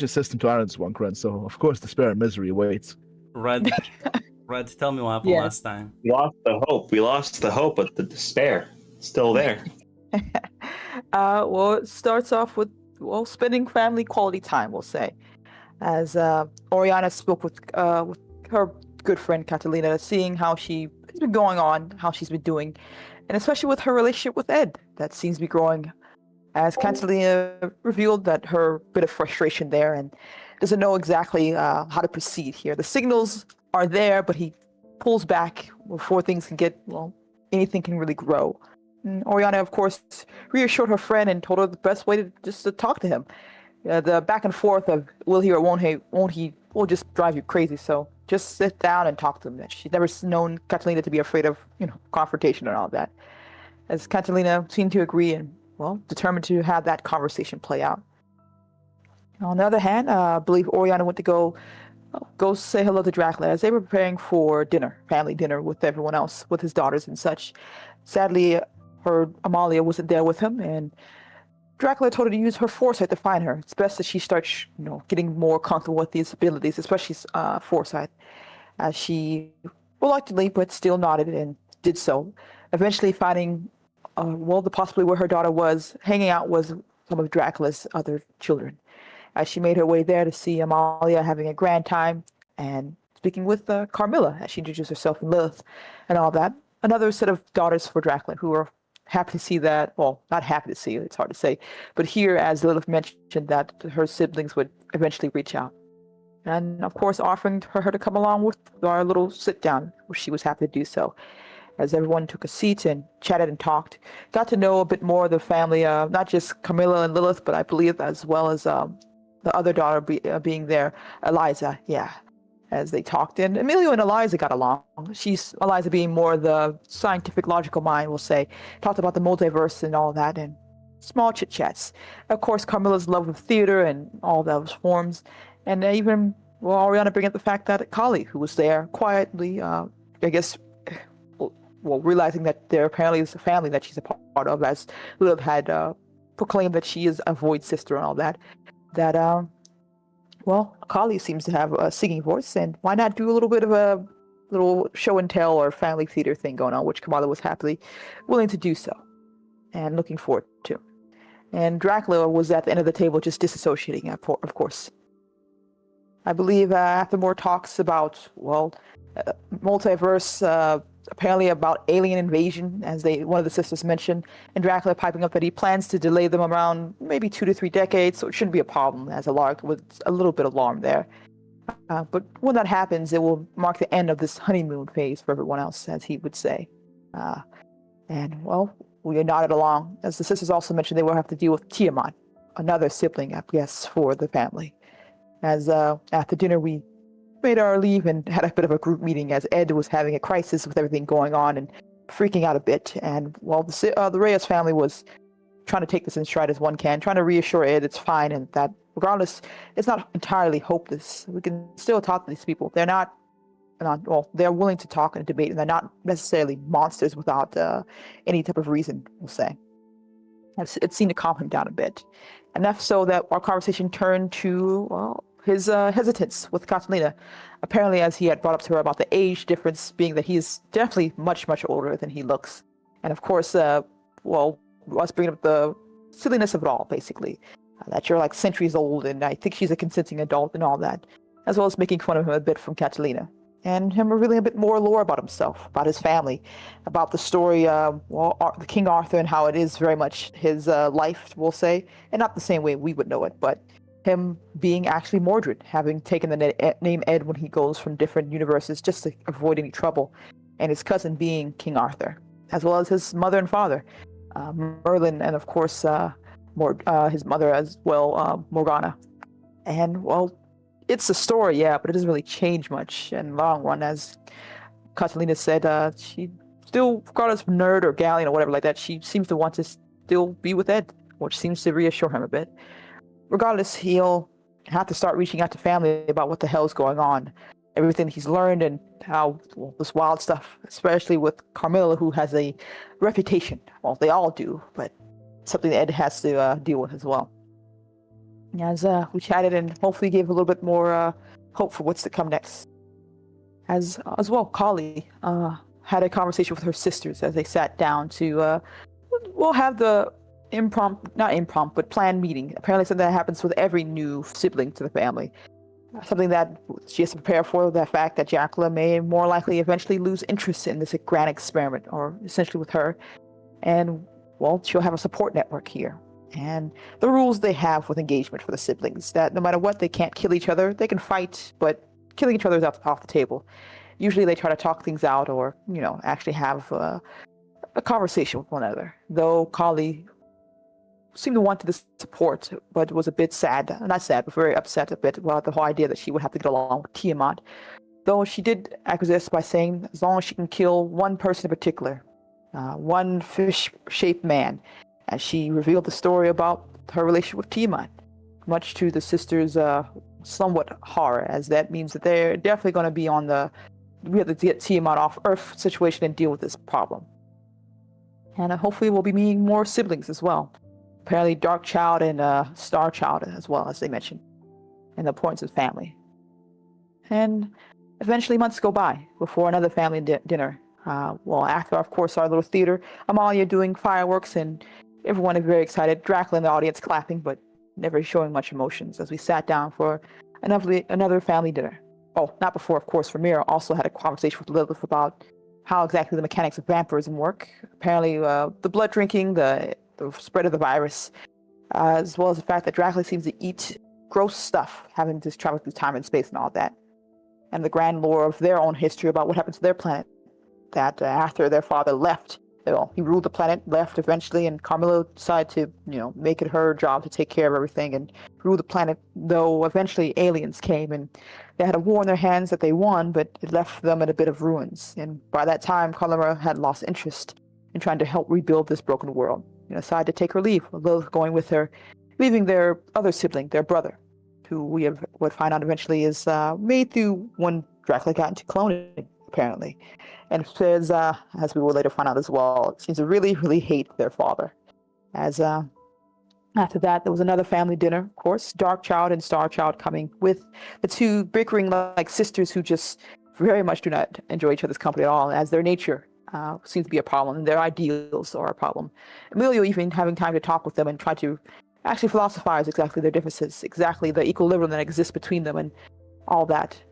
system to answer one, Corinne, so of course despair and misery awaits. Red, Red, tell me what happened Yes. last time. We lost the hope. We lost the hope, but the despair still there. Well, it starts off with spending family quality time, we'll say, as Oriana spoke with her good friend Catalina, seeing how she's been going on, how she's been doing, and especially with her relationship with Ed, that seems to be growing. As Catalina revealed that her bit of frustration there and doesn't know exactly how to proceed here. The signals are there, but he pulls back before things can get, anything can really grow. And Oriana, of course, reassured her friend and told her the best way to talk to him. The back and forth of will he or won't he will just drive you crazy. So just sit down and talk to him. She's never known Catalina to be afraid of, confrontation and all that. As Catalina seemed to agree and, determined to have that conversation play out. On the other hand, I believe Oriana went to go say hello to Dracula as they were preparing for dinner, family dinner with everyone else, with his daughters and such. Sadly, her Amalia wasn't there with him, and Dracula told her to use her foresight to find her. It's best that she starts, getting more comfortable with these abilities, especially foresight, as she reluctantly but still nodded and did so, eventually finding, the possibly where her daughter was hanging out was some of Dracula's other children. As she made her way there to see Amalia having a grand time and speaking with Carmilla as she introduced herself and Lilith and all that. Another set of daughters for Dracula who were happy to see that, not happy to see, it's hard to say, but here, as Lilith mentioned, that her siblings would eventually reach out. And of course, offering her to come along with our little sit down, where she was happy to do so. As everyone took a seat and chatted and talked, got to know a bit more of the family, not just Camilla and Lilith, but I believe as well as the other daughter being there, Eliza, as they talked. And Emilio and Eliza got along. Eliza being more the scientific, logical mind, we'll say, talked about the multiverse and all that, and small chit-chats. Of course, Carmilla's love of theater and all those forms, and even, Oriana bringing up the fact that Kali, who was there quietly, realizing that there apparently is a family that she's a part of, as Lilith had proclaimed that she is a void sister and all that, Kali seems to have a singing voice, and why not do a little bit of a little show and tell or family theater thing going on, which Kamala was happily willing to do so and looking forward to. And Dracula was at the end of the table just disassociating, of course. I believe after more talks about, multiverse, apparently about alien invasion, as one of the sisters mentioned, and Dracula piping up that he plans to delay them around maybe 2 to 3 decades, so it shouldn't be a problem, as a lark with a little bit of alarm there. But when that happens, it will mark the end of this honeymoon phase for everyone else, as he would say. We nodded along. As the sisters also mentioned, they will have to deal with Tiamat, another sibling, I guess, for the family. As after dinner, we made our leave and had a bit of a group meeting as Ed was having a crisis with everything going on and freaking out a bit. And the Reyes family was trying to take this in stride as one can, trying to reassure Ed it's fine and that regardless, it's not entirely hopeless. We can still talk to these people. They're willing to talk and debate, and they're not necessarily monsters without any type of reason, we'll say. It seemed to calm him down a bit. Enough so that our conversation turned to, his hesitance with Catalina, apparently as he had brought up to her about the age difference, being that he is definitely much, much older than he looks. And of course, us bringing up the silliness of it all, basically. That you're like centuries old, and I think she's a consenting adult and all that. As well as making fun of him a bit from Catalina. And him revealing a bit more lore about himself, about his family, about the story, the King Arthur and how it is very much his life, we'll say. And not the same way we would know it, but him being actually Mordred, having taken the name Ed when he goes from different universes just to avoid any trouble, and his cousin being King Arthur, as well as his mother and father, Merlin, and of course his mother as well, Morgana. And it's a story, but it doesn't really change much in the long run, as Catalina said. She still, regardless of nerd or galleon or whatever like that, she seems to want to still be with Ed, which seems to reassure him a bit. Regardless, he'll have to start reaching out to family about what the hell's going on, everything he's learned, and how this wild stuff, especially with Carmilla, who has a reputation. Well, they all do, but something that Ed has to deal with as well. as we chatted and hopefully gave a little bit more hope for what's to come next. As well, Kali had a conversation with her sisters as they sat down to have the not impromptu, but planned meeting. Apparently something that happens with every new sibling to the family. Something that she has to prepare for, the fact that Dracula may more likely eventually lose interest in this grand experiment, or essentially with her. And, well, she'll have a support network here. And the rules they have with engagement for the siblings, that no matter what, they can't kill each other. They can fight, but killing each other is off the table. Usually they try to talk things out or, actually have a conversation with one another. Though Kali seemed to want the support, but was a bit sad, not sad, but very upset a bit about the whole idea that she would have to get along with Tiamat. Though she did acquiesce by saying, as long as she can kill one person in particular, one fish-shaped man, as she revealed the story about her relationship with Tiamat, much to the sisters' somewhat horror, as that means that they're definitely going to be we have to get Tiamat off Earth situation and deal with this problem. And hopefully we'll be meeting more siblings as well. Apparently Dark Child and Star Child as well, as they mentioned, and the importance of family. And eventually months go by before another family dinner. After, of course, our little theater, Amalia doing fireworks and everyone is very excited. Dracula in the audience clapping, but never showing much emotions as we sat down for another family dinner. Oh, not before, of course, Ramira also had a conversation with Lilith about how exactly the mechanics of vampirism work. Apparently, the blood drinking, the spread of the virus, as well as the fact that Dracula seems to eat gross stuff, having to travel through time and space and all that. And the grand lore of their own history about what happened to their planet. That after their father left, he ruled the planet, left eventually, and Carmilla decided to, make it her job to take care of everything and rule the planet, though eventually aliens came and they had a war in their hands that they won, but it left them in a bit of ruins. And by that time, Carmilla had lost interest in trying to help rebuild this broken world. Decided to take her leave, Lilith going with her, leaving their other sibling, their brother, who we would find out eventually is made through when Dracula got into cloning, apparently. And says, as we will later find out as well, seems to really, really hate their father. As after that, there was another family dinner, of course, Dark Child and Star Child coming with the two bickering like sisters who just very much do not enjoy each other's company at all, as their nature seems to be a problem, and their ideals are a problem. Emilio even having time to talk with them and try to actually philosophize exactly their differences, exactly the equilibrium that exists between them and all that.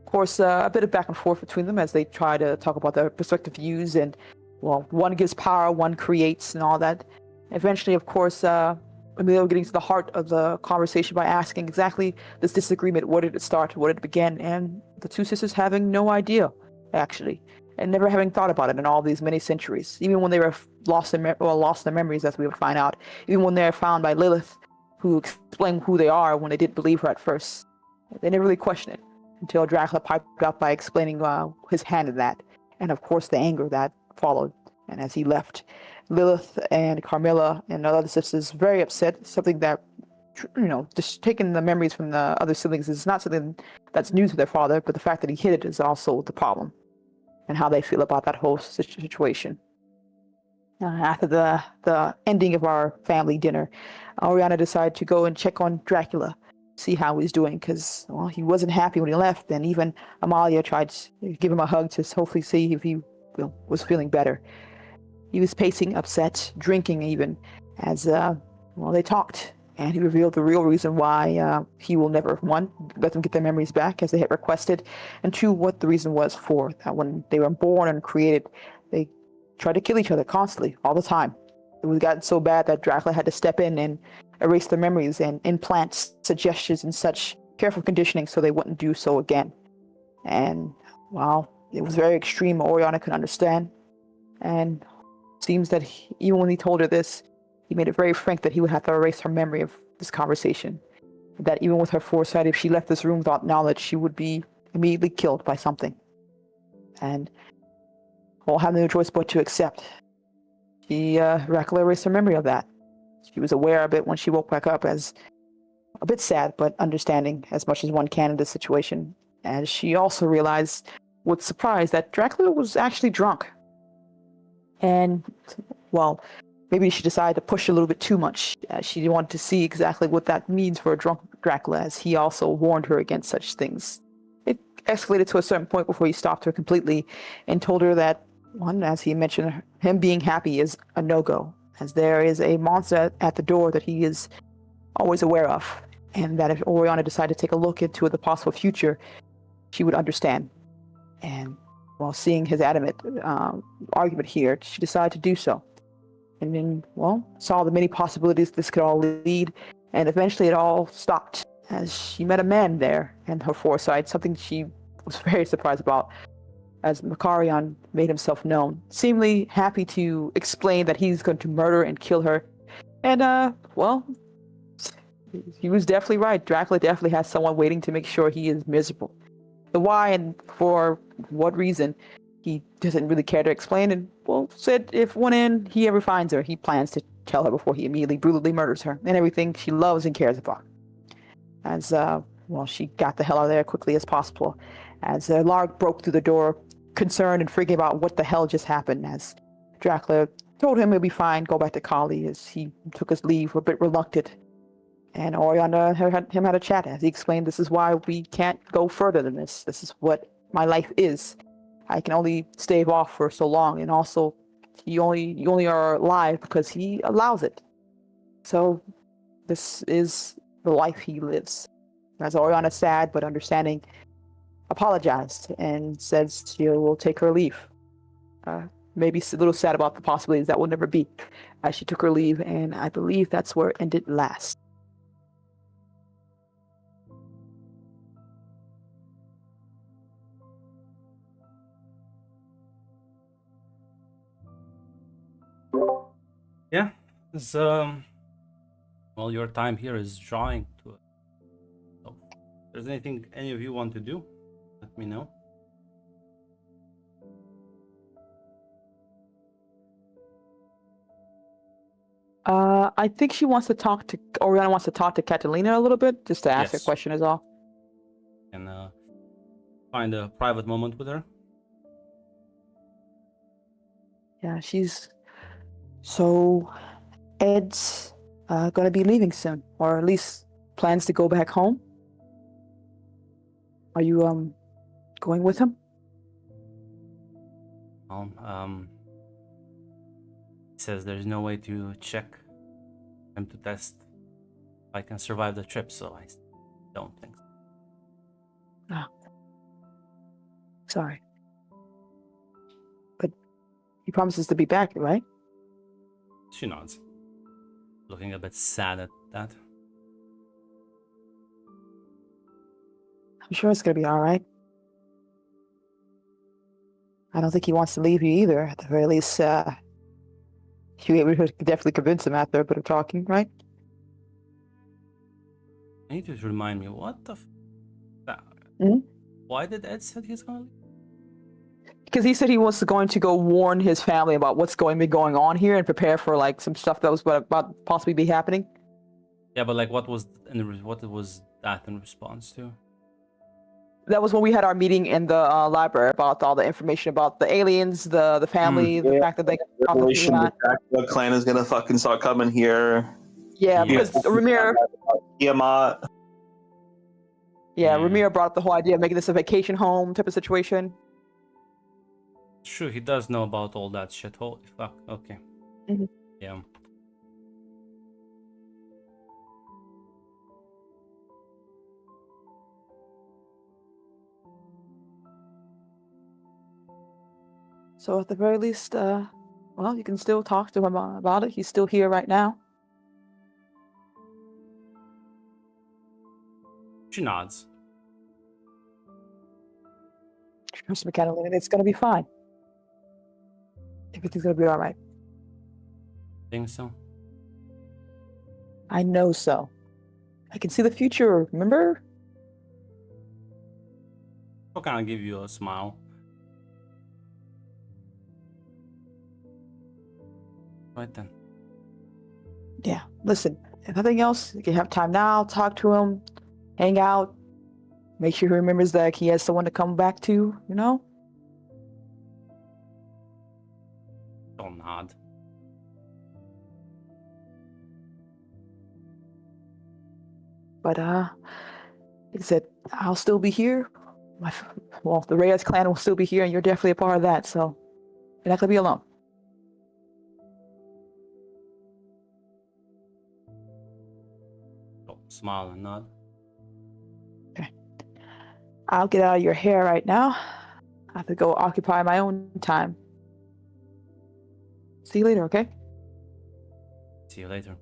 Of course, a bit of back and forth between them as they try to talk about their perspective views and, one gives power, one creates and all that. Eventually, of course, Emilio getting to the heart of the conversation by asking exactly this disagreement, where did it start, where did it begin, and the two sisters having no idea, actually. And never having thought about it in all these many centuries, even when they were lost their memories, as we would find out, even when they're found by Lilith, who explained who they are when they didn't believe her at first. They never really questioned it until Dracula piped up by explaining his hand in that, and of course the anger that followed. And as he left, Lilith and Carmilla and the other sisters very upset. Something that, just taking the memories from the other siblings is not something that's new to their father, but the fact that he hid it is also the problem. And how they feel about that whole situation. After the ending of our family dinner, Oriana decided to go and check on Dracula, see how he's doing, because he wasn't happy when he left, and even Amalia tried to give him a hug to hopefully see if he was feeling better. He was pacing, upset, drinking even, as they talked. And he revealed the real reason why he will never, one, let them get their memories back as they had requested, and two, what the reason was for that when they were born and created, they tried to kill each other constantly, all the time. It was gotten so bad that Dracula had to step in and erase their memories and implant suggestions and such careful conditioning so they wouldn't do so again. And, it was very extreme. Oriana could understand. And it seems that even when he told her this, he made it very frank that he would have to erase her memory of this conversation. That even with her foresight, if she left this room without knowledge, she would be immediately killed by something. And having no choice but to accept. Dracula erased her memory of that. She was aware of it when she woke back up, as a bit sad, but understanding as much as one can in this situation. And she also realized with surprise that Dracula was actually drunk. And, maybe she decided to push a little bit too much. She wanted to see exactly what that means for a drunk Dracula, as he also warned her against such things. It escalated to a certain point before he stopped her completely and told her that, one, as he mentioned, him being happy is a no-go, as there is a monster at the door that he is always aware of, and that if Oriana decided to take a look into the possible future, she would understand. And while seeing his adamant argument here, she decided to do so. And then, well, saw the many possibilities this could all lead, and eventually it all stopped as she met a man there, and her foresight, something she was very surprised about, as Makarion made himself known, seemingly happy to explain that he's going to murder and kill her. And, well, he was definitely right. Dracula definitely has someone waiting to make sure he is miserable. The why and for what reason, he doesn't really care to explain, and, well, said if one end he ever finds her, he plans to tell her before he immediately brutally murders her and everything she loves and cares about. As, well, she got the hell out of there quickly as possible, as Larg broke through the door, concerned and freaking about what the hell just happened, as Dracula told him he'll be fine, go back to Kali, as he took his leave, a bit reluctant. And Oriana had a chat, as he explained, this is why we can't go further than this. This is what my life is. I can only stave off for so long, and also, you only are alive because he allows it. So, this is the life he lives. As Oriana, sad but understanding, apologized and says she will take her leave. Maybe a little sad about the possibilities that will never be, as she took her leave, and I believe that's where it ended last. Yeah, it's, well, your time here is drawing to it. So, if there's anything any of you want to do, let me know. I think Oriana wants to talk to Catalina a little bit, just to ask a Yes. question is all. And find a private moment with her. Yeah, so Ed's gonna be leaving soon, or at least plans to go back home. Are you going with him? He says there's no way to check him to test if I can survive the trip, so I don't think so. Oh. Sorry. But he promises to be back, right? She nods, looking a bit sad at that. I'm sure it's gonna be alright. I don't think he wants to leave you either. At the very least, you would definitely convince him after a bit of talking, right? I need you to remind me, what the Mhm. Why did Ed said he's gonna leave? Because he said he was going to go warn his family about what's going to be going on here and prepare for like some stuff that was about possibly be happening. Yeah, but like, what was that in response to? That was when we had our meeting in the library about all the information about the aliens, the family, the fact that they got the Revelation, the Dracula clan is gonna fucking start coming here. Yeah, Yes. because Ramir, Tiamat. yeah, Yeah. Ramir brought up the whole idea of making this a vacation home type of situation. True, he does know about all that shit. Holy fuck. Okay. Mhm. Yeah. So at the very least, well, you can still talk to him about it. He's still here right now. She nods. Trust me, Catalina, it's gonna be fine. Everything's gonna be all right. Think so? I know so. I can see the future, remember? I'll kind of give you a smile. Right then. Yeah, listen, if nothing else, you can have time now, talk to him, hang out, make sure he remembers that he has someone to come back to, you know? I'll nod. But like I said, I'll still be here. Well, the Reyes clan will still be here, and you're definitely a part of that. So you're not gonna be alone. She'll smile and nod. I'll get out of your hair right now. I have to go occupy my own time. See you later, okay? See you later.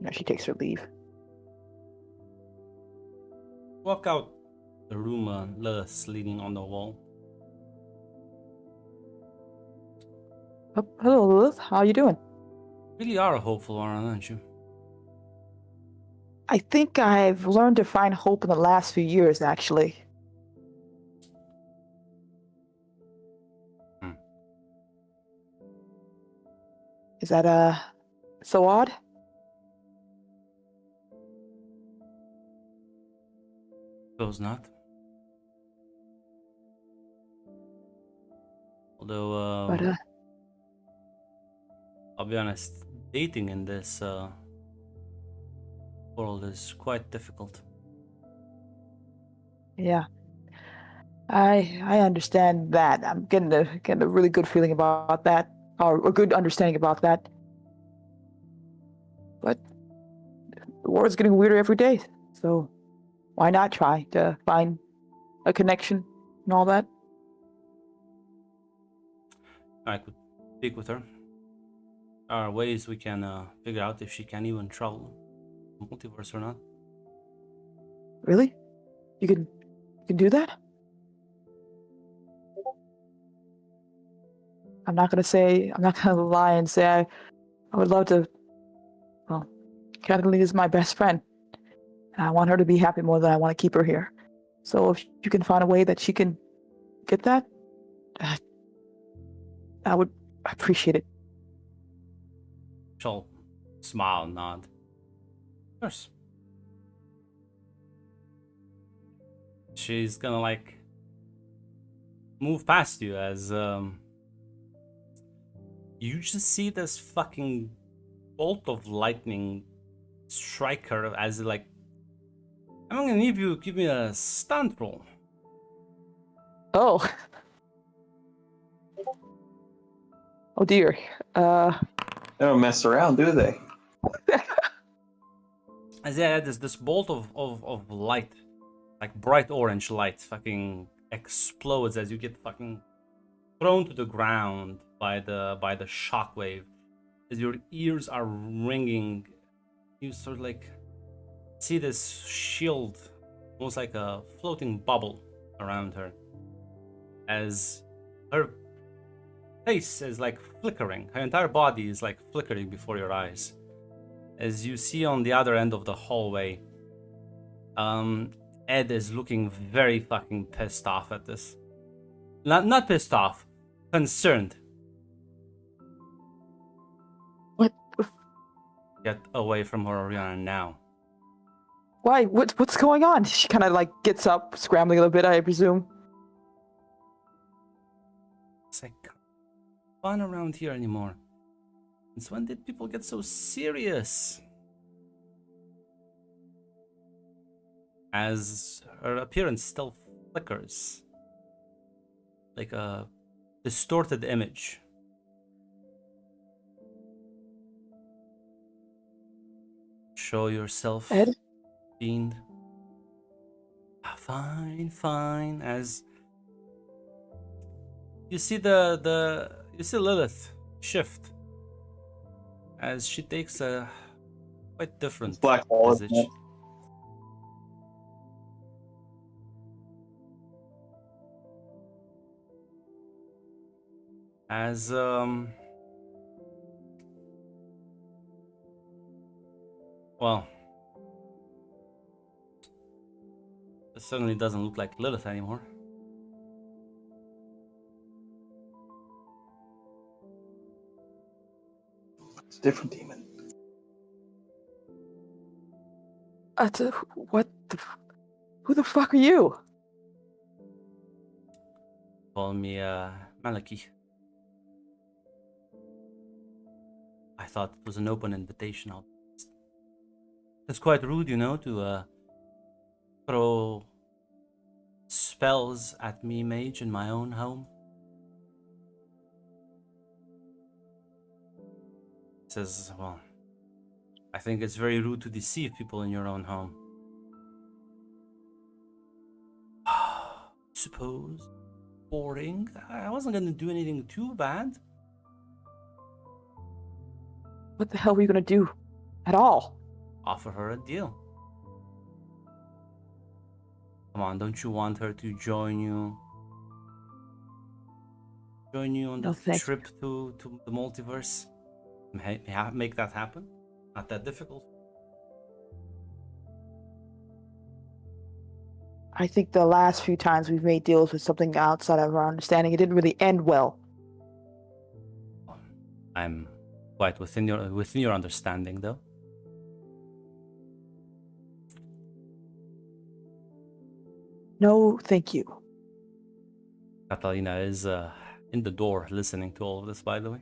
No, she takes her leave. Walk out the room, Lilith leaning on the wall. Oh, hello, Lilith. How you doing? Really are a hopeful one, aren't you? I think I've learned to find hope in the last few years, actually. Is that so odd? Suppose not. Although, But I'll be honest, dating in this world is quite difficult. yeah, I understand that. I'm getting a really good feeling about that, or a good understanding about that. But the world's getting weirder every day, so why not try to find a connection and all that? I could speak with her. There are ways we can figure out if she can even travel the multiverse or not. Really? You can do that? I'm not gonna lie and say I would love to. Well, Catalina is my best friend, and I want her to be happy more than I want to keep her here. So if you can find a way that she can get that, I would appreciate it. She'll smile and nod. Of course. She's gonna like move past you as you just see this fucking bolt of lightning strike her as like, I'm gonna need you to give me a stunt roll. Oh. Oh dear. They don't mess around, do they? As yeah, this bolt of light, like bright orange light, fucking explodes as you get fucking thrown to the ground by the shockwave. As your ears are ringing, you sort of like see this shield, almost like a floating bubble around her, as her face is like flickering. Her entire body is like flickering before your eyes. As you see on the other end of the hallway, Ed is looking very fucking pissed off at this. Not pissed off, concerned. What? Get away from her, Oriana, now. Why? What's going on? She kind of like gets up, scrambling a little bit, I presume. It's like, fun around here anymore. Since when did people get so serious? As her appearance still flickers, like a distorted image. Show yourself, Ed? fiend. Fine, fine. As you see you see Lilith shift as she takes a quite different Black hole, visage. isn't it? As well, it certainly doesn't look like Lilith anymore. It's a different demon. What? Who the fuck are you? Call me Malaki. I I thought it was an open invitation. It's quite rude, to throw spells at me, mage, in my own home. He says, well, I think it's very rude to deceive people in your own home. Suppose. Boring. I wasn't gonna do anything too bad. What the hell were you gonna do? At all? Offer her a deal. Come on, don't you want her to join you? Join you on No, the thank trip to the multiverse? Make that happen? Not that difficult. I think the last few times we've made deals with something outside of our understanding, it didn't really end well. I'm quite within your understanding, though. No, thank you. Catalina is in the door listening to all of this, by the way.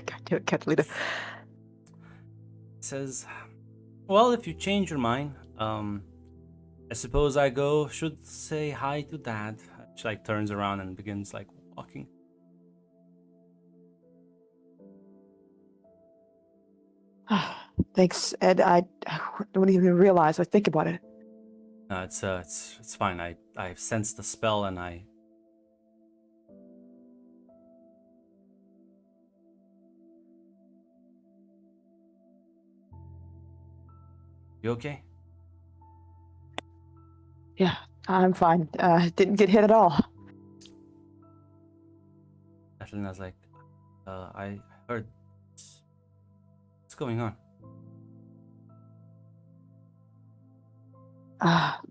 God damn it, Catalina. Says, well, if you change your mind, I suppose I should say hi to Dad. She turns around and begins walking. Thanks, Ed. I don't even realize. I think about it. No, it's fine. I sensed the spell and I. You okay? Yeah, I'm fine. Didn't get hit at all. Catalina's I heard. What's going on?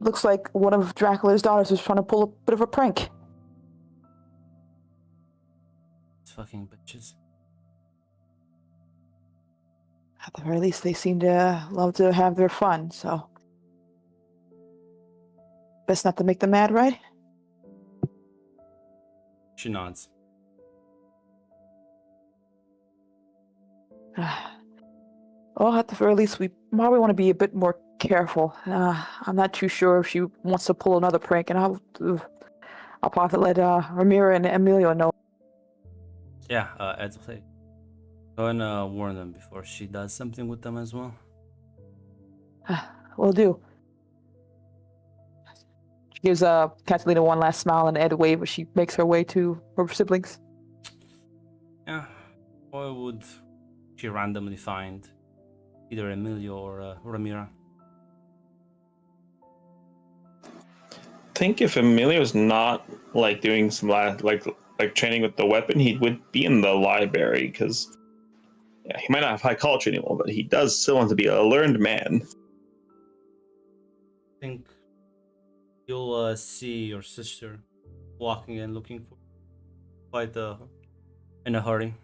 Looks like one of Dracula's daughters was trying to pull a bit of a prank. These fucking bitches. At the very least, they seem to love to have their fun, so... Best not to make them mad, right? She nods. Well, at the very least, we probably want to be a bit more careful. I'm not too sure if she wants to pull another prank, and I'll probably let Ramira and Emilio know. Yeah, Ed's play. Go and warn them before she does something with them as well. Will do. She gives Catalina one last smile and Ed a wave as she makes her way to her siblings. Yeah, or would she randomly find either Emilio or Ramira? I think if Emilio's not doing some training with the weapon, he would be in the library because he might not have high culture anymore, but he does still want to be a learned man. I think you'll see your sister walking in looking for quite in a hurry.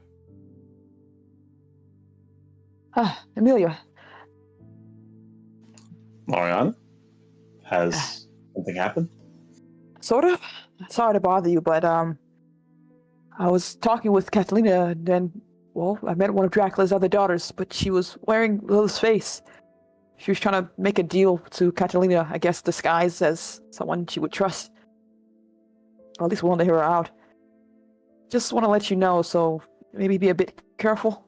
Emilio. Mariana, has something happened? Sort of. Sorry to bother you, but I was talking with Catalina, and then, well, I met one of Dracula's other daughters, but she was wearing Lilith's face. She was trying to make a deal to Catalina, I guess disguised as someone she would trust. Or at least willing to hear her out. Just want to let you know, so maybe be a bit careful.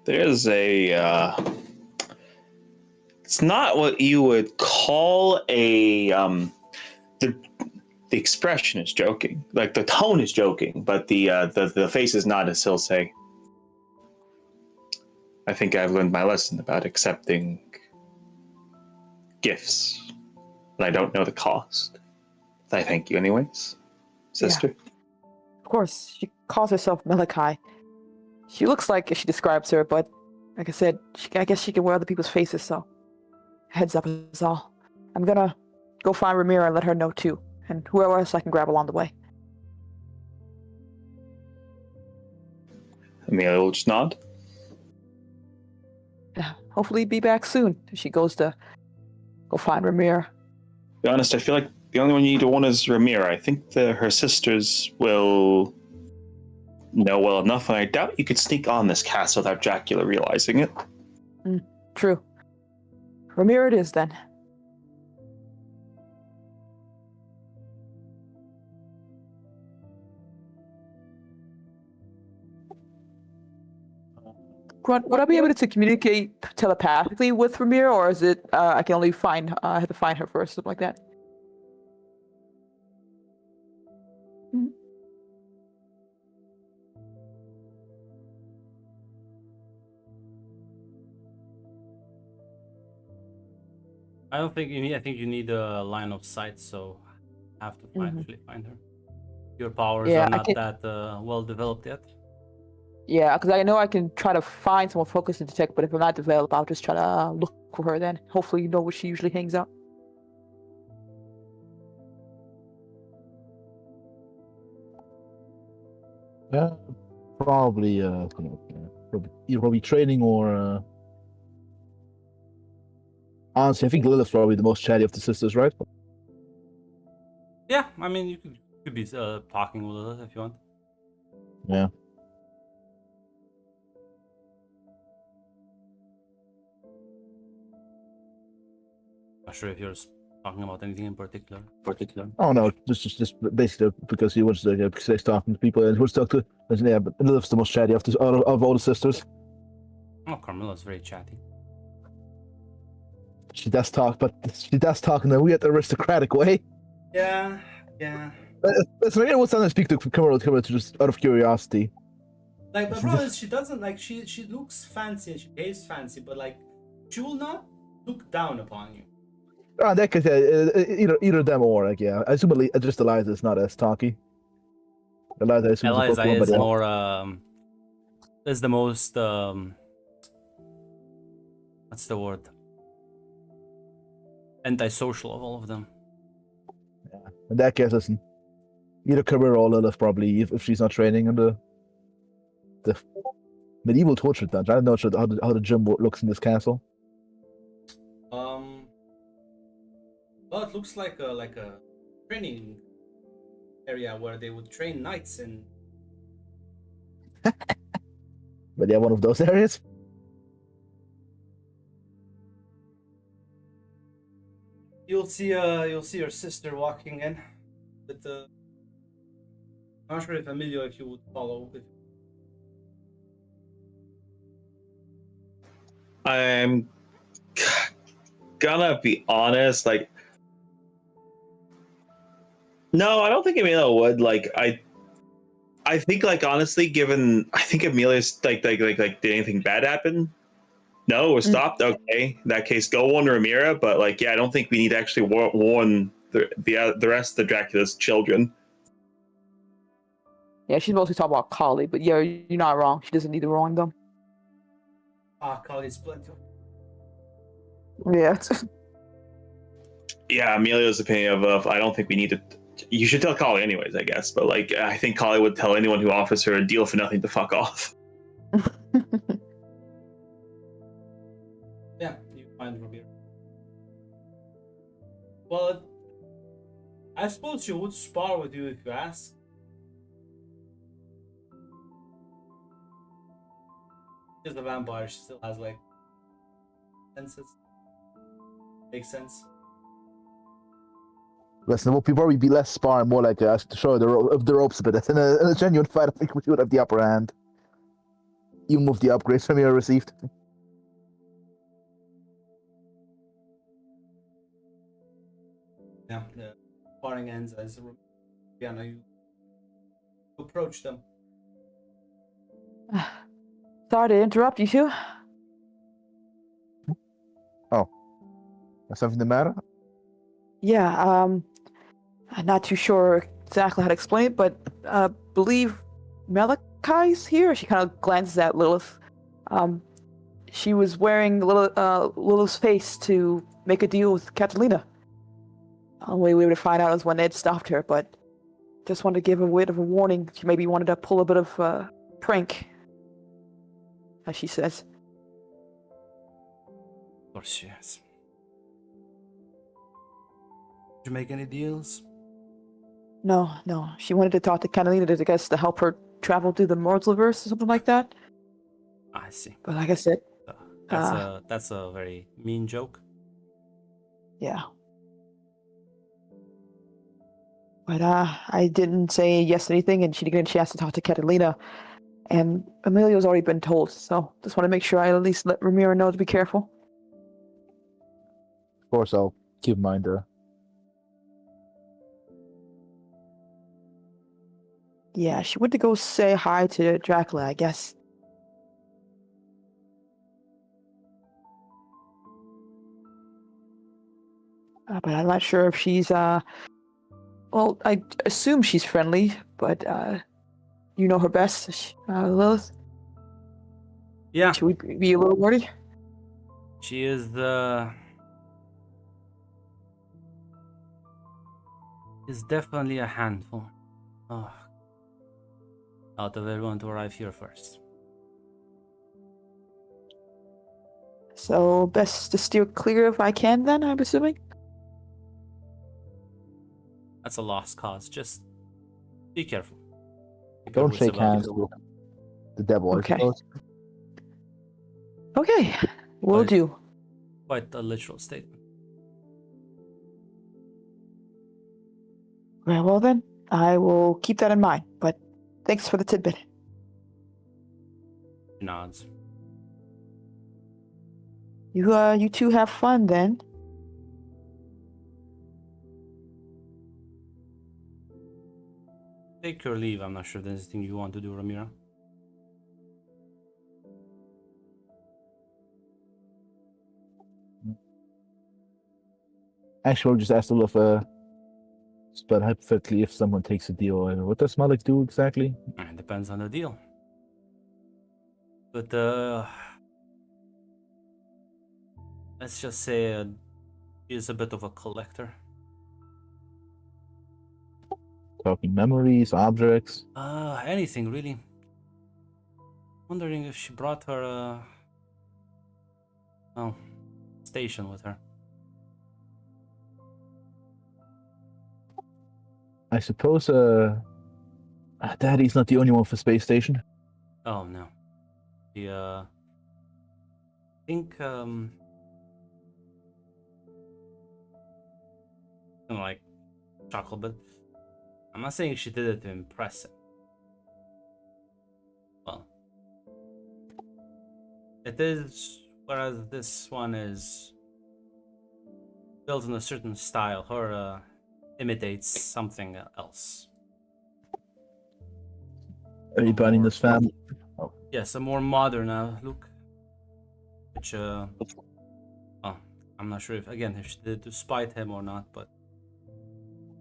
There's it's not what you would call the expression is joking. The tone is joking, but the face is not, as he'll say. I think I've learned my lesson about accepting gifts, but I don't know the cost. I thank you anyways, sister. Yeah. Of course, she calls herself Malachi. She looks like she describes her, but like I said, I guess she can wear other people's faces, so heads up is all. I'm gonna go find Ramira and let her know too, and whoever else I can grab along the way. Amelia will just nod. Yeah, hopefully be back soon. She goes to go find Ramira. To be honest, I feel like the only one you need to warn is Ramira. I think her sisters will know well enough, and I doubt you could sneak on this castle without Dracula realizing it. True. Ramir it is then. Grunt, would I be able to communicate telepathically with Ramir, or is it I can only find I have to find her first, something like that? I don't think you need. I think you need a line of sight, so have to actually find her. Your powers Yeah, are not that well developed yet. Yeah, because I know I can try to find someone focused and detect, but if I'm not developed, I'll just try to look for her then. Hopefully, you know where she usually hangs out. Yeah, probably. Probably training or. Honestly, I think Lilith's probably the most chatty of the sisters, right? Yeah, I mean, you could be talking with her if you want. Yeah. Not sure if you're talking about anything in particular. Oh no, just basically because he wants to because he's talking to people and he wants to talk to. Yeah, but Lilith's the most chatty of all the sisters. Oh, Carmilla's very chatty. She does talk, but she does talk in a weird aristocratic way. Yeah. Listen, I would sometimes speak to Camilla just out of curiosity. Like, the problem is she doesn't like she looks fancy and she behaves fancy, but like she will not look down upon you. Oh, in that case, either them or like yeah. I assume just Eliza is not as talky. Eliza, I assume Eliza Pokemon, is but, more is the most what's the word? Antisocial of all of them. in that case, listen, either Camilla or Lilith probably if she's not training in the medieval torture dungeon. I don't know how the gym looks in this castle. Well, it looks like a training area where they would train knights in. But yeah, one of those areas. You'll see your sister walking in with the. I'm not sure if Emilio, if you would follow. I'm gonna be honest, like, no, I don't think Amelia would. Like, I think, like, honestly, given, I think Amelia's like, did anything bad happen? No, it was stopped. Okay, in that case, go warn Ramira. But like, yeah, I don't think we need to actually warn the rest of Dracula's children. Yeah, she's mostly talking about Kali, but yeah, you're not wrong. She doesn't need to warn them. Kali's plenty. Yeah. Yeah, Amelia's opinion of I don't think we need to. You should tell Kali anyways, I guess. But like, I think Kali would tell anyone who offers her a deal for nothing to fuck off. Yeah, you find Ramiro. Well, I suppose she would spar with you if you ask. She's a vampire, she still has like senses. Makes sense. Listen, we'll probably be less spar and more like to show the ropes a bit. In a genuine fight, I think we would have the upper hand. Even with the upgrades Ramiro received. Yeah, the sparring ends as you approach them. Sorry to interrupt you two. Oh. Is something the matter? Yeah, I'm not too sure exactly how to explain it, but believe Malachi's here. She kind of glances at Lilith. She was wearing Lilith's face to make a deal with Catalina. The only way we would find out is when Ed stopped her, but just wanted to give a bit of a warning. She maybe wanted to pull a bit of prank, as she says. Of course she has. you make any deals? No, no. She wanted to talk to Catalina to, I guess, to help her travel through the multiverse or something like that. I see. But like I said, That's a very mean joke. yeah. But I didn't say yes to anything, and she didn't get a chance to talk to Catalina. And Emilio's already been told, so just want to make sure I at least let Ramira know to be careful. Of course, I'll keep in mind. Yeah, she went to go say hi to Dracula, I guess. But I'm not sure if she's, well, I assume she's friendly, but, you know her best, Lilith? Yeah, Should we be a little worried? she is definitely a handful. Oh, out of everyone to arrive here first. So, best to steer clear if I can, then, I'm assuming? That's a lost cause. Just be careful. Keep your Don't wits shake about hands you. with the devil, Okay. I suppose. Okay, will Right. do. Quite a literal statement. Very well, then. I will keep that in mind, but thanks for the tidbit. She nods. You two have fun, then. Take your leave. I'm not sure there's anything you want to do, Ramira. Actually, I'll just ask Lilith, but hypothetically, if someone takes a deal, what does Malik do exactly? It depends on the deal. But let's just say he is a bit of a collector. Talking memories, objects. Anything really. Wondering if she brought her station with her. I suppose, Daddy's not the only one for space station. Oh no. The I think like chuckle, but I'm not saying she did it to impress him. Well, it is, whereas this one is built in a certain style. Her imitates something else. Everybody in this family. Yes, a more modern look. Which I'm not sure if she did it to spite him or not, but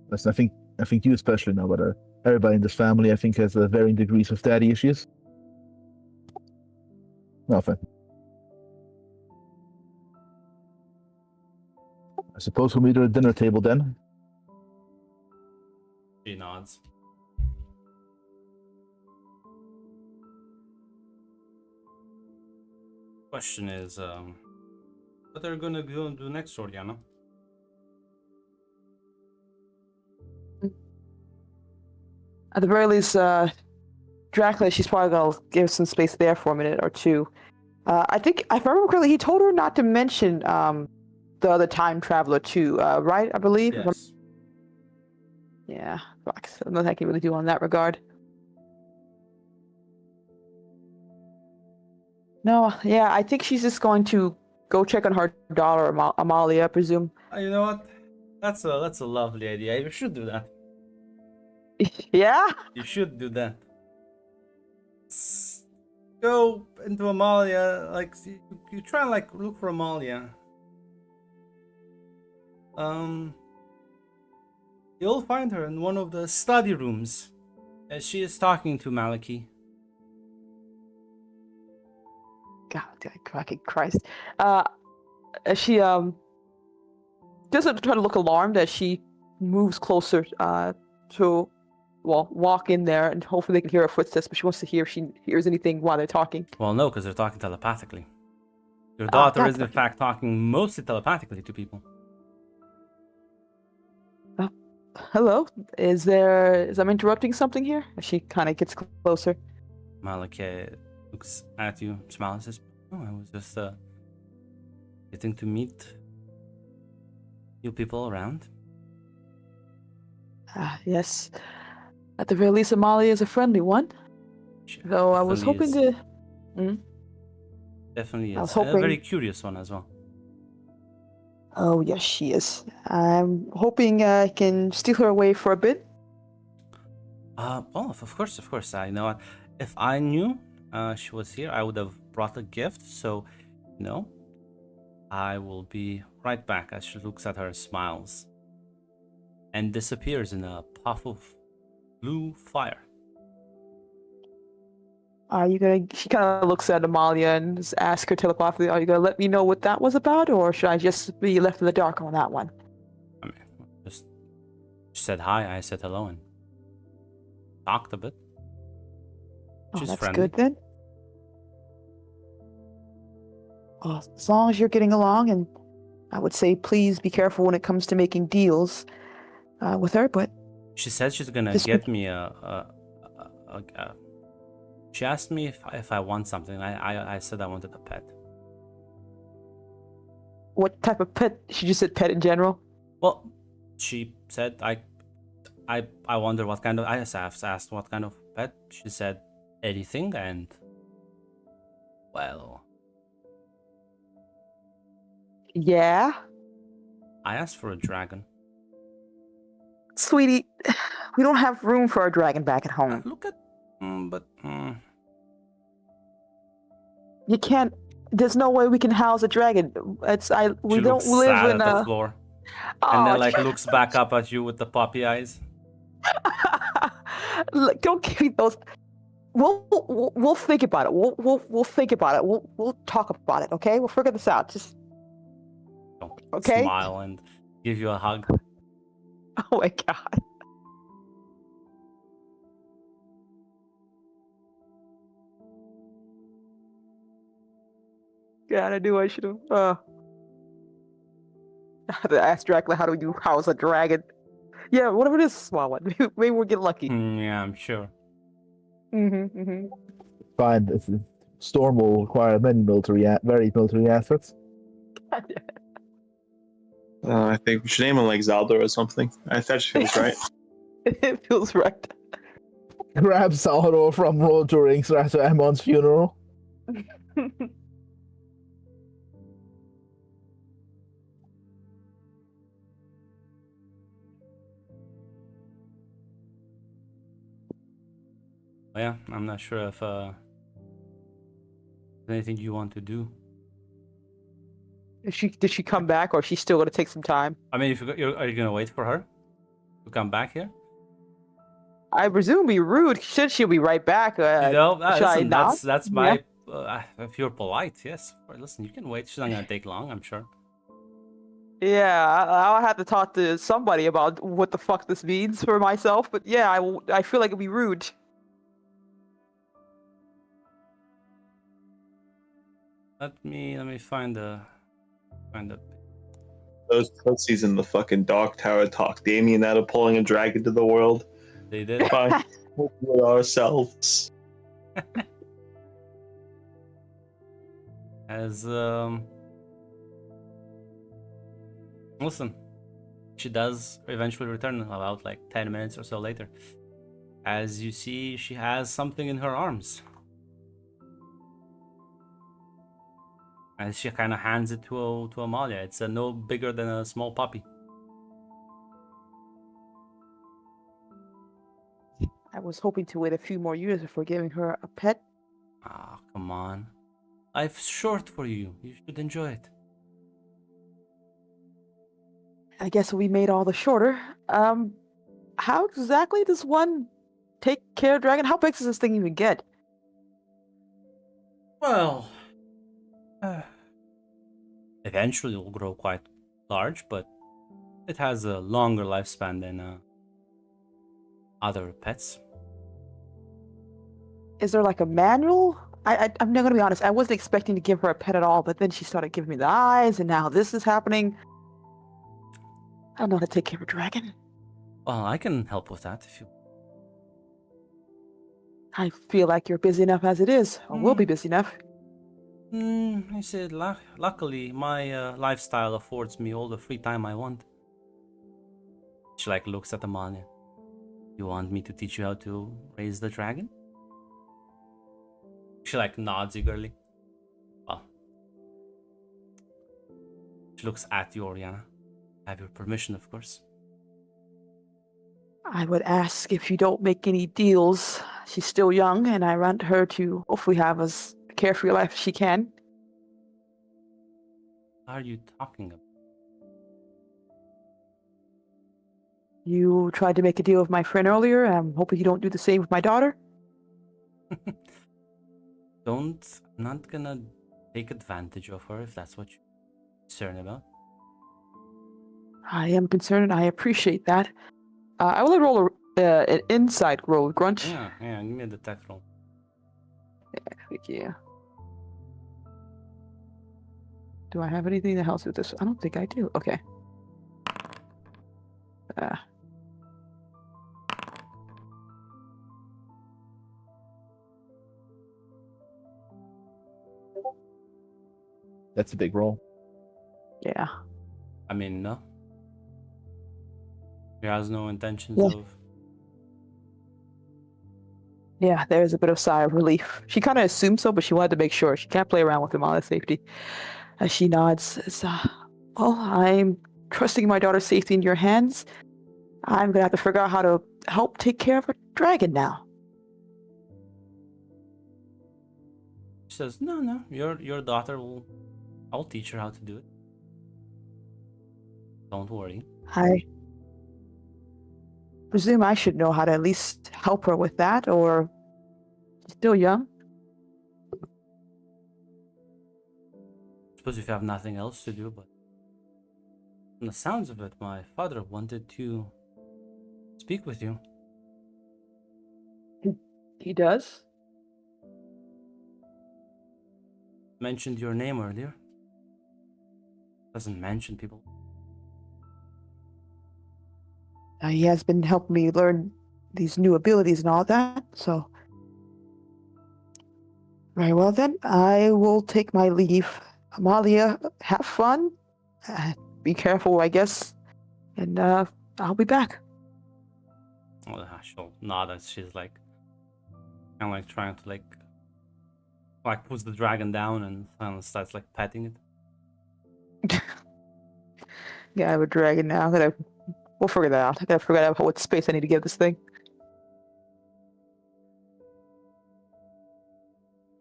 Listen, I think you especially know, but everybody in this family, I think, has varying degrees of daddy issues. Nothing. I suppose we'll meet at a dinner table then. she nods. Question is, what are you gonna go do next, Oriana? At the very least, Dracula, she's probably gonna give some space there for a minute or two. I think, if I remember correctly, he told her not to mention the other time traveler too, right? I believe. Yes. Yeah, fuck. So nothing I can really do on that regard. No, yeah, I think she's just going to go check on her daughter, Amalia, I presume. You know what? That's a lovely idea. You should do that. Yeah? You should do that. Go into Amalia, like you try and like look for Amalia. You'll find her in one of the study rooms as she is talking to Maliki. God, fucking Christ. She doesn't try to look alarmed as she moves closer to, well, walk in there and hopefully they can hear her footsteps, but she wants to hear if she hears anything while they're talking. Well, no, because they're talking telepathically. Your daughter is in God. fact talking mostly telepathically to people. hello. Is I'm interrupting something here? She kind of gets closer. Malika looks at you, smiles, and says, "Oh, I was just getting to meet you people around." Yes. At the very least, Amalia is a friendly one. She Though I was hoping definitely is. to. Definitely I was is. A hoping. very curious one as well. Oh, yes, she is. I'm hoping I can steal her away for a bit. Oh, of course. I know. If I knew she was here, I would have brought a gift. So, no, I will be right back. As she looks at her, smiles, and disappears in a puff of blue fire. Are you gonna? She kind of looks at Amalia and just asks her telepathically, "Are you gonna let me know what that was about, or should I just be left in the dark on that one?" I mean, just she said hi. I said hello and talked a bit. Oh, She's that's friendly. good then. Well, as long as you're getting along, and I would say please be careful when it comes to making deals with her. But She said she's gonna Just get me a. She asked me if I want something. I said I wanted a pet. what type of pet? She just said pet in general. Well, she said I wonder what kind of. I asked what kind of pet. She said anything, and well, Yeah, I asked for a dragon. sweetie, we don't have room for a dragon back at home. Look at, but You can't. There's no way we can house a dragon. We she don't looks live sad in at the a. floor, Oh, and then like looks back up at you with the puppy eyes. Look, don't give me those. We'll think about it. We'll think about it. We'll talk about it. Okay, we'll figure this out. Just Don't okay. smile and give you a hug. Oh my god. God, I knew I should have. I had to ask Dracula how do you house a dragon. Yeah, whatever it is, a small one. Maybe we'll get lucky. Yeah, I'm sure. Fine. Storm will require many very military assets. I think we should name him like Zelda or something. I thought she feels right. It feels right. Grab Salvador from Lord of the Rings after Ammon's funeral. But yeah, I'm not sure if there's anything you want to do. Did she come back, or is she still gonna take some time? I mean, if are you gonna wait for her to come back here? I presume be rude. She'll be right back. You know, should I listen, not? that's my. If you're polite, yes. Listen, you can wait. She's not gonna take long, I'm sure. Yeah, I'll have to talk to somebody about what the fuck this means for myself. But yeah, I feel like it'd be rude. Let me find a. Those pussies in the fucking Dark Tower talk Damien out of pulling a dragon to the world. They did. Fine. We'll do it ourselves. As listen, she does eventually return about like 10 minutes or so later. As you see, she has something in her arms. And she kind of hands it to Amalia. It's no bigger than a small puppy. I was hoping to wait a few more years before giving her a pet. Ah, come on. Life's short for you. You should enjoy it. I guess we made all the shorter. How exactly does one take care of dragon? How big does this thing even get? Well, eventually it will grow quite large, but it has a longer lifespan than other pets. Is there like a manual? I'm not gonna be honest. I wasn't expecting to give her a pet at all, but then she started giving me the eyes, and now this is happening. I don't know how to take care of a dragon. Well, I can help with that if you. I feel like you're busy enough as it is, or will be busy enough. I said, luckily, my lifestyle affords me all the free time I want. She like looks at Amalia. You want me to teach you how to raise the dragon? She like nods eagerly. Well, she looks at you, Oriana. I have your permission, of course. I would ask if you don't make any deals. She's still young, and I want her to hopefully have as carefree a life as she can. What are you talking about? You tried to make a deal with my friend earlier. I'm hoping you don't do the same with my daughter. I'm not gonna take advantage of her if that's what you're concerned about. I am concerned, and I appreciate that. I will roll an inside roll, Grunch. Yeah, give me a detect roll. Thank you. Do I have anything that helps with this? I don't think I do. Okay. That's a big roll. Yeah. I mean, no. He has no intentions Yeah. of. Yeah, there's a bit of sigh of relief. She kind of assumed so, but she wanted to make sure. She can't play around with him on his safety. As she nods, well, I'm trusting my daughter's safety in your hands. I'm gonna have to figure out how to help take care of a dragon now. She says, no, your daughter will. I'll teach her how to do it. Don't worry. I presume I should know how to at least help her with that, or she's still young. Suppose if you have nothing else to do, but from the sounds of it, my father wanted to speak with you. He does? Mentioned your name earlier. Doesn't mention people. He has been helping me learn these new abilities and all that, so. Very well then, I will take my leave. Amalia, have fun. Be careful, I guess. And I'll be back. Well, she'll nod as she's like, kind of like trying to like puts the dragon down and starts like petting it. Yeah, I have a dragon now. We'll figure that out. I gotta figure out what space I need to give this thing.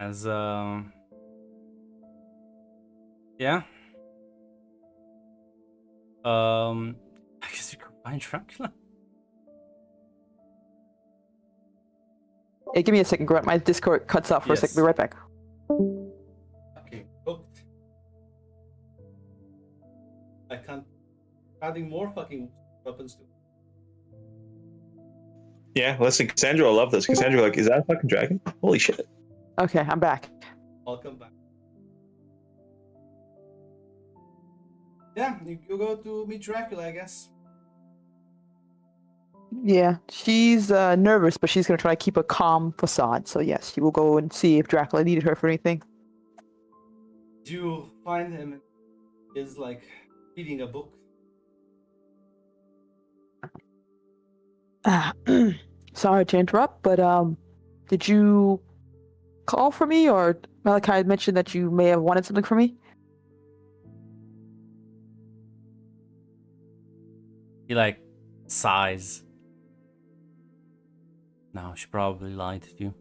As yeah. I guess you could find Dracula. Hey, give me a second, Grunt. My Discord cuts out for a second. Be right back. Okay, cooked. I can't. Adding more fucking weapons to. Yeah, listen, Cassandra will love this. Cassandra, like, is that a fucking dragon? Holy shit. Okay, I'm back. Welcome back. Yeah, you go to meet Dracula, I guess. Yeah, she's nervous, but she's gonna try to keep a calm facade. So yes, she will go and see if Dracula needed her for anything. You find him is like reading a book. Sorry to interrupt, but did you call for me, or Malachi had mentioned that you may have wanted something from me? He like sighs. No, she probably lied to you.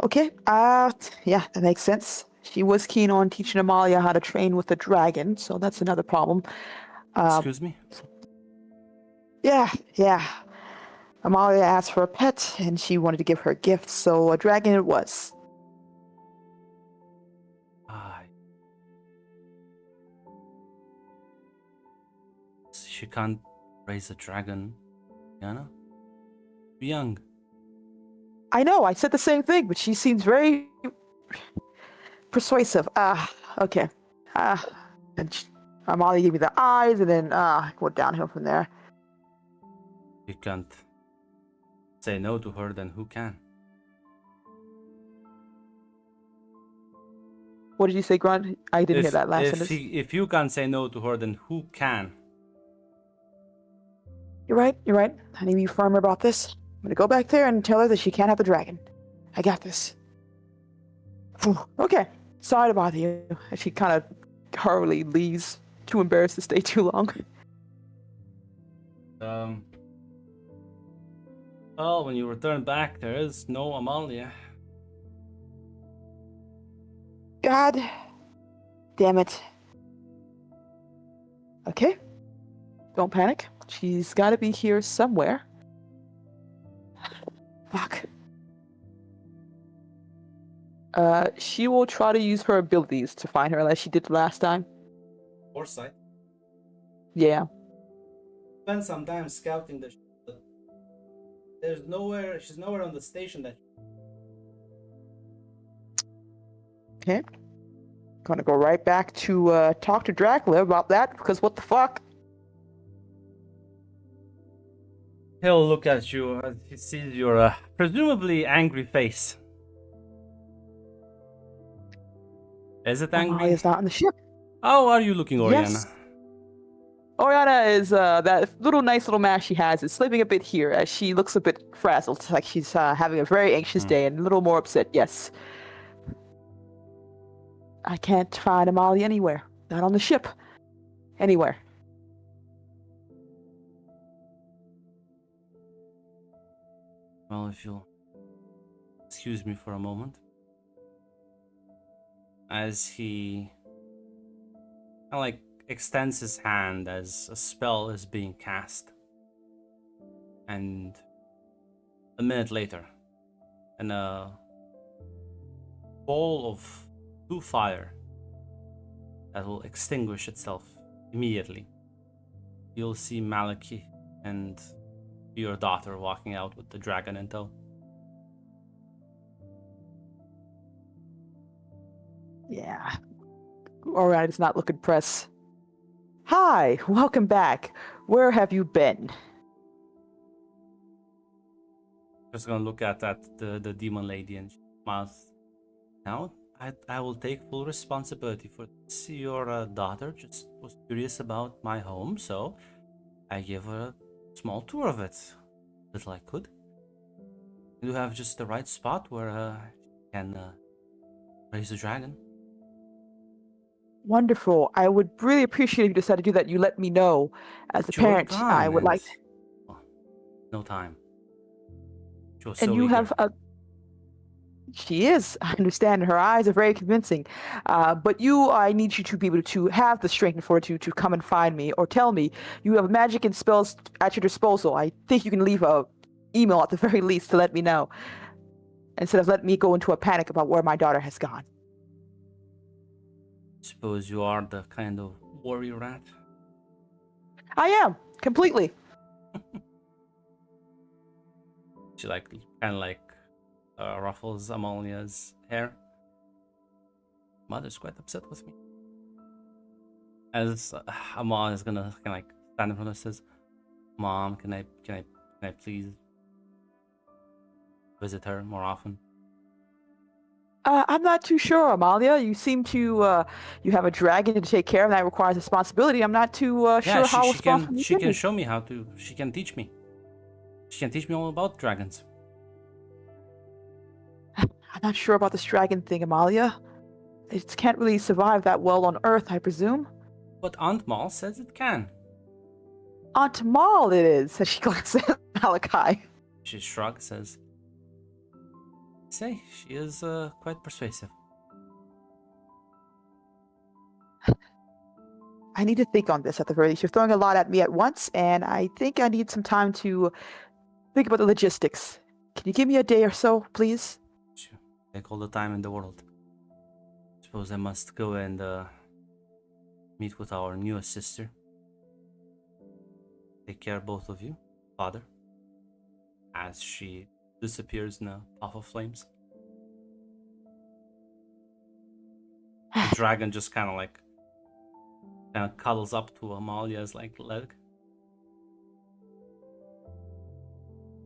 Okay. Yeah, that makes sense. She was keen on teaching Amalia how to train with the dragon, so that's another problem. Excuse me? Yeah. Amalia asked for a pet, and she wanted to give her a gift, so a dragon it was. She can't raise a dragon, Yana. Too young. I know, I said the same thing, but she seems very persuasive. Okay. And Amalia gave me the eyes, and then went downhill from there. You can't say no to her, then who can? What did you say, Grunt? I didn't hear that last sentence. If you can't say no to her, then who can? You're right. I need to be firmer about this. I'm gonna go back there and tell her that she can't have the dragon. I got this. Okay. Sorry to bother you. And she kind of hurriedly leaves, too embarrassed to stay too long. Well, when you return back, there is no Amalia. God damn it. Okay. Don't panic. She's got to be here somewhere. Fuck. She will try to use her abilities to find her, as she did last time. Foresight. Yeah. Spend some time scouting the. There's nowhere. She's nowhere on the station that. Okay. Gonna go right back to talk to Dracula about that, because what the fuck? He'll look at you as he sees your presumably angry face. Is it angry? Amalia's not on the ship. How are you looking, Oriana? Yes. Oriana is, that nice little mask she has is sleeping a bit here as she looks a bit frazzled, like she's having a very anxious day and a little more upset, yes. I can't find Amalia anywhere. Not on the ship. Anywhere. Well, if you'll excuse me for a moment. As he kind of like extends his hand as a spell is being cast. And a minute later, in a ball of blue fire that will extinguish itself immediately, you'll see Maliki and your daughter walking out with the dragon in tow. Yeah. Oriana does not look impressed. Hi, welcome back. Where have you been? Just gonna look at the demon lady and she smiles. Now I will take full responsibility for this. Your daughter just was curious about my home, so I gave her a small tour of it, little I could. You have just the right spot where she can raise the dragon. Wonderful. I would really appreciate if you decided to do that. You let me know. As a She already parent, gone, I would and- like to. Oh, no time. She was And so you eager. have a. She is. I understand. Her eyes are very convincing. But I need you to be able to have the strength and fortitude to come and find me or tell me you have magic and spells at your disposal. I think you can leave a email at the very least to let me know, instead of letting me go into a panic about where my daughter has gone. Suppose you are the kind of warrior rat. I am completely. She kind of ruffles Amalia's hair. Mother's quite upset with me. As Amalia's gonna kind of stand in front of her, says, "Mom, can I please visit her more often?" I'm not too sure, Amalia. You seem to you have a dragon to take care of, and that requires responsibility. I'm not too sure how responsible you she can can be. show me how to. She can teach me. She can teach me all about dragons. I'm not sure about this dragon thing, Amalia. It can't really survive that well on Earth, I presume. But Aunt Mal says it can. Aunt Mal it is, says she glances at Malachi. She shrugs, says, "Say, she is quite persuasive." I need to think on this at the very least. You're throwing a lot at me at once, and I think I need some time to think about the logistics. Can you give me a day or so, please? Sure. Take all the time in the world. Suppose I must go and meet with our newest sister. Take care, both of you, father. As she disappears in a puff of flames. The dragon just kind of Kind of cuddles up to Amalia's like leg.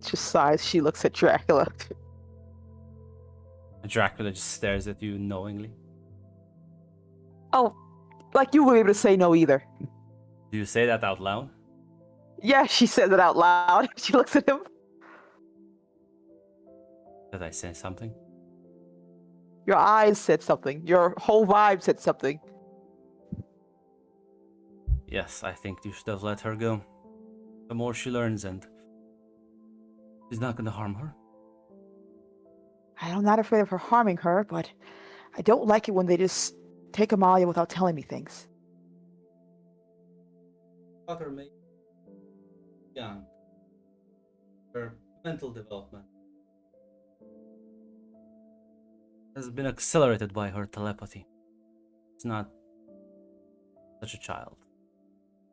Just sighs. She looks at Dracula. Dracula just stares at you knowingly. Oh, like you were able to say no either. Do you say that out loud? Yeah, she says it out loud. She looks at him. Did I say something? Your eyes said something. Your whole vibe said something. Yes, I think you should have let her go. The more she learns, and she's not gonna harm her. I'm not afraid of her harming her, but I don't like it when they just take Amalia without telling me things. Daughter may young. Her mental development has been accelerated by her telepathy. It's not such a child.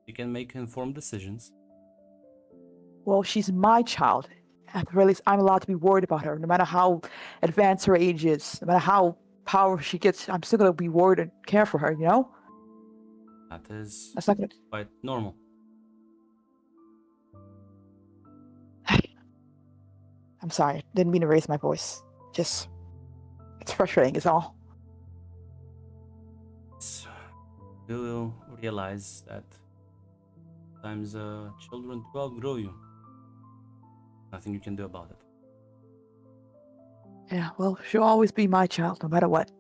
She can make informed decisions. Well, she's my child. At the very least, I'm allowed to be worried about her, no matter how advanced her age is, no matter how powerful she gets. I'm still gonna be worried and care for her. You know? That is That's not good. quite normal. I'm sorry. Didn't mean to raise my voice. Just, it's frustrating, is all. You will realize that sometimes children do outgrow you. Nothing you can do about it. Yeah, well, she'll always be my child, no matter what.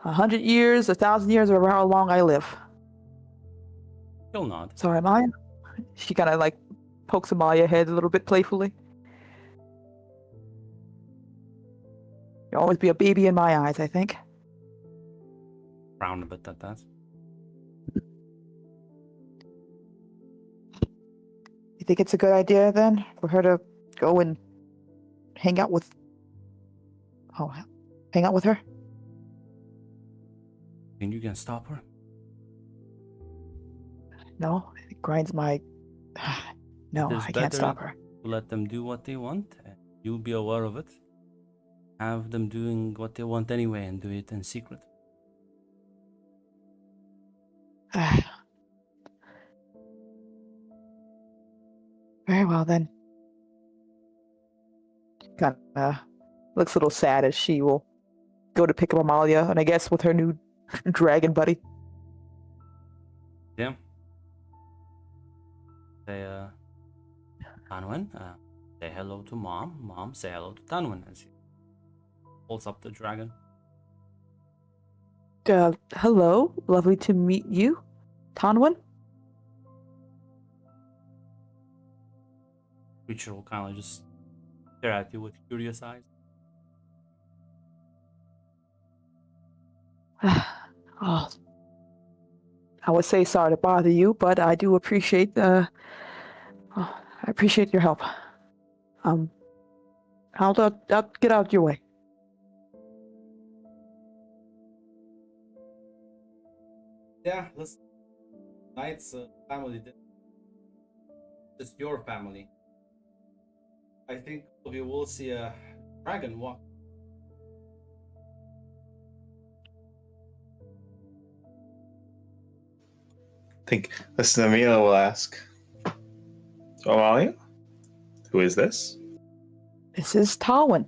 100 years, 1,000 years, or how long I live. She'll not. Sorry, Maya. She kind of like pokes Amaya's head a little bit playfully. You'll always be a baby in my eyes, I think. Frown a bit at that. You think it's a good idea then for her to go and hang out with? Oh, hang out with her? And you can stop her? No, it grinds my. No, It is I can't better stop her. to let them do what they want, and you'll be aware of it. Have them doing what they want anyway, and do it in secret. Very well then. Kind of looks a little sad as she will go to pick up Amalia, and I guess with her new dragon buddy. Yeah. Say, Tanwin, say hello to Mom. Mom, say hello to Tanwin. And she holds up the dragon. Hello, lovely to meet you, Tanwin. Creature will kind of just stare at you with curious eyes. Oh, I would say sorry to bother you, but I do appreciate I appreciate your help. I'll get out your way. Yeah, listen. Tonight's family dinner. Just your family. I think we will see a dragon walk. I think Listen, Amelia will ask, "So, Amalia, who is this?" This is Tanwin.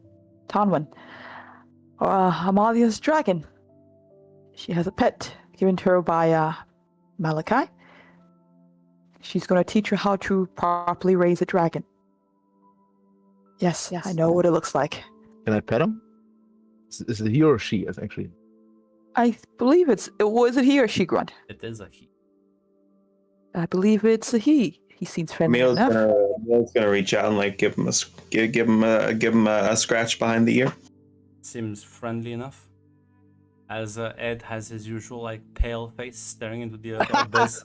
Amalia's dragon. She has a pet given to her by Malachi. She's going to teach her how to properly raise a dragon. Yes, I know what it looks like. Can I pet him? Is it he or she? It's actually. I believe is it he or she, Grunt? It is a he. I believe it's a he. He seems friendly Emil's enough. gonna reach out and like give him a scratch behind the ear. Seems friendly enough. As Ed has his usual like pale face staring into the abyss.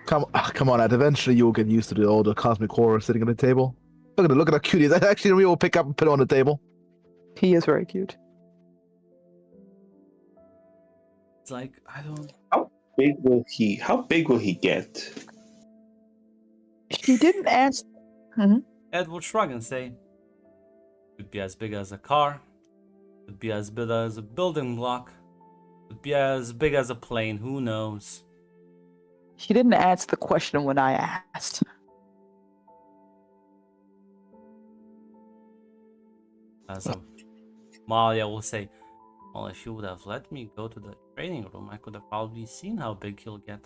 Come on, Ed. Eventually you'll get used to all the cosmic horror sitting on the table. Look at that cutie. That actually we will pick up and put it on the table. He is very cute. It's like I don't. How big will he get? She didn't ask. Ed will shrug and say, "Could be as big as a car. Could be as big as a building block. Could be as big as a plane. Who knows?" She didn't answer the question when I asked. So Malia will say, well, if you would have let me go to the training room, I could have probably seen how big he'll get.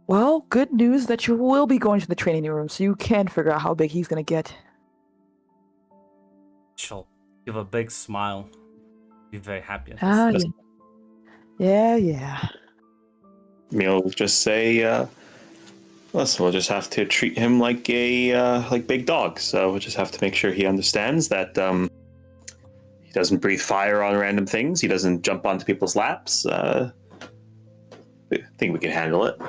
Well, good news that you will be going to the training room, so you can figure out how big he's gonna get. She'll give a big smile. Be very happy at this. Ah, yeah. We'll just say, listen, we'll just have to treat him like a like big dog. So we'll just have to make sure he understands that he doesn't breathe fire on random things. He doesn't jump onto people's laps. I think we can handle it.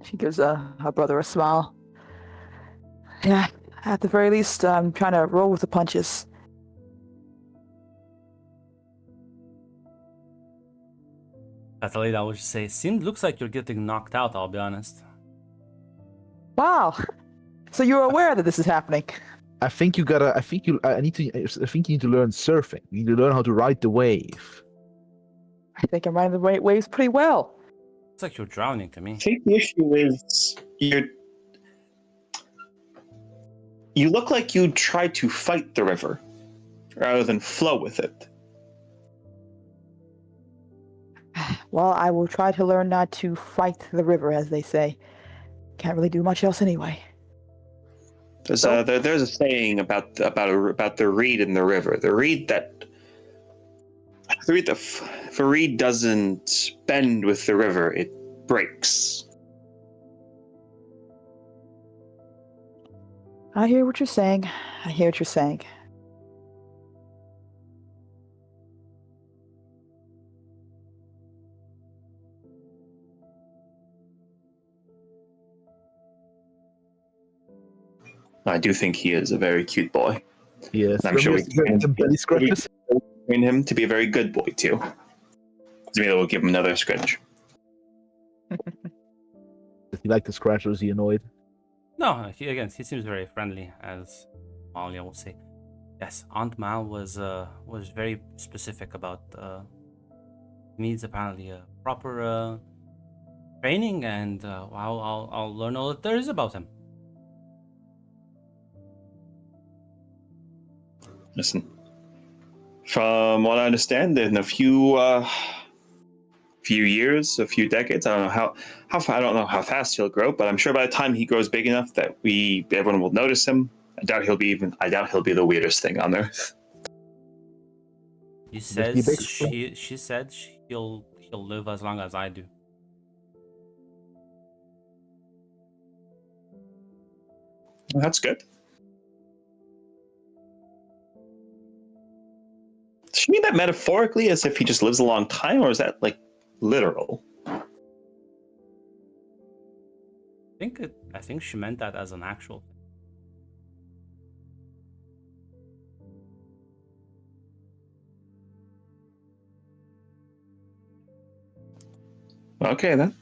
She gives her brother a smile. Yeah, at the very least, I'm trying to roll with the punches. Catalina would just say, looks like you're getting knocked out, I'll be honest. Wow. So you're aware that this is happening? I think you gotta. I think you need to learn surfing. You need to learn how to ride the wave. I think I'm riding the right waves pretty well. Looks like you're drowning to me. I think the issue is you look like you tried to fight the river rather than flow with it. Well, I will try to learn not to fight the river, as they say. Can't really do much else anyway. There's a saying about the reed in the river. The reed if a reed doesn't bend with the river, it breaks. I hear what you're saying. I do think he is a very cute boy. Yes, I'm sure we can belly scratches. train him to be a very good boy too. Maybe we'll give him another scratch. Does he like the scratch or is he annoyed? No, he seems very friendly, as Malia will say. Yes, Aunt Mal was very specific about needs apparently a proper training, and I'll learn all that there is about him. Listen, from what I understand, in a few years, a few decades, I don't know I don't know how fast he'll grow, but I'm sure by the time he grows big enough that everyone will notice him. I doubt he'll be the weirdest thing on earth. She said he'll live as long as I do. Well, that's good. Does she mean that metaphorically, as if he just lives a long time, or is that like literal? I think she meant that as an actual thing. Okay then.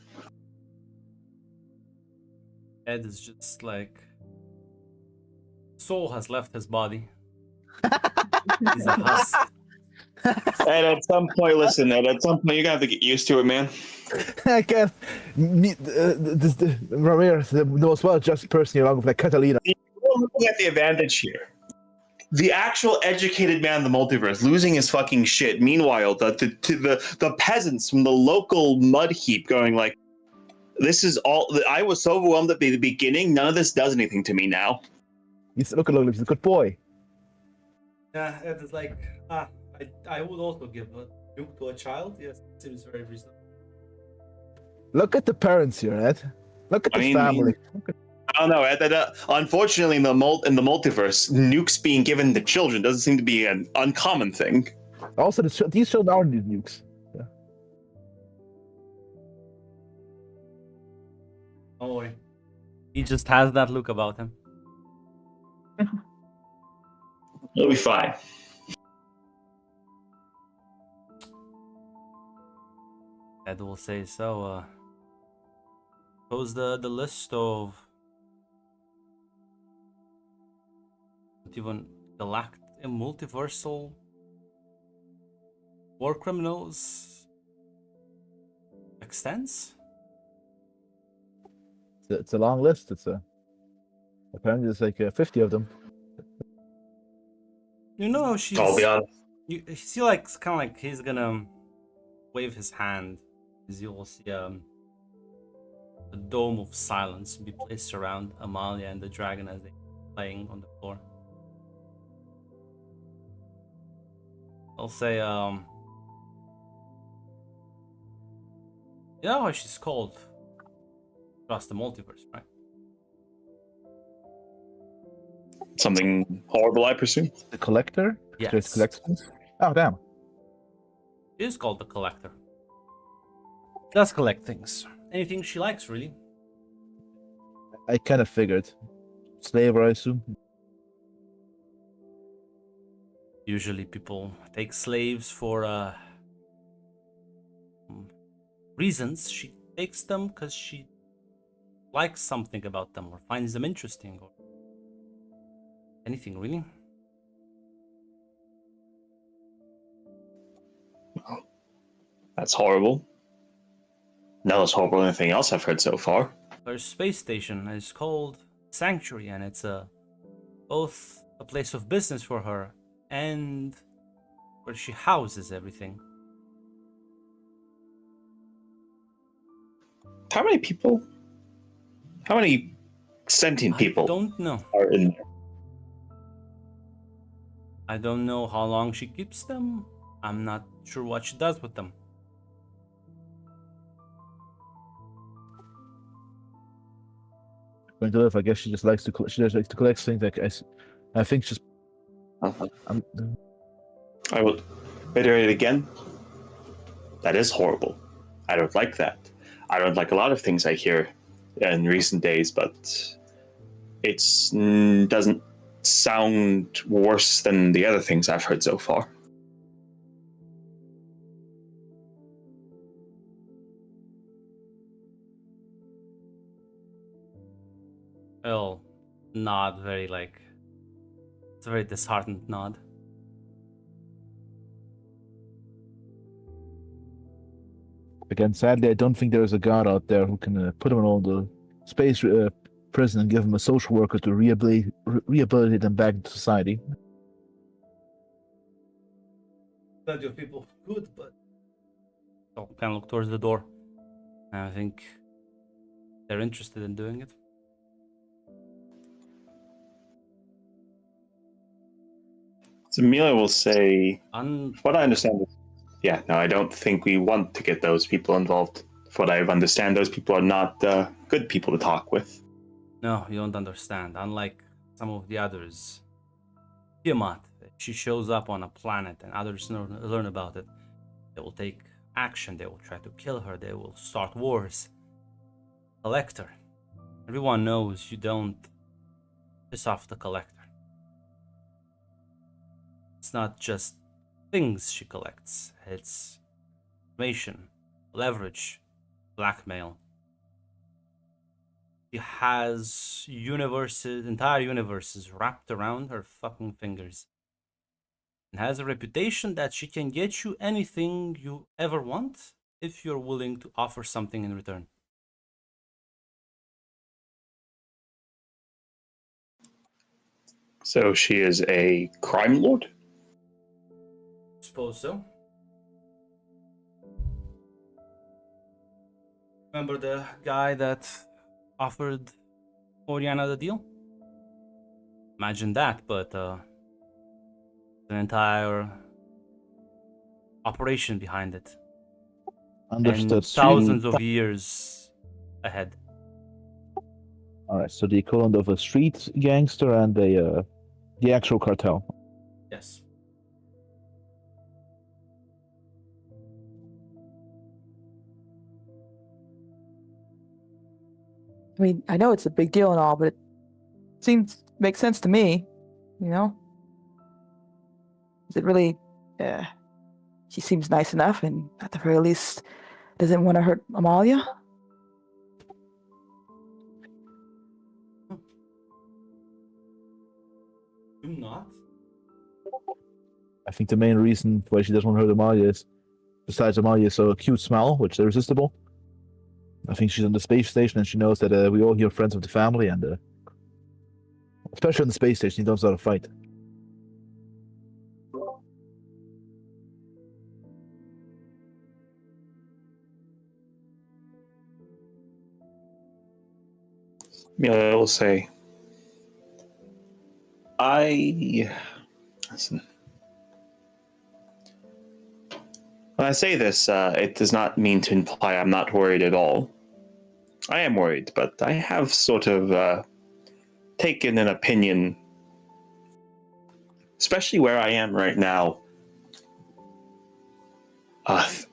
Ed is just like soul has left his body. He's a husk. And at some point, listen, at some point, you're gonna have to get used to it, man. I can't. Ramirez knows well just person along with like Catalina. We're looking at the advantage here. The actual educated man in the multiverse losing his fucking shit. Meanwhile, the peasants from the local mud heap going like, "This is all." I was so overwhelmed at the beginning. None of this does anything to me now. He's a good boy. Yeah, Ed is like, I would also give a nuke to a child. Yes, it seems very reasonable. Look at the parents here, Ed. Look at the family. I don't know. Unfortunately, in the multiverse, nukes being given to children doesn't seem to be an uncommon thing. Also, these children are nukes. Yeah. Oh boy. He just has that look about him. It'll be fine. Ed will say so. Suppose the list of even galactic multiversal war criminals extends? It's a long list. Apparently there's like 50 of them. You know how she's. I'll be honest. You see, like, kind of like he's gonna wave his hand, as you will see a dome of silence be placed around Amalia and the dragon as they playing on the floor. I'll say, you know how she's called across the multiverse, right? Something horrible, I presume. The collector? Yes. Just collects things? Oh, damn. She is called the collector. Does collect things. Anything she likes, really. I kind of figured. Slaver, I assume. Usually people take slaves for reasons. She takes them because she likes something about them or finds them interesting or anything, really. That's horrible. Not as horrible as anything else I've heard so far. Her space station is called Sanctuary, and it's both a place of business for her and where she houses everything. How many people? How many sentient I people don't know. are in there? I don't know how long she keeps them. I'm not sure what she does with them. Going to live, I guess she just likes to collect things. Like I think she's. I'm, I will reiterate again. That is horrible. I don't like that. I don't like a lot of things I hear in recent days, but it doesn't sound worse than the other things I've heard so far. Well, nod very like. It's a very disheartened nod. Again, sadly, I don't think there is a god out there who can put him in all the space prison and give him a social worker to rehabilitate them back into society. Plenty of people could, but so kind of look towards the door. And I think they're interested in doing it. So Amelia will say, Un- what I understand is, yeah, no, I don't think we want to get those people involved. From what I understand, those people are not good people to talk with. No, you don't understand. Unlike some of the others, Tiamat, if she shows up on a planet and others learn about it, they will take action. They will try to kill her. They will start wars. Collector. Everyone knows you don't piss off the collector. It's not just things she collects. It's information, leverage, blackmail. She has entire universes wrapped around her fucking fingers. And has a reputation that she can get you anything you ever want if you're willing to offer something in return. So she is a crime lord? Suppose so. Remember the guy that offered Oriana the deal? Imagine that, but an entire operation behind it. Understood. And thousands of years ahead. All right, so the equivalent of a street gangster and the actual cartel. Yes. I mean, I know it's a big deal and all, but it makes sense to me. You know, is it really? She seems nice enough, and at the very least, doesn't want to hurt Amalia. Do not. I think the main reason why she doesn't want to hurt Amalia is, besides Amalia's so cute smile, which is irresistible, I think she's on the space station and she knows that we all here are friends of the family, and especially on the space station, he knows how to fight. Amelia will say, listen. When I say this, it does not mean to imply I'm not worried at all. I am worried, but I have sort of taken an opinion, especially where I am right now.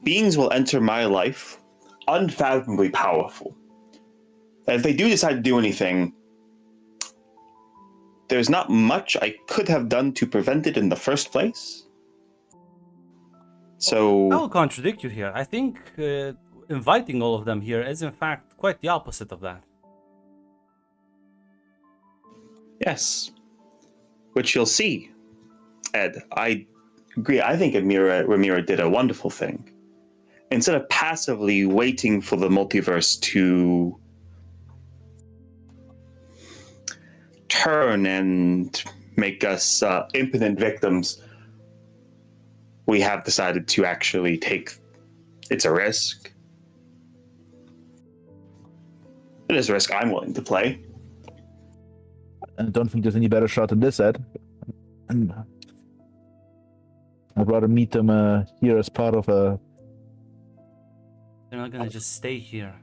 Beings will enter my life unfathomably powerful. And if they do decide to do anything, there's not much I could have done to prevent it in the first place. So I will contradict you here. I think inviting all of them here is in fact quite the opposite of that. yes, which you'll see, Ed. I agree. I think Ramira did a wonderful thing. Instead of passively waiting for the multiverse to turn and make us impotent victims, we have decided to actually take. It's a risk. It is a risk I'm willing to play. And I don't think there's any better shot than this, Ed. And I'd rather meet them here as part of a. They're not gonna just stay here.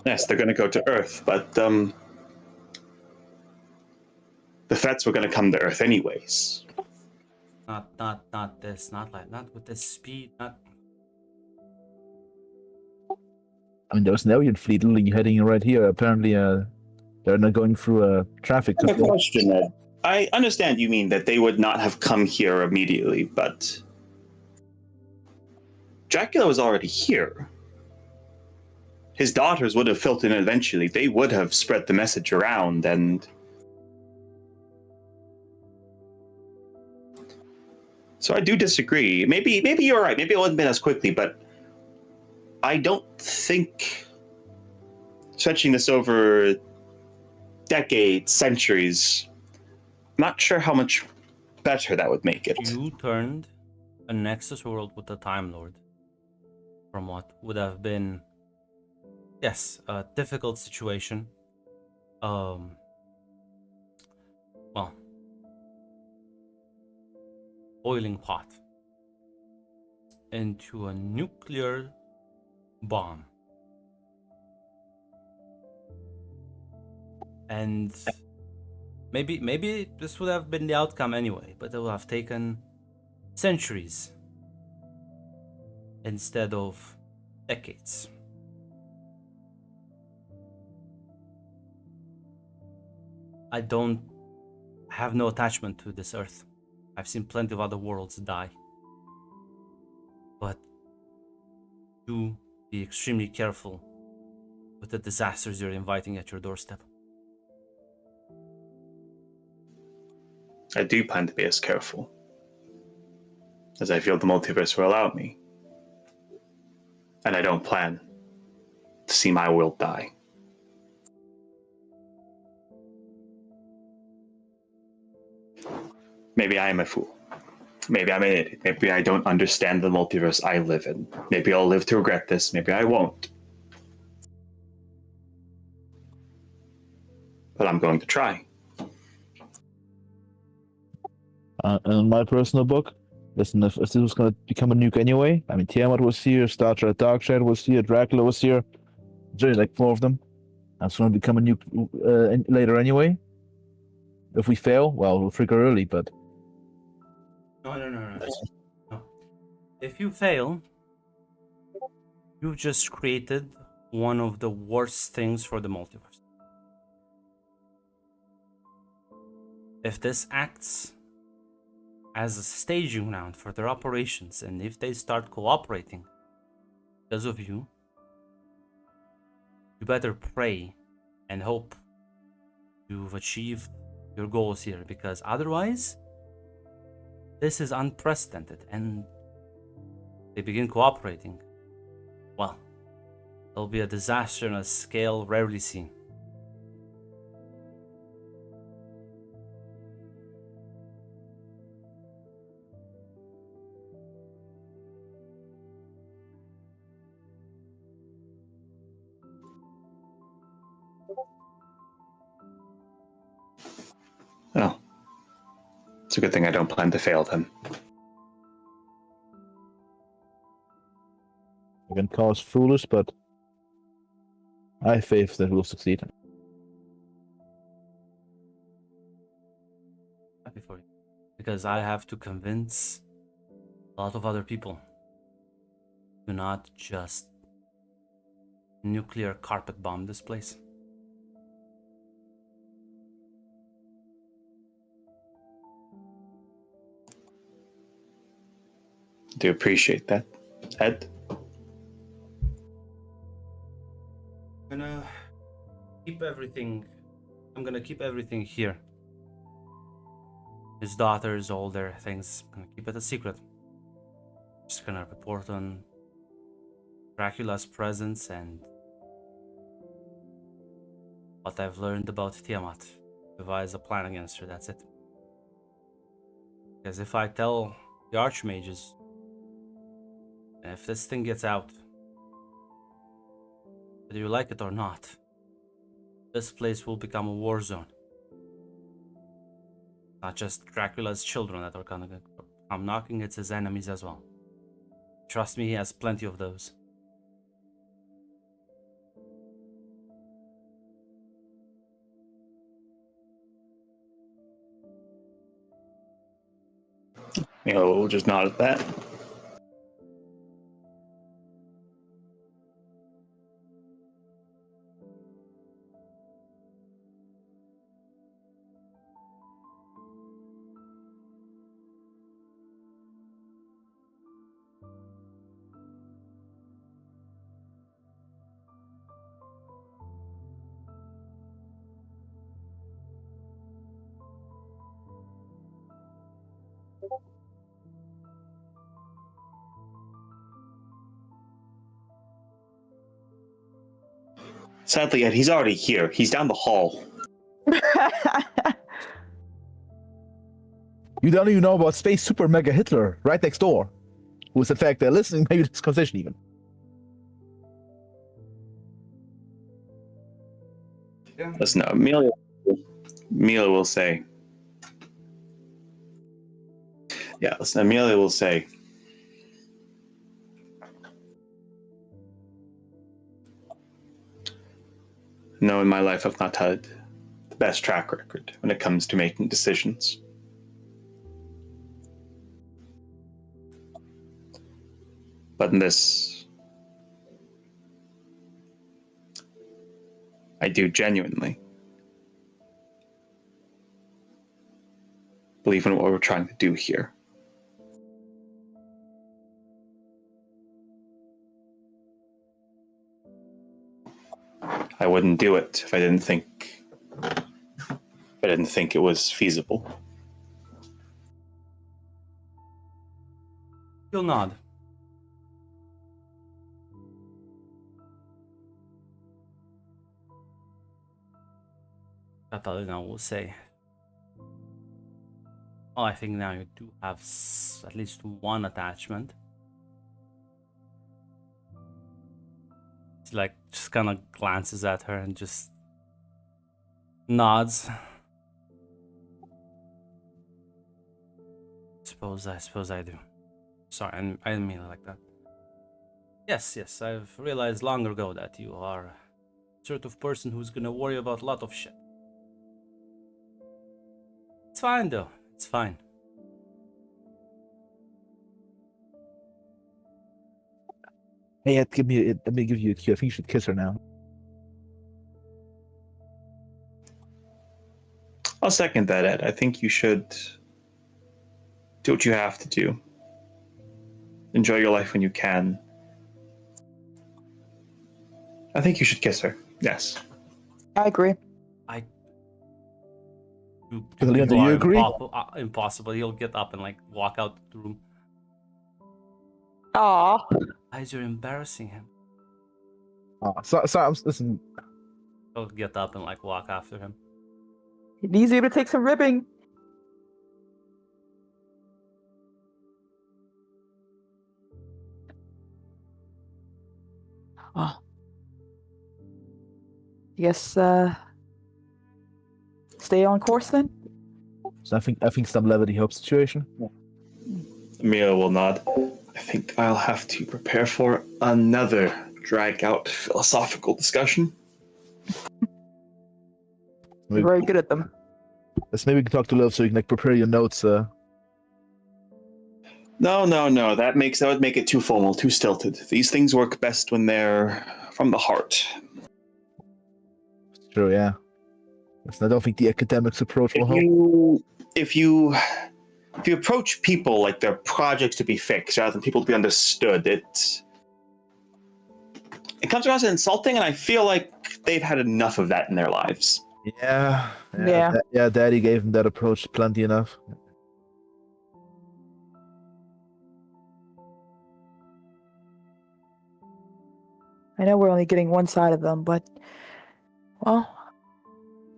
Yes, they're going to go to Earth, but the threats were going to come to Earth anyways. Not this. Not with this speed. Not. I mean, there was an alien fleet literally heading right here. Apparently, they're not going through traffic. I have a question, Ed. I understand you mean that they would not have come here immediately, but Dracula was already here. His daughters would have filtered in eventually. They would have spread the message around, and so I do disagree. Maybe you're right. Maybe it wouldn't have been as quickly, but I don't think stretching this over decades, centuries, I'm not sure how much better that would make it. You turned a Nexus world with the Time Lord from what would have been, yes, a difficult situation. Well, boiling pot into a nuclear bomb. And maybe this would have been the outcome anyway, but it would have taken centuries instead of decades. I don't have no attachment to this earth. I've seen plenty of other worlds die. But do be extremely careful with the disasters you're inviting at your doorstep. I do plan to be as careful as I feel the multiverse will allow me. And I don't plan to see my world die. Maybe I am a fool. Maybe I'm an idiot. Maybe I don't understand the multiverse I live in. Maybe I'll live to regret this. Maybe I won't. But I'm going to try. In my personal book, listen, if this was going to become a nuke anyway, I mean, Tiamat was here, Star Trek Darkshade was here, Dracula was here. There's only like 4 of them. That's going to become a nuke later anyway. If we fail, well, we'll trigger early, but... No. If you fail, you've just created one of the worst things for the multiverse. If this acts as a staging ground for their operations, and if they start cooperating because of you, you better pray and hope you've achieved your goals here, because otherwise, this is unprecedented, and they begin cooperating. Well, it'll be a disaster on a scale rarely seen. Oh. It's a good thing I don't plan to fail then. You can call us foolish, but I have faith that we'll succeed. Happy for you. Because I have to convince a lot of other people to not just nuclear carpet bomb this place. Do appreciate that, Ed. I'm gonna keep everything. I'm gonna keep everything here. His daughters, all their things. I'm gonna keep it a secret. Just gonna report on Dracula's presence and what I've learned about Tiamat. Devise a plan against her, that's it. Because if I tell the archmages, and if this thing gets out, whether you like it or not, this place will become a war zone. Not just Dracula's children that are gonna come knocking, it's his enemies as well. Trust me, he has plenty of those. We'll just nod at that. Sadly, Ed, he's already here. He's down the hall. You don't even know about Space Super Mega Hitler right next door, who's in fact listening maybe to this conversation even. Yeah. Listen, Amelia will say. Yeah, listen, Amelia will say. No, in my life, I've not had the best track record when it comes to making decisions. But in this, I do genuinely believe in what we're trying to do here. I wouldn't do it if I didn't think it was feasible. You'll nod. Catalina will say, well, I think now you do have at least one attachment. She like just kind of glances at her and just nods. I suppose I do. Sorry, I didn't mean it like that. Yes, I've realized long ago that you are a sort of person who's gonna worry about a lot of shit. It's fine though, it's fine. Hey, Ed, let me give you a cue. I think you should kiss her now. I'll second that, Ed. I think you should do what you have to do. Enjoy your life when you can. I think you should kiss her. Yes. I agree. I Catalina, do you agree? Impossible. He'll get up and like walk out the room. Aw. Guys, you're embarrassing him. Listen, He'll get up and like walk after him. He needs you to take some ribbing. Oh. Guess stay on course then? so I think some levity helps situation. Mia will nod. I think I'll have to prepare for another drag-out philosophical discussion. You're very good at them. Let's maybe talk to Love so you can like prepare your notes. No. That would make it too formal, too stilted. These things work best when they're from the heart. True, yeah. Listen, I don't think the academics approach will help. If you approach people like they're projects to be fixed rather than people to be understood, it comes across as insulting, and I feel like they've had enough of that in their lives. Yeah. Daddy gave him that approach plenty enough. I know we're only getting one side of them, but well,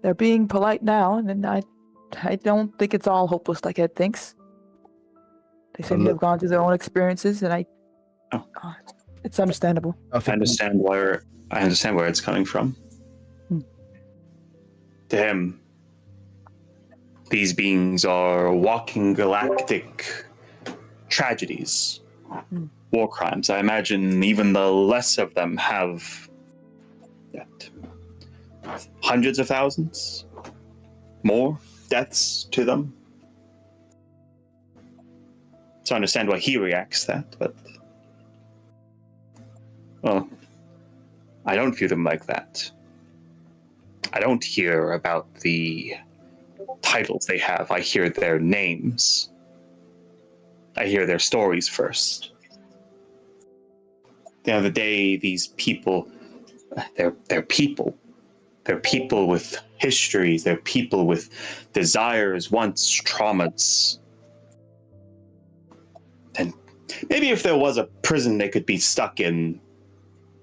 they're being polite now, and I don't think it's all hopeless like Ed thinks. They seem to have gone through their own experiences, and it's understandable. I understand where it's coming from. To him, these beings are walking galactic tragedies, war crimes. I imagine even the less of them have hundreds of thousands more deaths to them. So I understand why he reacts that, but well, I don't view them like that. I don't hear about the titles they have. I hear their names. I hear their stories first. At the end of the day, these people, they're people. They're people with histories. They're people with desires, wants, traumas. And maybe if there was a prison they could be stuck in,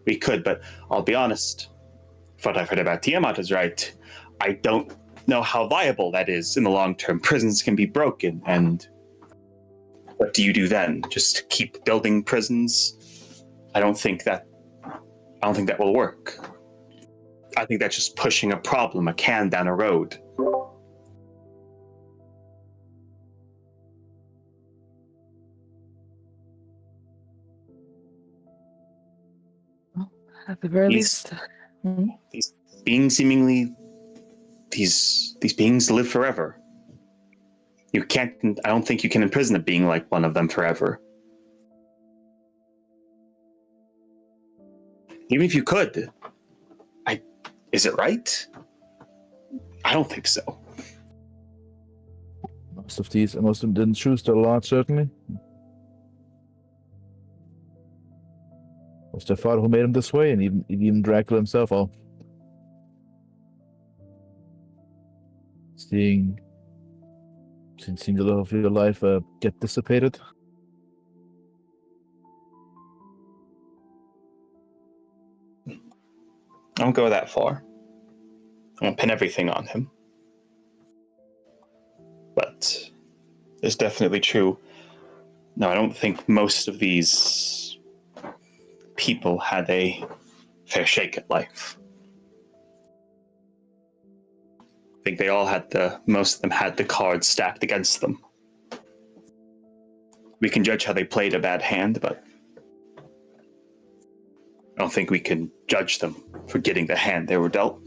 we could, but I'll be honest. If what I've heard about Tiamat is right, I don't know how viable that is in the long term. Prisons can be broken, and what do you do then? Just keep building prisons? I don't think that will work. I think that's just pushing a problem, a can down a road. Well, at the very least, these beings seemingly these beings live forever. I don't think you can imprison a being like one of them forever. Even if you could, is it right? I don't think so. Most of them didn't choose their lot, certainly. It was their father who made them this way, and even Dracula himself. Seeing the love of your life get dissipated. I won't go that far. I won't pin everything on him. But it's definitely true. No, I don't think most of these people had a fair shake at life. I think most of them had the cards stacked against them. We can judge how they played a bad hand, but I don't think we can judge them for getting the hand they were dealt.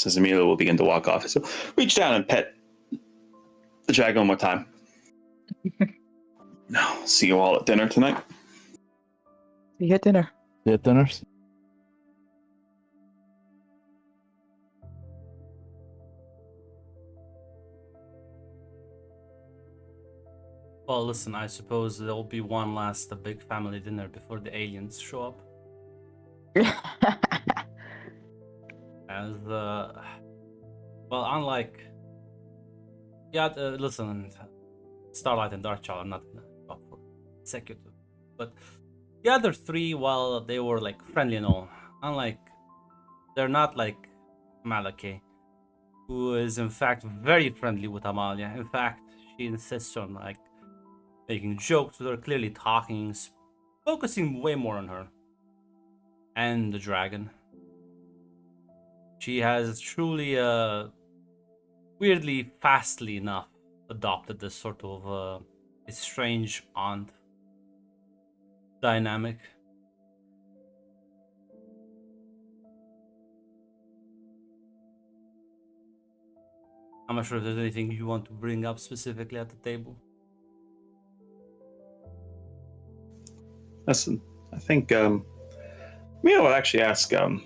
says Amelia will begin to walk off. So reach down and pet the dragon one more time. No, see you all at dinner tonight. See you at dinner. Yeah, dinners. Well, listen, I suppose there'll be one last big family dinner before the aliens show up. As well, unlike listen, Starlight and Darkchild, I'm not gonna talk for consecutive, but the other three, while they were like friendly and all, unlike they're not like Malachi, who is in fact very friendly with Amalia. In fact, she insists on like making jokes with her, clearly talking, focusing way more on her and the dragon. She has truly, weirdly, fastly enough, adopted this sort of strange aunt dynamic. I'm not sure if there's anything you want to bring up specifically at the table. Listen, I think maybe I'll actually ask so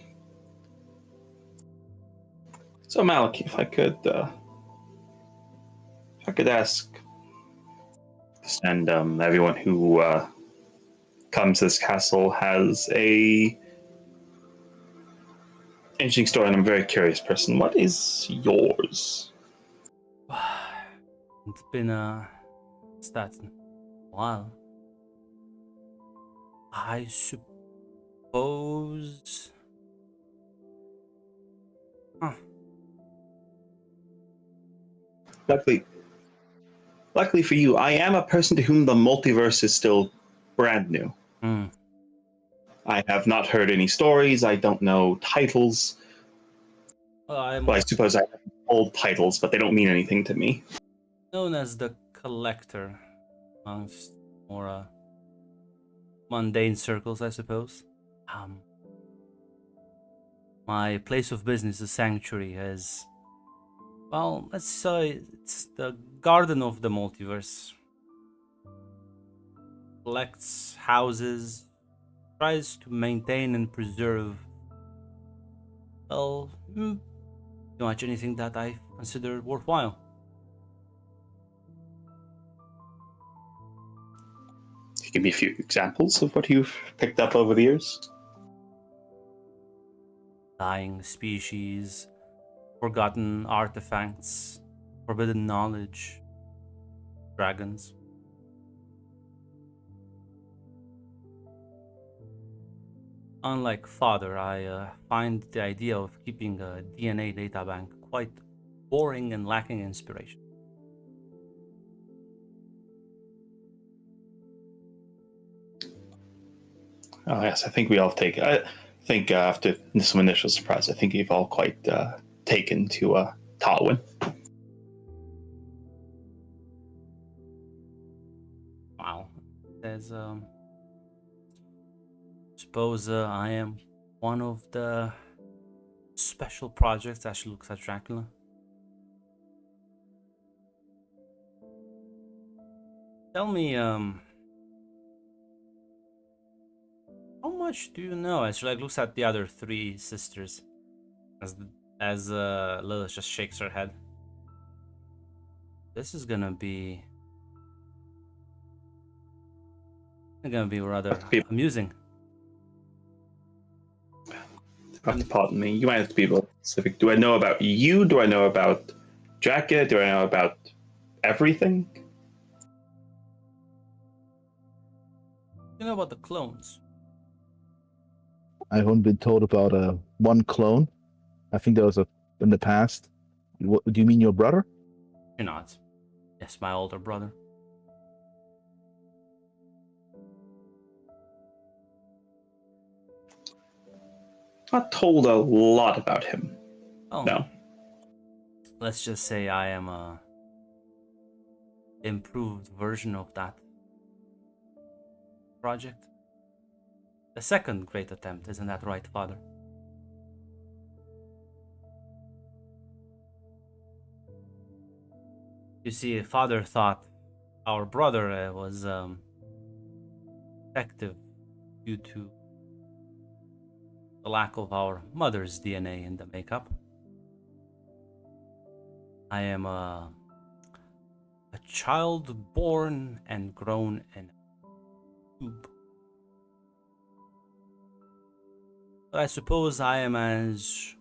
Maliki, if I could ask to send everyone who comes to this castle has a interesting story, and I'm a very curious person. What is yours? It's been stats a while. I suppose. Huh. Luckily for you, I am a person to whom the multiverse is still brand new. Mm. I have not heard any stories. I don't know titles. Well, I'm Well, I suppose I have old titles, but they don't mean anything to me. known as the Collector amongst more mundane circles, I suppose. My place of business, the Sanctuary, has, well, let's say it's the Garden of the Multiverse. Collects houses, tries to maintain and preserve, well, pretty much anything that I consider worthwhile. Can you give me a few examples of what you've picked up over the years? Dying species, forgotten artifacts, forbidden knowledge, dragons. Unlike Father, I find the idea of keeping a DNA databank quite boring and lacking inspiration. Oh yes, I think we all take. I think after some initial surprise, I think you've all quite taken to Talwyn. Wow. There's suppose I am one of the special projects that actually looks at Dracula. Tell me, how much do you know? As she like looks at the other three sisters, as Lilith just shakes her head. This is gonna be rather amusing. Pardon me. You might have to be more specific. Do I know about you? Do I know about Dracula? Do I know about everything? You know about the clones? I haven't been told about one clone. I think there was a in the past. What do you mean, your brother? She nods. Yes, my older brother. Not told a lot about him. Oh, No. let's just say I am a improved version of that project. The second great attempt, isn't that right, Father? You see, father thought our brother was defective due to the lack of our mother's DNA in the makeup. I am a child born and grown in a tube. But I suppose I am as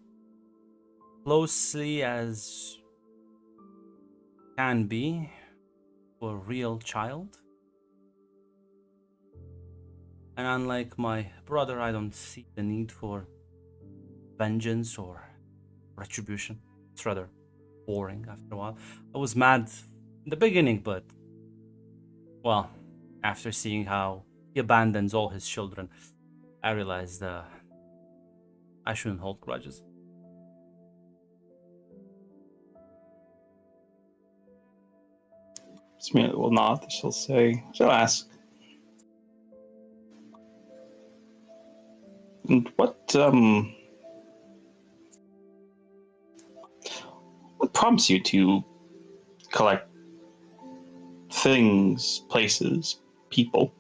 closely as can be for a real child. And unlike my brother, I don't see the need for vengeance or retribution. It's rather boring after a while. I was mad in the beginning, but, well, after seeing how he abandons all his children, I realized I shouldn't hold grudges. Smearley will nod. She'll ask, and what prompts you to collect things, places, people?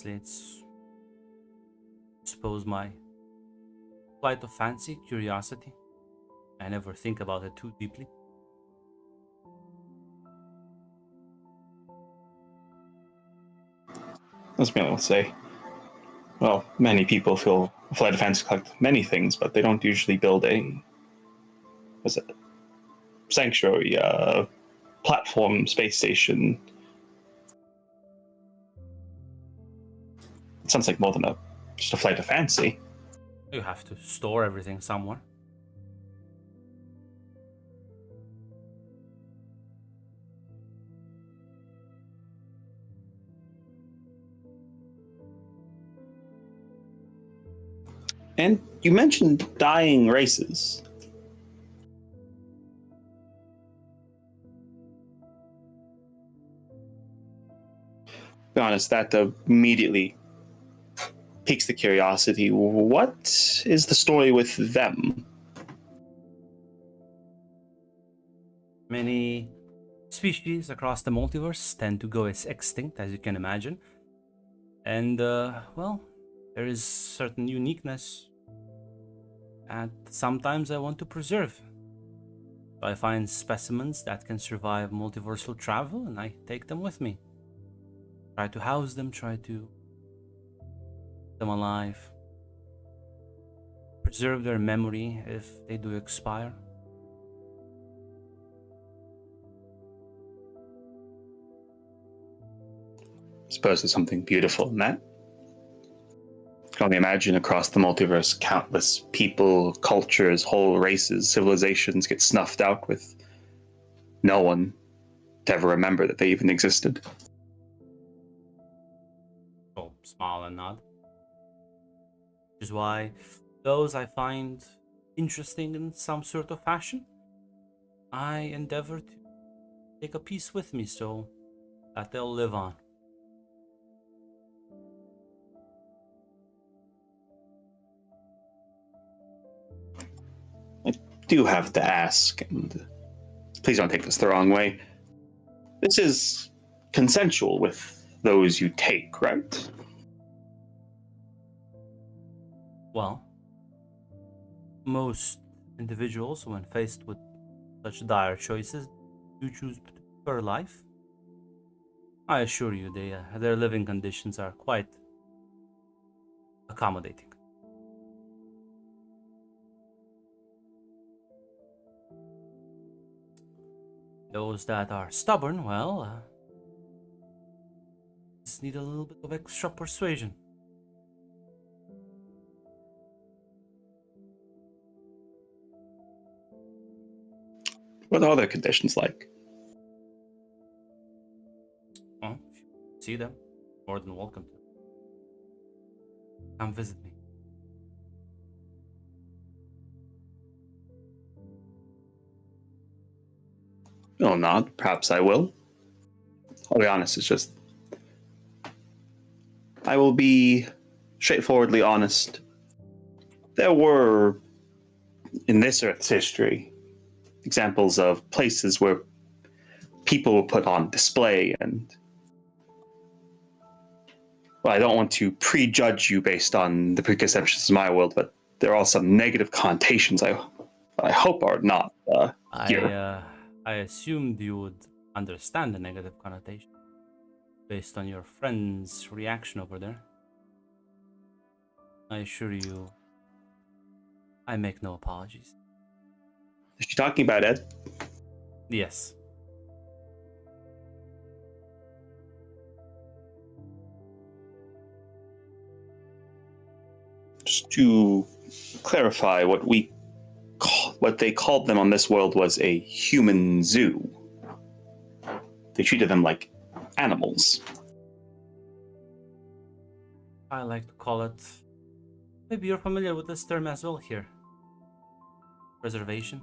It's, I suppose, my flight of fancy, curiosity. I never think about it too deeply. Smearley will say, well, many people feel a flight of fancy to collect many things, but they don't usually build a sanctuary, platform, space station. It sounds like more than just a flight of fancy. You have to store everything somewhere. And you mentioned dying races. To be honest, that immediately piques the curiosity. What is the story with them? Many species across the multiverse tend to go extinct, as you can imagine. And, well, there is certain uniqueness that sometimes I want to preserve. So I find specimens that can survive multiversal travel and I take them with me. Try to house them, try to keep them alive. Preserve their memory if they do expire. I suppose there's something beautiful in that. I can only imagine across the multiverse, countless people, cultures, whole races, civilizations get snuffed out with no one to ever remember that they even existed. So smile and nod. Which is why those I find interesting in some sort of fashion, I endeavor to take a piece with me so that they'll live on. I do have to ask, and please don't take this the wrong way. This is consensual with those you take, right? Well, most individuals, when faced with such dire choices, do choose to prefer life. I assure you, their living conditions are quite accommodating. Those that are stubborn, well, just need a little bit of extra persuasion. What are their conditions like? Well, if you see them, more than welcome to. Come visit me. No, not. Perhaps I will. I'll be honest, it's just. I will be straightforwardly honest. There were, in this Earth's history, examples of places where people were put on display, and well, I don't want to prejudge you based on the preconceptions of my world, but there are some negative connotations I hope are not here. I assumed you would understand the negative connotation based on your friend's reaction over there. I assure you, I make no apologies. Is she talking about Ed? Yes. Just to clarify, what they called them on this world was a human zoo. They treated them like animals. I like to call it. Maybe you're familiar with this term as well here. Preservation.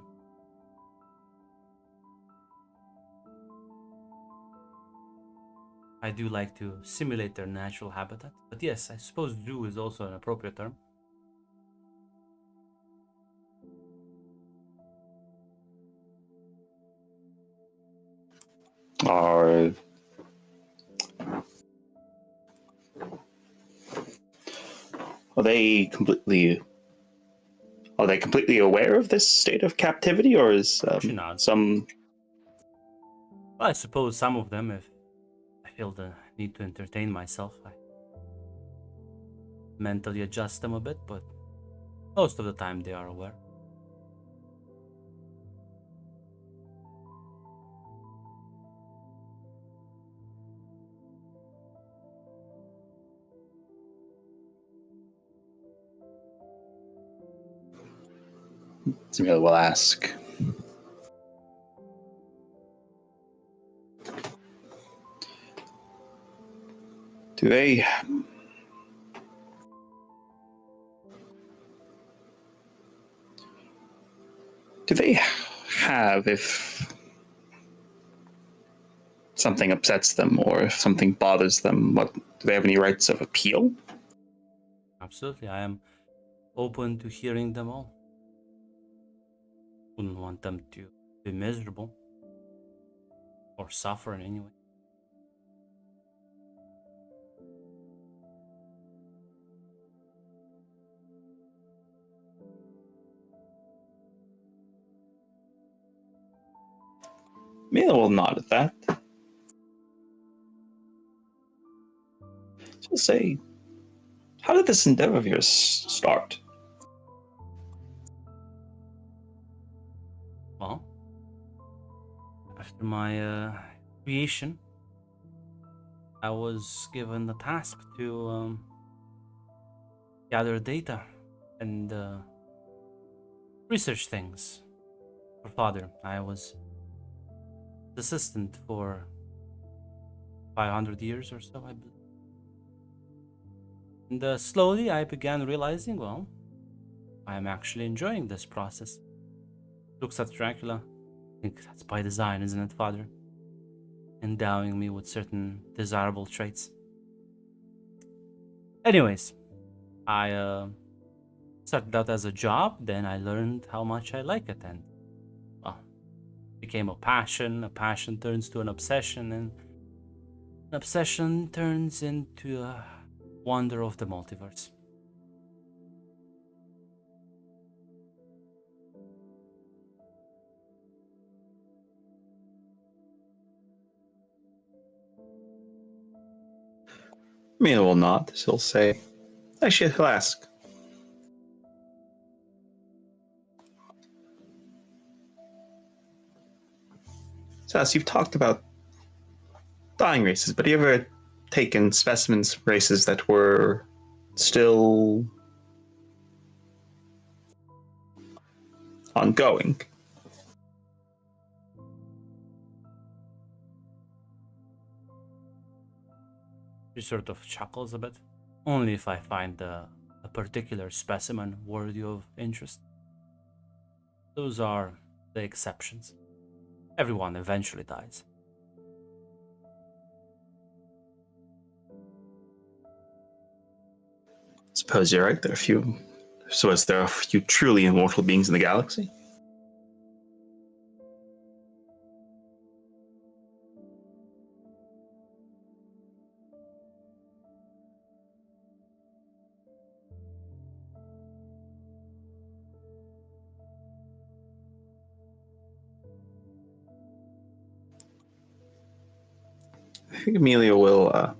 I do like to simulate their natural habitat, but yes, I suppose zoo is also an appropriate term. Are they completely aware of this state of captivity, or is Actually not. some? Well, I suppose some of them, if I feel the need to entertain myself, I mentally adjust them a bit, but most of the time they are aware. Samuel will ask. Do they have, if something upsets them or if something bothers them, do they have any rights of appeal? Absolutely, I am open to hearing them all. Wouldn't want them to be miserable or suffer in any way. Mila will nod at that. She'll say, how did this endeavor of yours start? Well, after my creation, I was given the task to gather data and research things for Father. I was assistant for 500 years or so, I believe. And slowly I began realizing, well, I am actually enjoying this process. Looks at Dracula. I think that's by design, isn't it, Father? Endowing me with certain desirable traits. Anyways, I started out as a job, then I learned how much I like it, and well, became a passion turns to an obsession, and an obsession turns into a wonder of the multiverse. Mila will nod. She'll say, actually, he'll ask. So, as you've talked about dying races, but have you ever taken specimens from races that were still ongoing? She sort of chuckles a bit. Only if I find a particular specimen worthy of interest. Those are the exceptions. Everyone eventually dies. Suppose you're right. There are a few. So, is there a few truly immortal beings in the galaxy? think Amelia will. I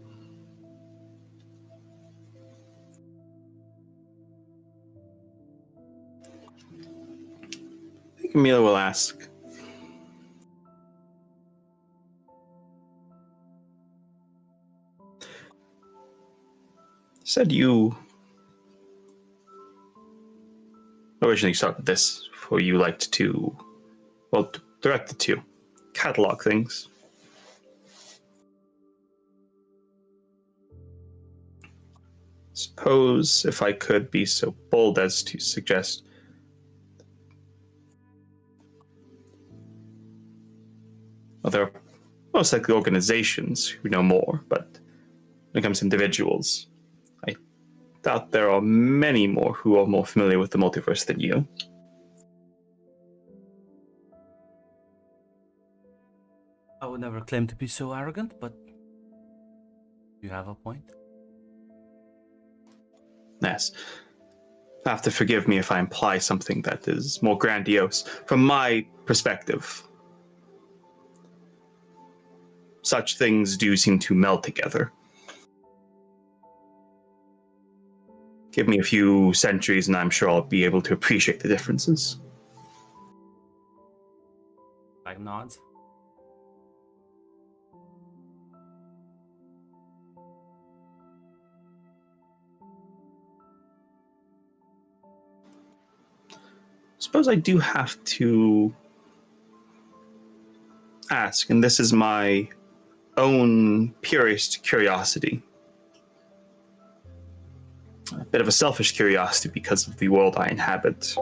think Amelia will ask. Said you originally started this, for you liked to, well, directed to catalog things. Suppose if I could be so bold as to suggest, well, there are most likely organizations who know more, but when it comes to individuals, I doubt there are many more who are more familiar with the multiverse than you. I would never claim to be so arrogant, but you have a point. Yes. Have to forgive me if I imply something that is more grandiose. From my perspective, such things do seem to meld together. Give me a few centuries and I'm sure I'll be able to appreciate the differences. Like nods. Suppose I do have to ask, and this is my own purest curiosity. A bit of a selfish curiosity because of the world I inhabit.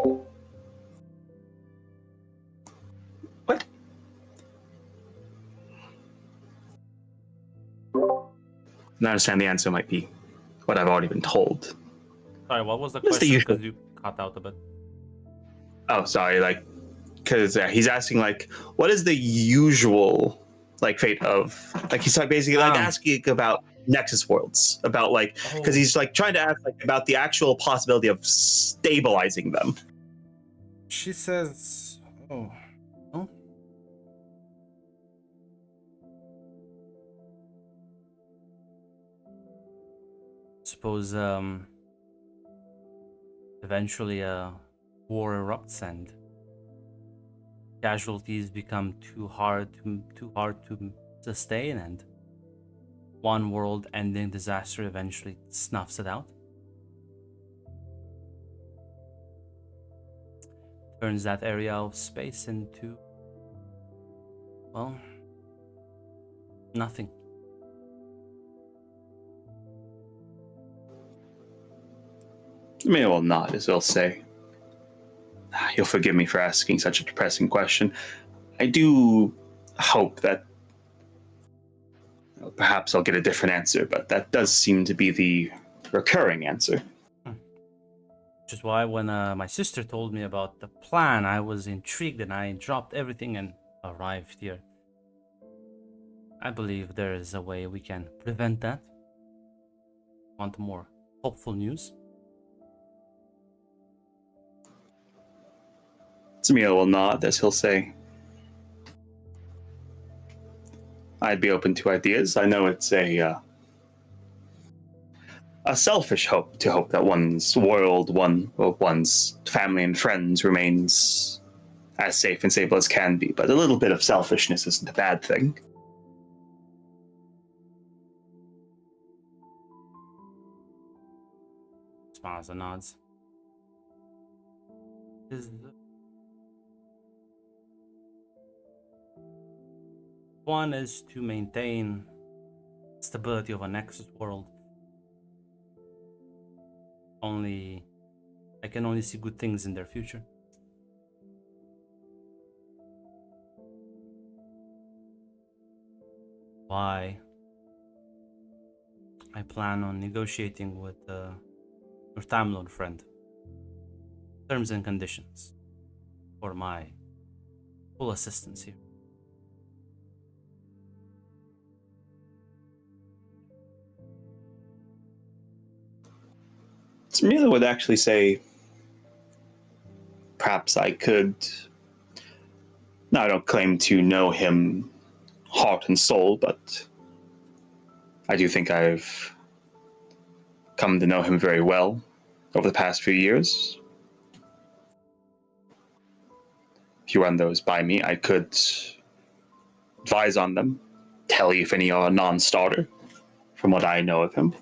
What? And I understand the answer might be what I've already been told. Sorry, what was the What's the question? usual- Because you cut out a bit. Oh, sorry, like, because he's asking, like, what is the usual, like, fate of, like, he's basically, like, asking about Nexus worlds, about, like, because he's, like, trying to ask, like, about the actual possibility of stabilizing them. She says, oh, no? Suppose, eventually a war erupts and casualties become too hard to sustain, and one world-ending disaster eventually snuffs it out. Turns that area of space into, well, nothing. I may well not, as they'll say. You'll forgive me for asking such a depressing question. I do hope that perhaps I'll get a different answer, but that does seem to be the recurring answer. Which is why when my sister told me about the plan, I was intrigued and I dropped everything and arrived here. I believe there is a way we can prevent that. Want more hopeful news? Samir will nod as he'll say, I'd be open to ideas. I know it's a selfish hope to hope that one's world, one's family and friends remains as safe and stable as can be, but a little bit of selfishness isn't a bad thing. Smiles and nods. One is to maintain stability of a Nexus world. I can only see good things in their future. Why? I plan on negotiating with your Time Lord friend. Terms and conditions for my full assistance here. Samila would actually say, perhaps I could. Now, I don't claim to know him heart and soul, but I do think I've come to know him very well over the past few years. If you run those by me, I could advise on them, tell you if any are a non-starter, from what I know of him.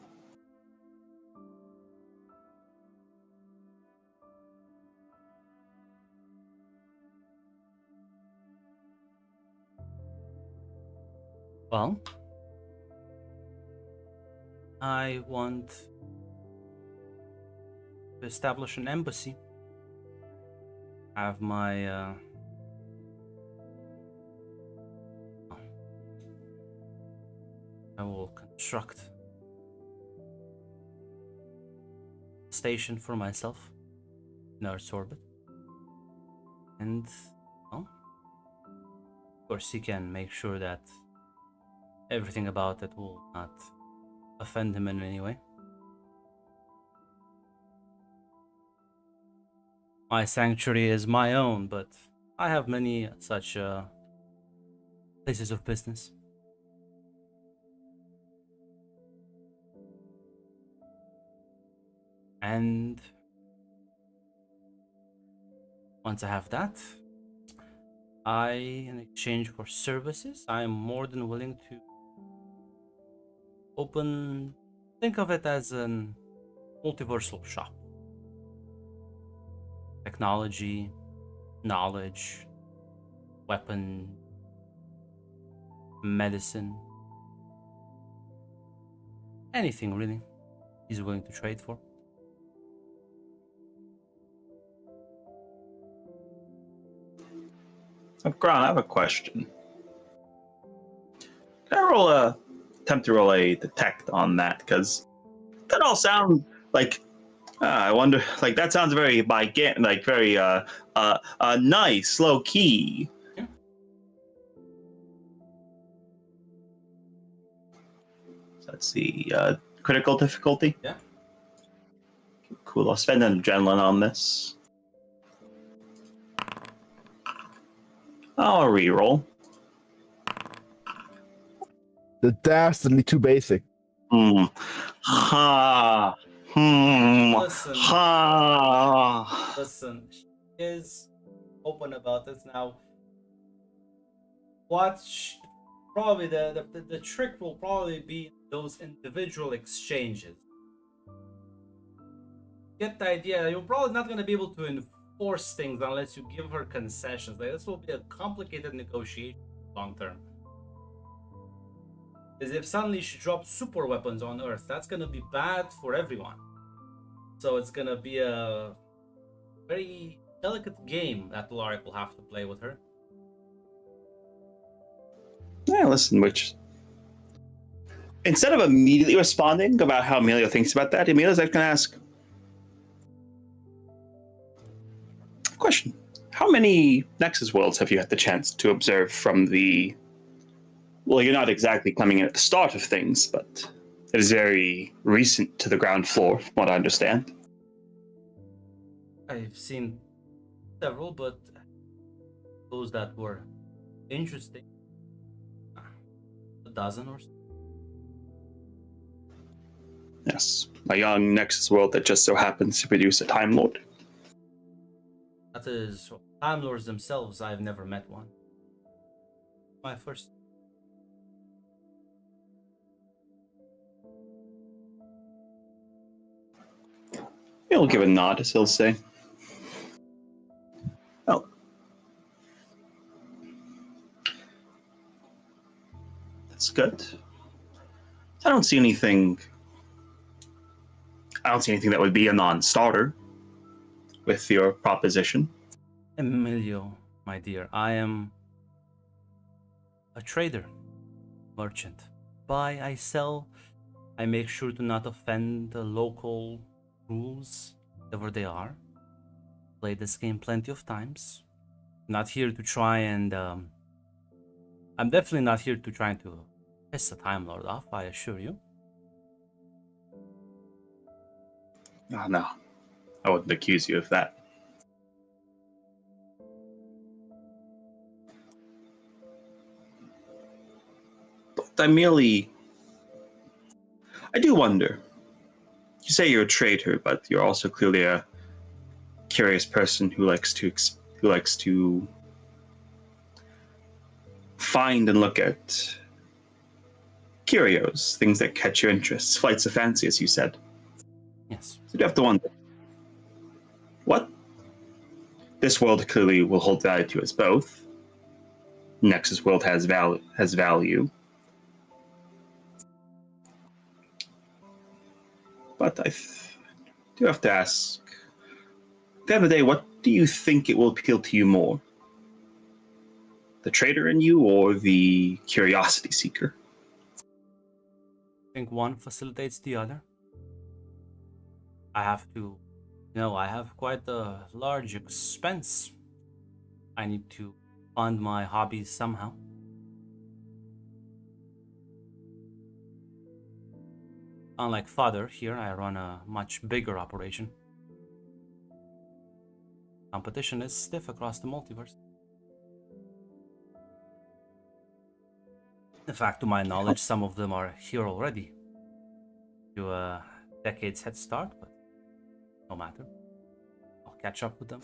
Well, I want to establish an embassy. Have my I will construct a station for myself in Earth's orbit. And, well, of course, he can make sure that everything about it will not offend him in any way. My sanctuary is my own, but I have many such places of business. And once I have that, in exchange for services, I am more than willing to think of it as an multiversal shop. Technology, knowledge, weapon, medicine, anything really he's willing to trade for. Gron, I have a question. Can I attempt to roll a detect on that? Because that all sounds like, I wonder, like that sounds very very nice, low key. Yeah. Let's see, critical difficulty? Yeah. Cool, I'll spend an adrenaline on this. I'll reroll. The dastardly too basic. Ha. Listen. Ha. Listen, she is open about this now. Probably the trick will probably be those individual exchanges. Get the idea? You're probably not going to be able to enforce things unless you give her concessions. Like, this will be a complicated negotiation long term. Because if suddenly she drops super weapons on Earth, that's going to be bad for everyone. So it's going to be a very delicate game that Lorik will have to play with her. Yeah, listen, which instead of immediately responding about how Emilio thinks about that, Emilio's like going to ask, question, how many Nexus worlds have you had the chance to observe from the... Well, you're not exactly coming in at the start of things, but it is very recent to the ground floor, from what I understand. I've seen several, but those that were interesting, a dozen or so. Yes, a young Nexus world that just so happens to produce a Time Lord. That is, Time Lords themselves, I've never met one. My first. He'll give a nod, as he'll say. Oh. That's good. I don't see anything that would be a non-starter with your proposition. Emilio, my dear, I am a trader, merchant. Buy, I sell. I make sure to not offend the local rules, whatever they are. Played this game plenty of times. Not here to try and I'm definitely not here to try to piss the Time Lord off, I assure you. Oh, no, I wouldn't accuse you of that. But I merely I do wonder. You say you're a traitor, but you're also clearly a curious person who likes to find and look at curios, things that catch your interests, flights of fancy, as you said. Yes. So you have to wonder, what? This world clearly will hold value to us both. Nexus world has value. But I do have to ask, at the end of the day, what do you think it will appeal to you more? The traitor in you or the curiosity seeker? I think one facilitates the other. I have quite a large expense. I need to fund my hobbies somehow. Unlike Father, here I run a much bigger operation. Competition is stiff across the multiverse. In fact, to my knowledge, some of them are here already. To a decade's head start, but no matter. I'll catch up with them.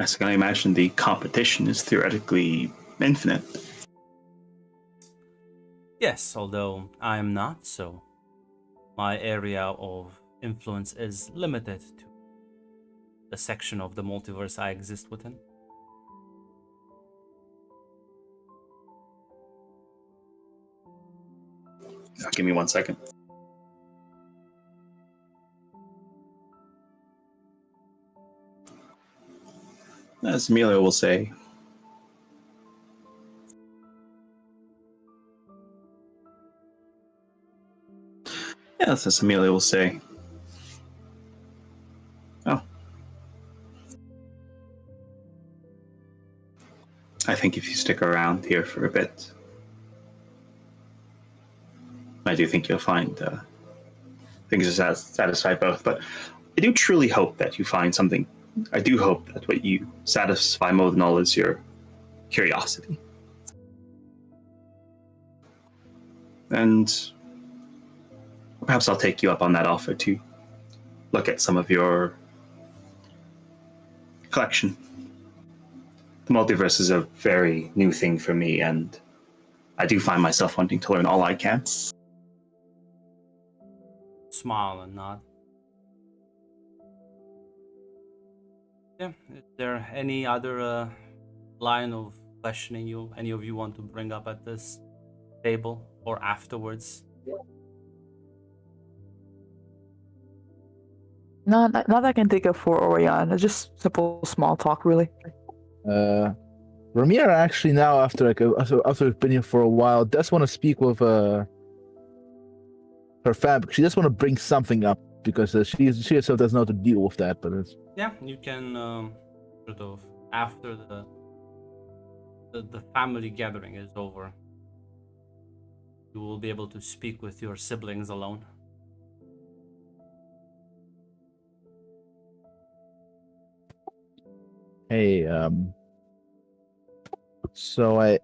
I can imagine the competition is theoretically infinite. Yes, although I am not, so my area of influence is limited to the section of the multiverse I exist within. Give me 1 second. As Amelia will say, yes, as Amelia will say, oh, I think if you stick around here for a bit, I do think you'll find things that satisfy both. But I do truly hope that you find something. I do hope that what you satisfy more than all is your curiosity. And perhaps I'll take you up on that offer to look at some of your collection. The multiverse is a very new thing for me, and I do find myself wanting to learn all I can. Smile and nod. Yeah, is there any other line of questioning any of you want to bring up at this table or afterwards? Not that I can think of for Orion. It's just simple small talk, really. Ramira actually now, after we've been here for a while, does want to speak with her fam. She just want to bring something up because she herself doesn't know how to deal with that. But yeah, you can sort of after the family gathering is over, you will be able to speak with your siblings alone. hey, so I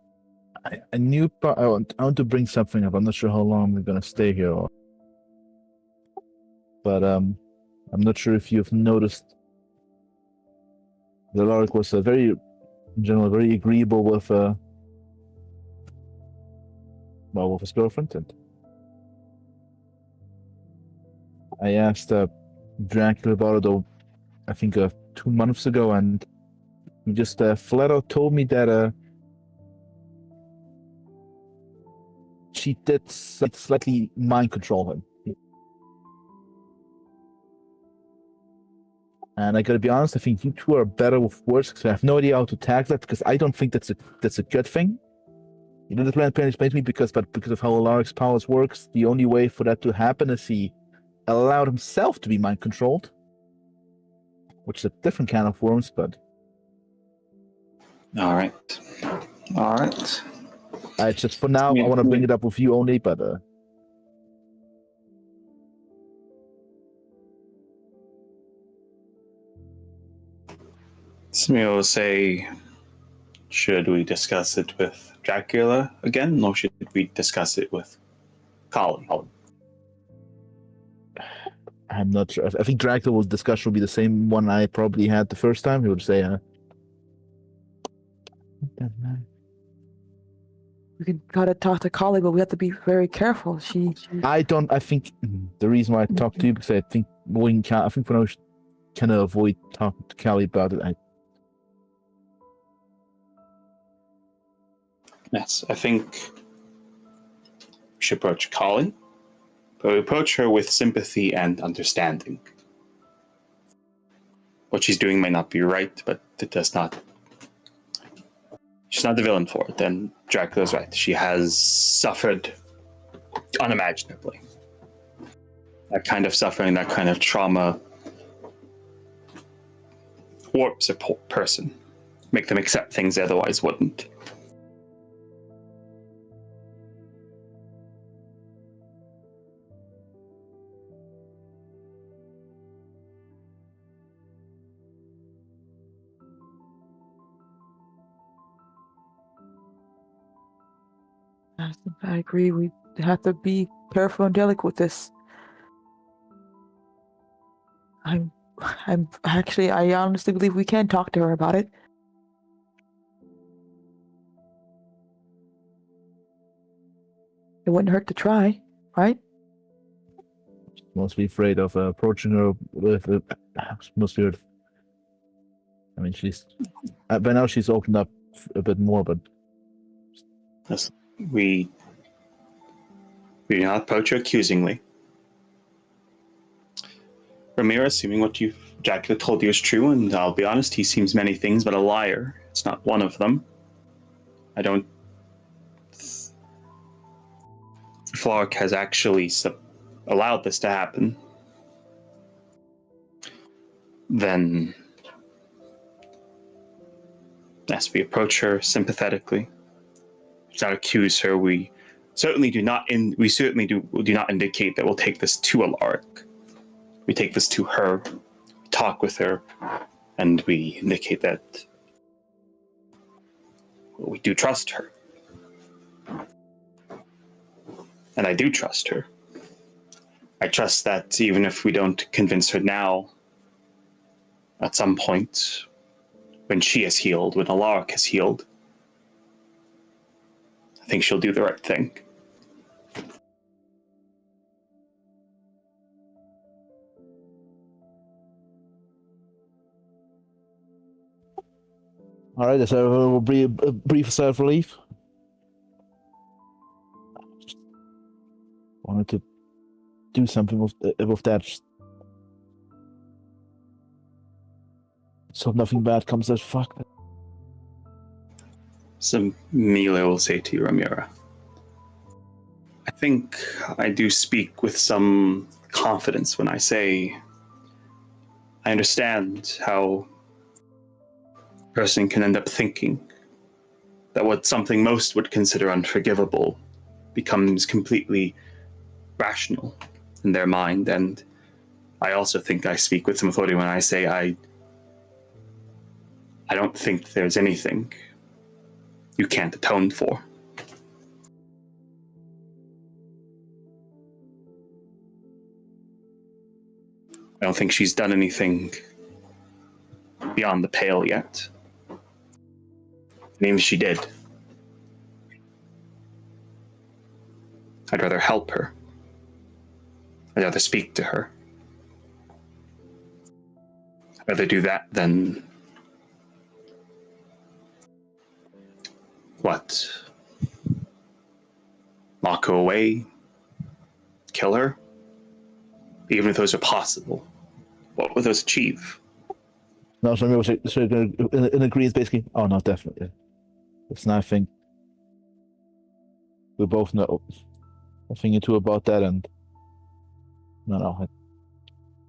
knew I want to bring something up. I'm not sure how long we're gonna stay here, but I'm not sure if you've noticed. The Loric was in general, very agreeable with with his girlfriend, and I asked Dracula about it, I think 2 months ago, and he just flat out told me that she did slightly mind control him. And I gotta be honest, I think you two are better with words because I have no idea how to tackle that, because I don't think that's a good thing. You know, the plan explained to me because of how Alaric's powers works, the only way for that to happen is he allowed himself to be mind controlled, which is a different kind of worms, but All right. just for now, I want to bring it up with you only, but Smeo will say, should we discuss it with Dracula again, or should we discuss it with Colin? I'm not sure. I think Dracula's discussion will be the same one I probably had the first time. He would say, We can try to talk to Kali, but we have to be very careful. I think the reason why I talked to you, because I think for now, we should kind of avoid talking to Callie about it. Yes, I think we should approach Colin, but we approach her with sympathy and understanding. What she's doing may not be right, but it does not. She's not the villain for it, and Dracula's right. She has suffered unimaginably. That kind of suffering, that kind of trauma warps a person, make them accept things they otherwise wouldn't. I agree. We have to be careful and delicate with this. I honestly believe we can talk to her about it. It wouldn't hurt to try, right? Mostly afraid of approaching her with mostly. I mean, she's by now she's opened up a bit more, but Yes, we do not approach her accusingly. Ramira, assuming what Dracula told you is true, and I'll be honest, he seems many things but a liar. It's not one of them. I don't. Flark has actually allowed this to happen. Then, yes, we approach her sympathetically. We do not accuse her. We certainly do not. We certainly do not indicate that we'll take this to Alaric. We take this to her, talk with her, and we indicate that we do trust her. And I do trust her. I trust that even if we don't convince her now, at some point, when she has healed, when Alaric has healed, I think she'll do the right thing. all right. So we'll a brief self-relief. Just wanted to do something with that. So nothing bad comes out. Fuck. So Mila will say to you, Ramira, I think I do speak with some confidence when I say I understand how a person can end up thinking that what something most would consider unforgivable becomes completely rational in their mind. And I also think I speak with some authority when I say I don't think there's anything you can't atone for. I don't think she's done anything beyond the pale yet. And even if she did, I'd rather help her. I'd rather speak to her. I'd rather do that than what? Lock her away? Kill her? Even if those are possible, what would those achieve? No, so in agreement, basically. Oh no, definitely. It's nothing. We both know a thing or two about that, and no,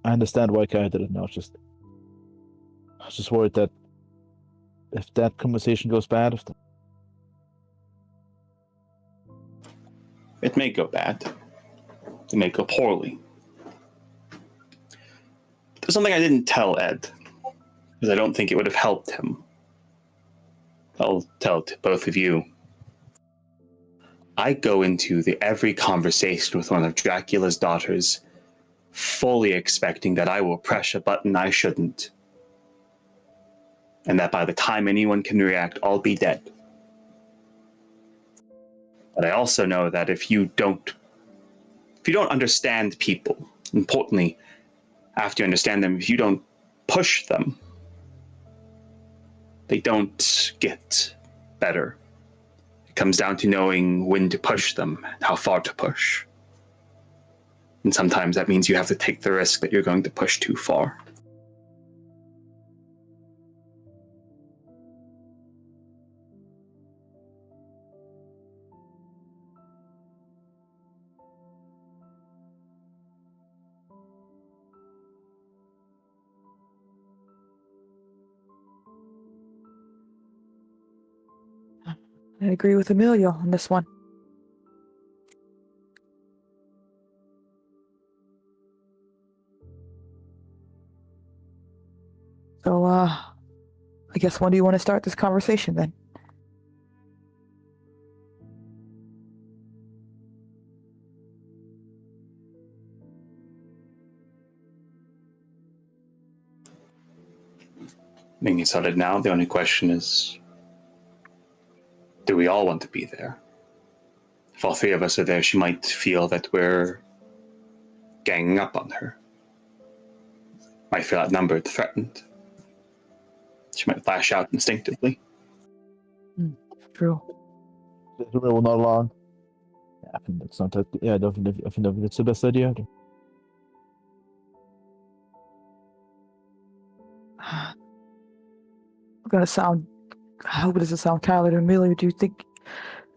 I understand why Kai did it. No, I was just worried that if that conversation goes bad, It may go bad. It may go poorly. There's something I didn't tell Ed, because I don't think it would have helped him. I'll tell it to both of you. I go into every conversation with one of Dracula's daughters fully expecting that I will press a button I shouldn't. And that by the time anyone can react, I'll be dead. But I also know that if you don't understand people, importantly, after you understand them, if you don't push them, they don't get better. It comes down to knowing when to push them, how far to push. And sometimes that means you have to take the risk that you're going to push too far. I agree with Emilio on this one. So, I guess when do you want to start this conversation then? Being started now, the only question is, do we all want to be there? If all three of us are there, she might feel that we're ganging up on her. Might feel outnumbered, threatened. She might lash out instinctively. True. The will not long. Yeah, I think that's not that. Yeah, I think that's the best idea. I'm gonna sound. I hope it doesn't sound coward or Emilio. Do you think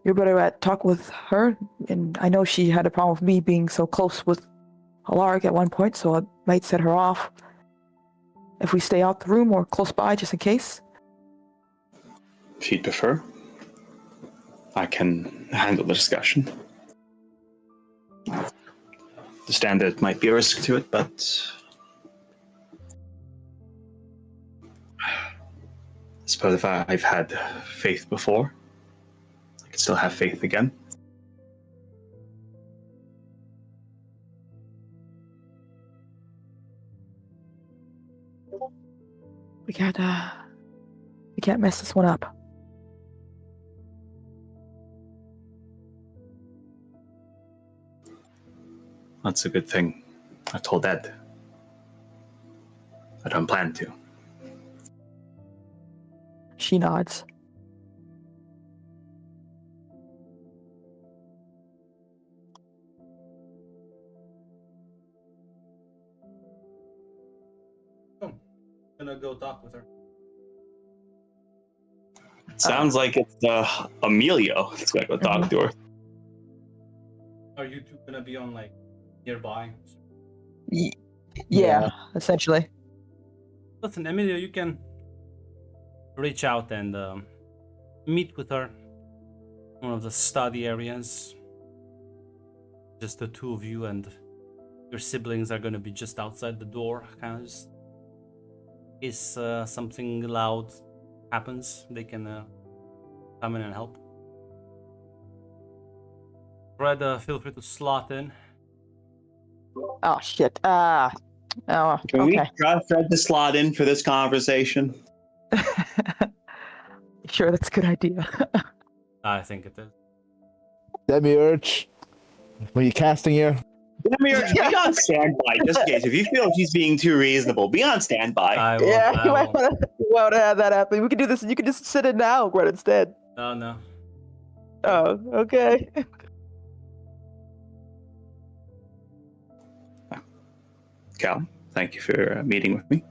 you're better at talk with her? And I know she had a problem with me being so close with Alaric at one point, so I might set her off if we stay out the room or close by just in case. If you'd prefer, I can handle the discussion. Understand there might be a risk to it, but I suppose if I've had faith before, I can still have faith again. We can't mess this one up. That's a good thing. I told Ed. I don't plan to. She nods. Gonna go talk with her. Sounds like it's Emilio that's gonna go talk to her. Are you two gonna be on like nearby? Yeah, essentially. Listen, Emilio, you can reach out and meet with her. One of the study areas. Just the two of you, and your siblings are gonna be just outside the door, kind of just in case something loud happens, they can come in and help. Fred, feel free to slot in. Oh shit. Oh, Can okay. we try Fred to slot in for this conversation? Sure, that's a good idea. I think it is. Demiurge, what are you casting here? Demiurge, be on standby, just in case. If you feel she's being too reasonable, be on standby. I will. Yeah, I you might will. want to have that happen. We can do this, and you can just sit it now, right, instead. No. Oh, okay. Cal, thank you for meeting with me.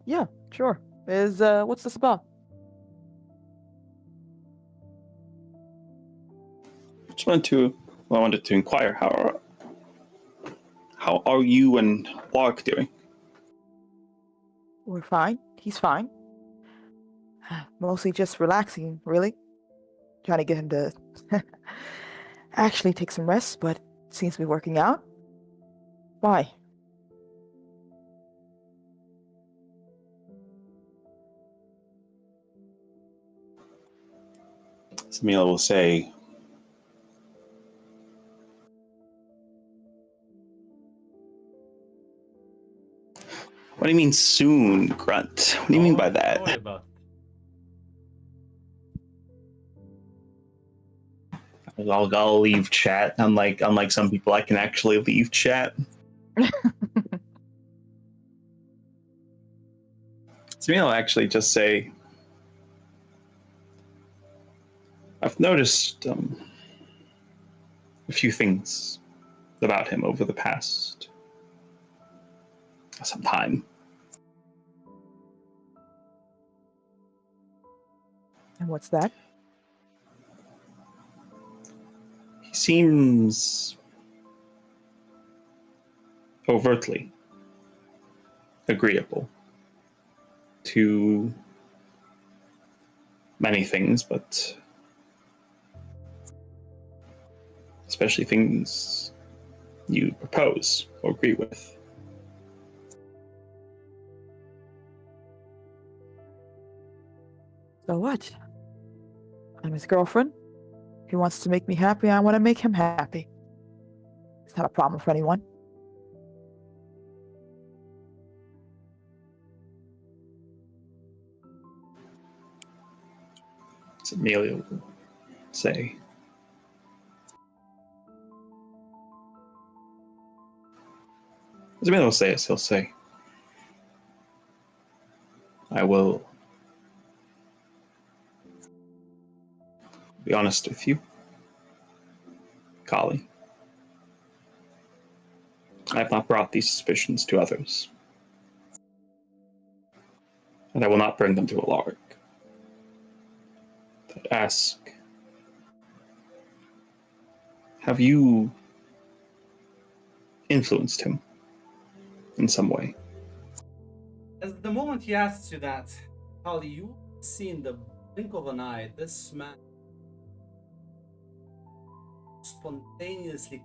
Yeah, sure. What's this about? I wanted to inquire how are you and Lark doing? We're fine. He's fine. Mostly just relaxing, really. Trying to get him to actually take some rest, but it seems to be working out. Why? Samila will say, What do you mean soon, Grunt? What do you mean by that? Don't worry about it. I'll leave chat. Unlike some people, I can actually leave chat. So maybe I'll actually just say, I've noticed a few things about him over the past some time. And what's that? He seems overtly agreeable to many things, but especially things you propose or agree with. So what? I'm his girlfriend. He wants to make me happy. I want to make him happy. It's not a problem for anyone. As Amelia will say. As Amelia will say, as he'll say, I will be honest with you, Kali. I have not brought these suspicions to others, and I will not bring them to Alaric. But ask, have you influenced him in some way? As the moment he asks you that, Holly, you see in the blink of an eye this man spontaneously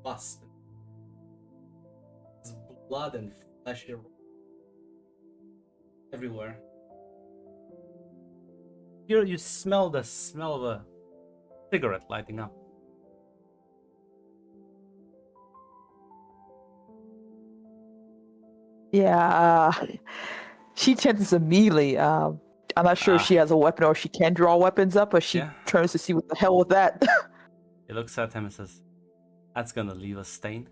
busted. His blood and flesh everywhere. Here you smell the smell of a cigarette lighting up. Yeah, she chances immediately. I'm not sure if she has a weapon or if she can draw weapons up, but she turns to see what the hell with that. He looks at him and says, "That's gonna leave a stain.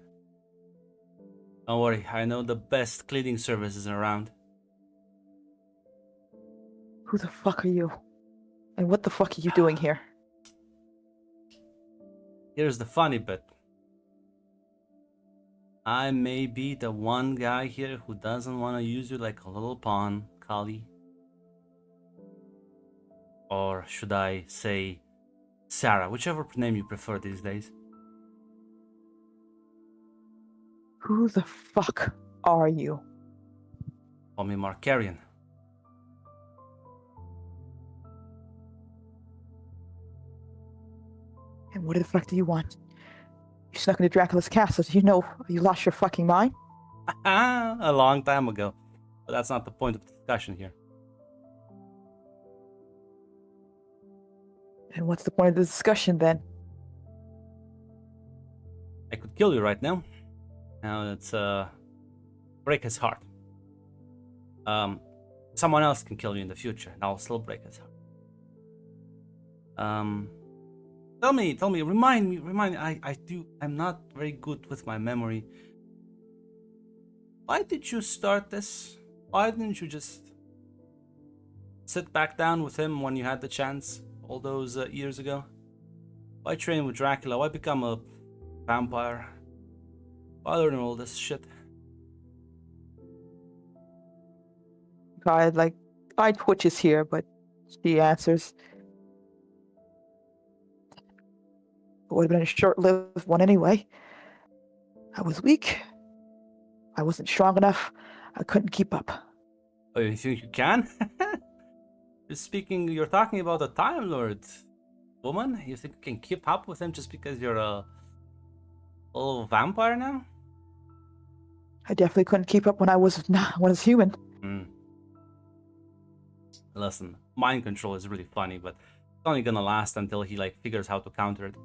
Don't worry, I know the best cleaning services around." Who the fuck are you? And what the fuck are you doing here? Here's the funny bit. I may be the one guy here who doesn't want to use you like a little pawn, Kali. Or should I say Sarah, whichever name you prefer these days. Who the fuck are you? Call me Markarian. And what the fuck do you want? You snuck into Dracula's castle. Do you know you lost your fucking mind? A long time ago. But that's not the point of discussion here. And what's the point of the discussion then? I could kill you right now. Now it's break his heart. Someone else can kill you in the future, and I'll still break his heart. Tell me, remind me. I'm not very good with my memory. Why did you start this? Why didn't you just sit back down with him when you had the chance all those years ago? Why train with Dracula? Why become a vampire? Why learn all this shit? God, like, I twitches here, but she answers. It would have been a short-lived one anyway. I was weak. I wasn't strong enough. I couldn't keep up. Oh, you think you can? You're talking about a Time Lord, woman? You think you can keep up with him just because you're a little vampire now? I definitely couldn't keep up when I was human. Listen, mind control is really funny, but it's only gonna last until he figures how to counter it.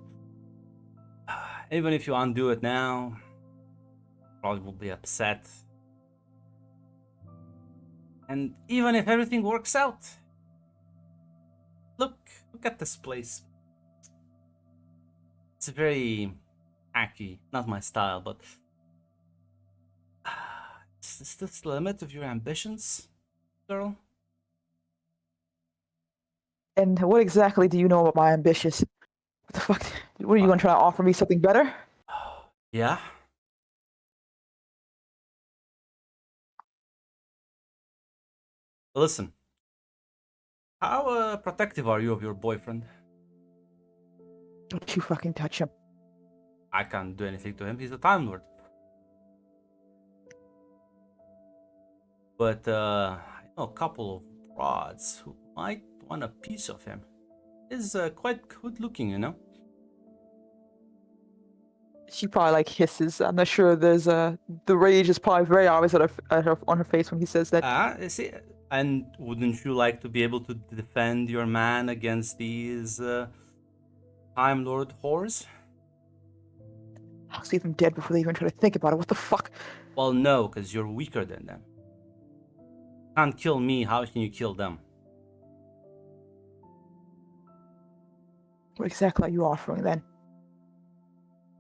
Even if you undo it now, probably will be upset. And even if everything works out, look at this place. It's very hacky, not my style, but is this the limit of your ambitions, girl? And what exactly do you know about my ambitions? What the fuck? What are you going to try to offer me something better? Yeah? Listen, how protective are you of your boyfriend? Don't you fucking touch him. I can't do anything to him. He's a Time Lord. But I know a couple of broads who might want a piece of him. He's quite good looking, you know? She probably like hisses. I'm not sure. There's the rage is probably very obvious on her face when he says that. You see, and wouldn't you like to be able to defend your man against these Time Lord whores? I'll see them dead before they even try to think about it. What the fuck? Well, no, because you're weaker than them. Can't kill me, how can you kill them? What exactly are you offering then?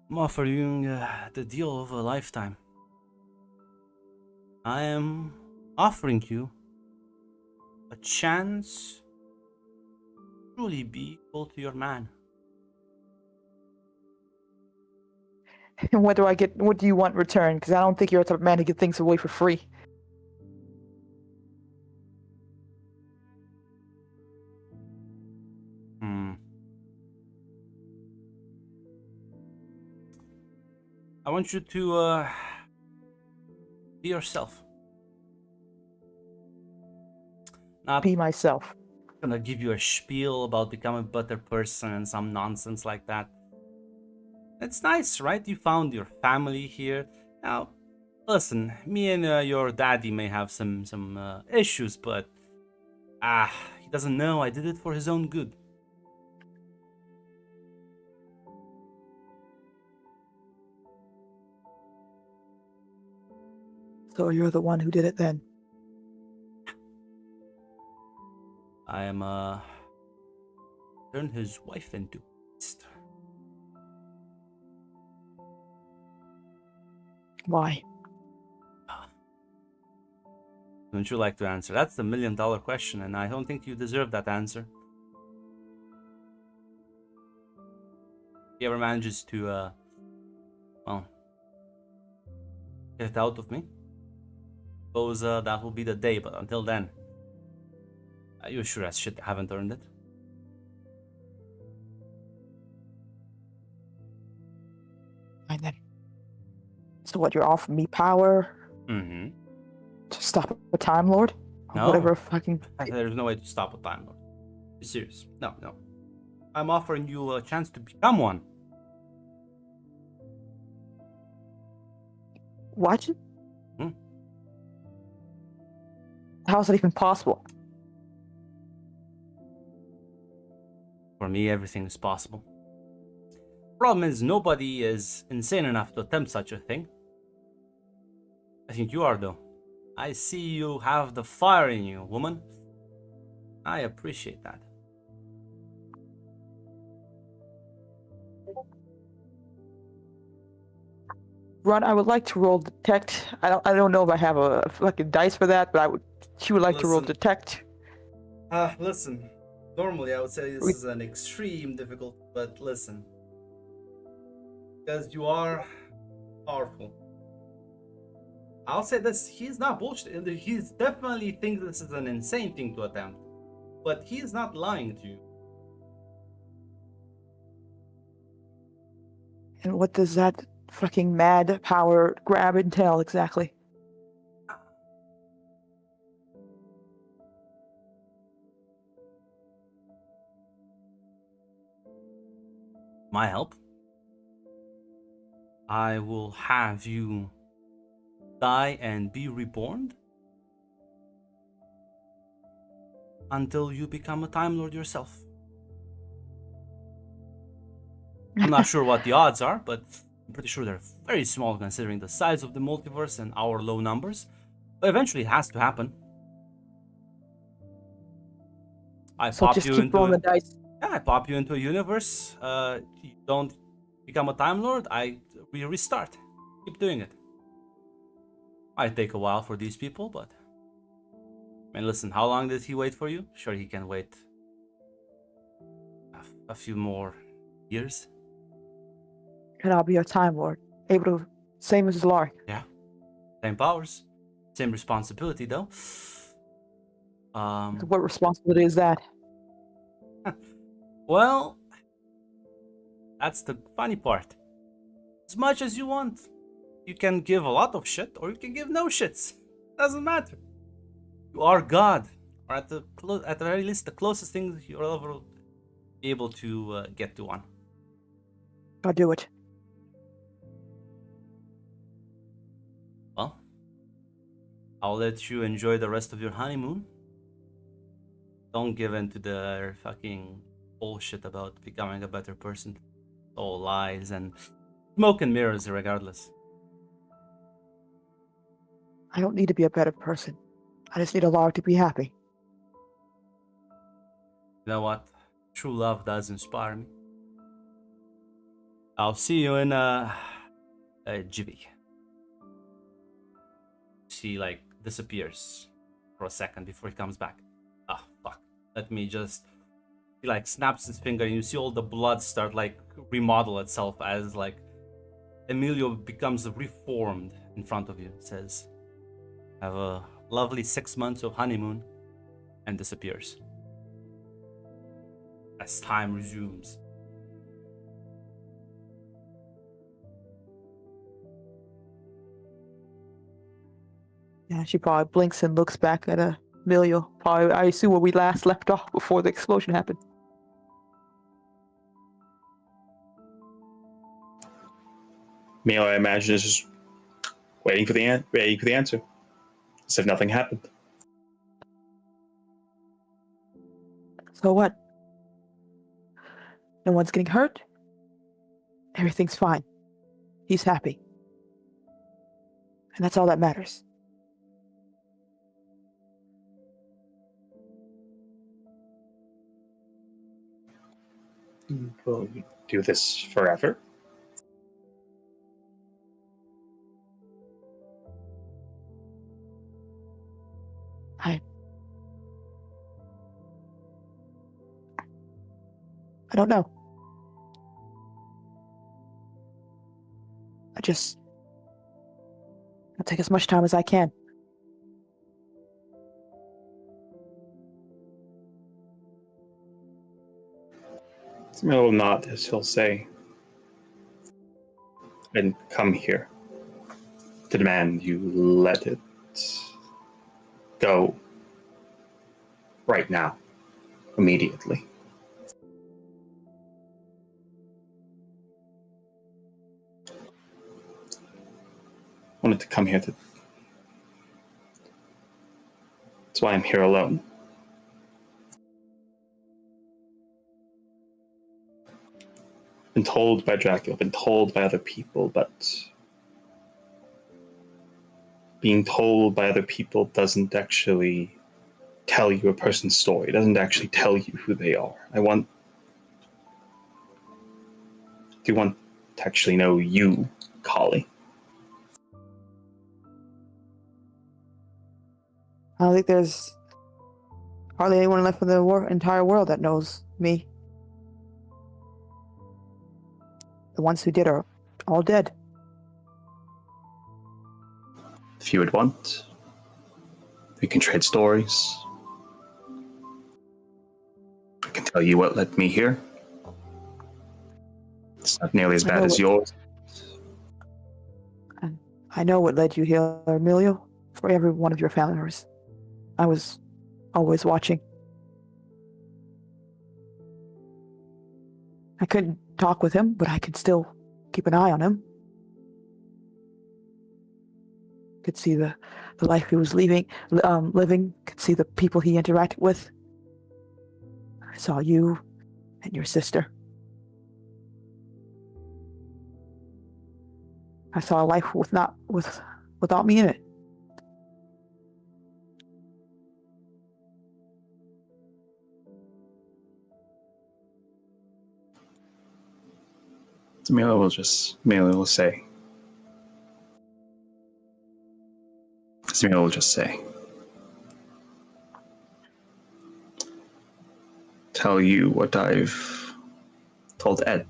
I'm offering the deal of a lifetime. I am offering you a chance to truly be equal to your man. And what do I get? What do you want in return? Because I don't think you're the type of man to give things away for free. I want you to be yourself. Not Be myself. gonna give you a spiel about becoming a better person and some nonsense like that. It's nice, right? You found your family here. Now, listen, me and your daddy may have some issues, but he doesn't know I did it for his own good. So you're the one who did it then. I am turn his wife into beast. Why? Don't you like to answer? That's the $1,000,000 question, and I don't think you deserve that answer. If he ever manages to, well, get it out of me, suppose that will be the day, but until then, you sure as shit haven't earned it. Fine then. So what, you're offering me power Mm-hmm. to stop a Time Lord? Or No. whatever fucking... There's no way to stop a Time Lord. Be serious. No. I'm offering you a chance to become one. What? Hmm? How is that even possible? For me, everything is possible. Problem is, nobody is insane enough to attempt such a thing. I think you are, though. I see you have the fire in you, woman. I appreciate that. Ron, I would like to roll detect. I don't know if I have a fucking dice for that, but she would like to roll Listen. detect. Listen. Normally, I would say this is an extreme difficulty, but listen. Because you are powerful. I'll say this, he's not bullshit. He's definitely thinks this is an insane thing to attempt. But he's not lying to you. And what does that fucking mad power grab entail exactly? My help? I will have you die and be reborn until you become a Time Lord yourself. I'm not sure what the odds are, but I'm pretty sure they're very small considering the size of the multiverse and our low numbers. But eventually it has to happen. I So pop just you keep into rolling the dice. yeah, I pop you into a universe. You don't become a Time Lord. We restart. Keep doing it. Might take a while for these people, but I mean, listen. How long did he wait for you? Sure, he can wait a few more years. And I'll be your Time Lord. Able to, same as Lark. Yeah, same powers, same responsibility though. What responsibility is that? Well, that's the funny part. As much as you want, you can give a lot of shit, or you can give no shits. Doesn't matter. You are God, or at the very least, the closest thing you're ever able to get to one. I'll do it. Well, I'll let you enjoy the rest of your honeymoon. Don't give in to their fucking bullshit about becoming a better person. All lies and smoke and mirrors, regardless. I don't need to be a better person. I just need a Lark to be happy. You know what? True love does inspire me. I'll see you in Jivik. She like disappears for a second before he comes back. Ah, fuck. Let me just. He like snaps his finger, and you see all the blood start like remodel itself as like Emilio becomes reformed in front of you. It says, "Have a lovely 6 months of honeymoon," and disappears. As time resumes. Yeah, she probably blinks and looks back at Emilio. Probably, I assume where we last left off before the explosion happened. Milo, I imagine, is just waiting for the answer, as if nothing happened. So what? No one's getting hurt? Everything's fine. He's happy. And that's all that matters. Will you do this forever? I don't know. I'll take as much time as I can. Milo will nod as he'll say, "I didn't come here to demand you let it go right now, immediately. I wanted to come here to. That's why I'm here alone. Been told by Dracula, been told by other people, but being told by other people doesn't actually tell you a person's story. It doesn't actually tell you who they are. I do want to actually know you, Kali. I don't think there's hardly anyone left in the entire world that knows me. The ones who did are all dead. If you would want, we can trade stories. I can tell you what led me here. It's not nearly as bad as yours. I know what led you here, Emilio, for every one of your family members. I was always watching. I couldn't talk with him, but I could still keep an eye on him. Could see the life he was living, could see the people he interacted with. I saw you and your sister. I saw a life without me in it. Mila will say. Mila will just say. Tell you what I've told Ed.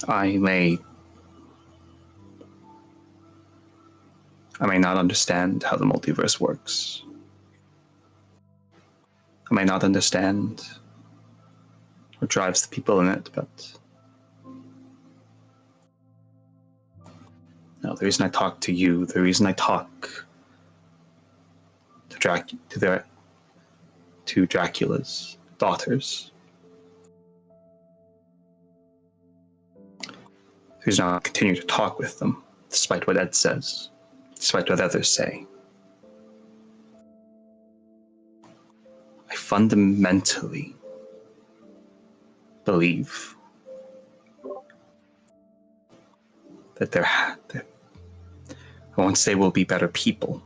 I may not understand how the multiverse works. I may not understand what drives the people in it, but no, the reason I talk to you, the reason I talk to Dracula's daughters, the reason I continue to talk with them, despite what Ed says, despite what others say. I fundamentally believe that I won't say we'll be better people.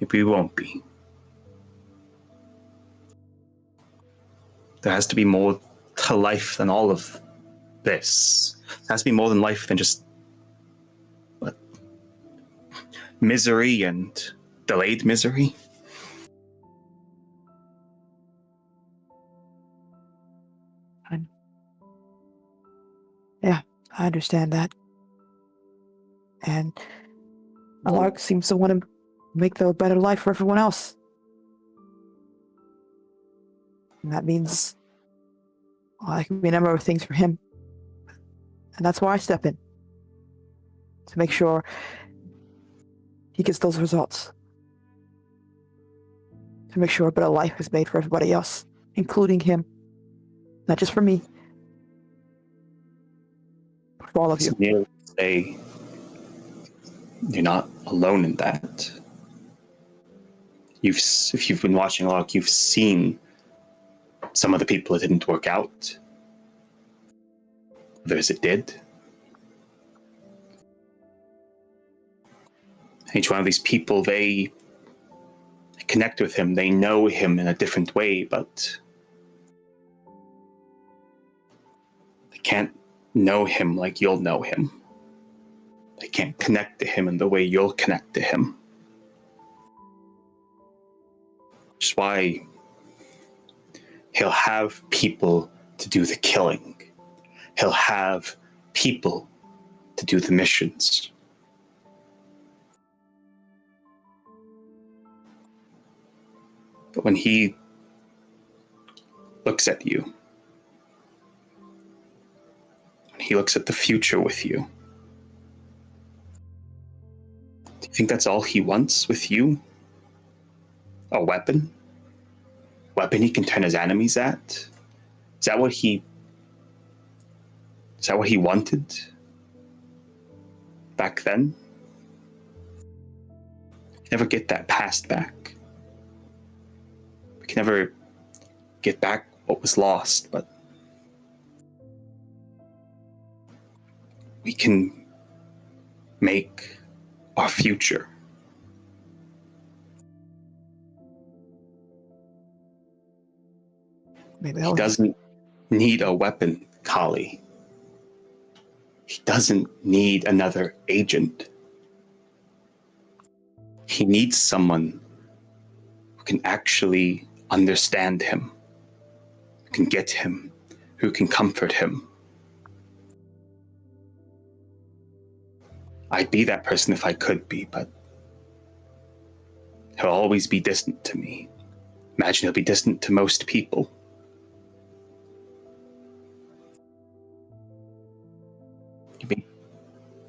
Maybe we won't be. There has to be more to life than all of this. There has to be more than life than just misery and delayed misery. Yeah, I understand that. And Alark seems to want to make the better life for everyone else. And that means I can be a number of things for him. And that's why I step in. To make sure he gets those results. To make sure a better life is made for everybody else, including him. Not just for me, but for all of you. Neil say you're not alone in that. If you've been watching Locke, you've seen some of the people it didn't work out. Others it did. Each one of these people, they connect with him, they know him in a different way, but they can't know him like you'll know him. They can't connect to him in the way you'll connect to him. Which is why he'll have people to do the killing. He'll have people to do the missions. But when he looks at you, when he looks at the future with you, do you think that's all he wants with you? A weapon? Weapon he can turn his enemies at? Is that what he wanted back then? Never get that past back. We can never get back what was lost, but we can make our future. Maybe He doesn't need a weapon, Kali. He doesn't need another agent. He needs someone who can actually understand him, who can get him, who can comfort him. I'd be that person if I could be, but he'll always be distant to me. Imagine he'll be distant to most people. He'll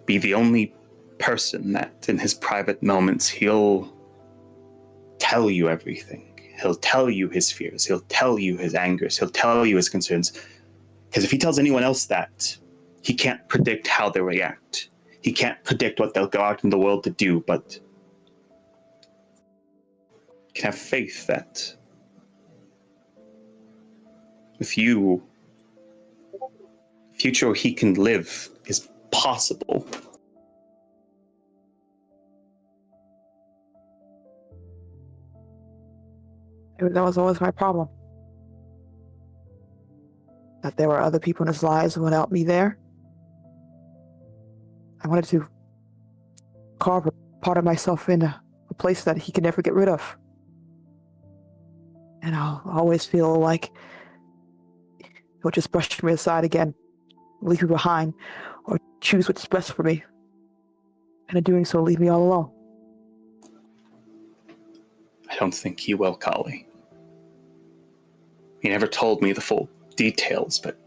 be the only person that in his private moments he'll tell you everything. He'll tell you his fears. He'll tell you his angers. He'll tell you his concerns. Because if he tells anyone else that, he can't predict how they'll react. He can't predict what they'll go out in the world to do, but you can have faith that with you, the future he can live is possible. That was always my problem. that there were other people in his lives without me there. I wanted to carve a part of myself in a place that he could never get rid of. And I'll always feel like he'll just brush me aside again, leave me behind, or choose what's best for me. And in doing so, leave me all alone. I don't think he will, Kali. He never told me the full details, but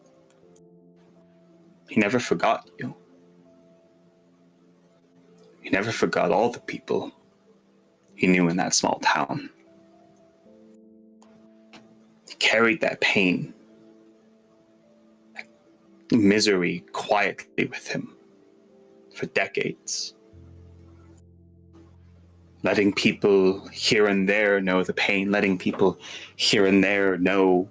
he never forgot you. He never forgot all the people he knew in that small town. He carried that pain, that misery quietly with him for decades. Letting people here and there know the pain, letting people here and there know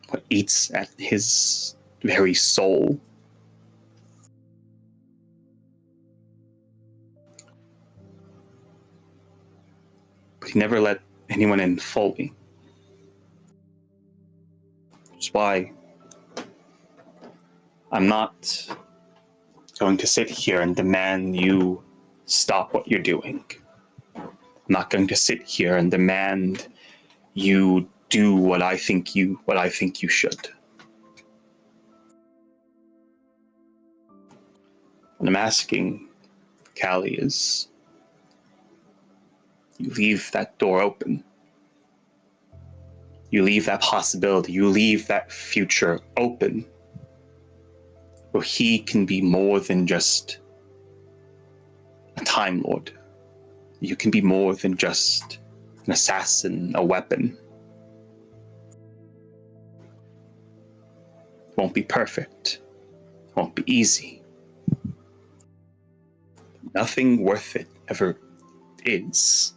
what eats at his very soul. But he never let anyone in fully. Which is why I'm not going to sit here and demand you stop what you're doing. I'm not going to sit here and demand you do what I think you should. What I'm asking, Callie, is you leave that door open. You leave that possibility. You leave that future open, where he can be more than just a Time Lord. You can be more than just an assassin, a weapon. It won't be perfect. It won't be easy. Nothing worth it ever is.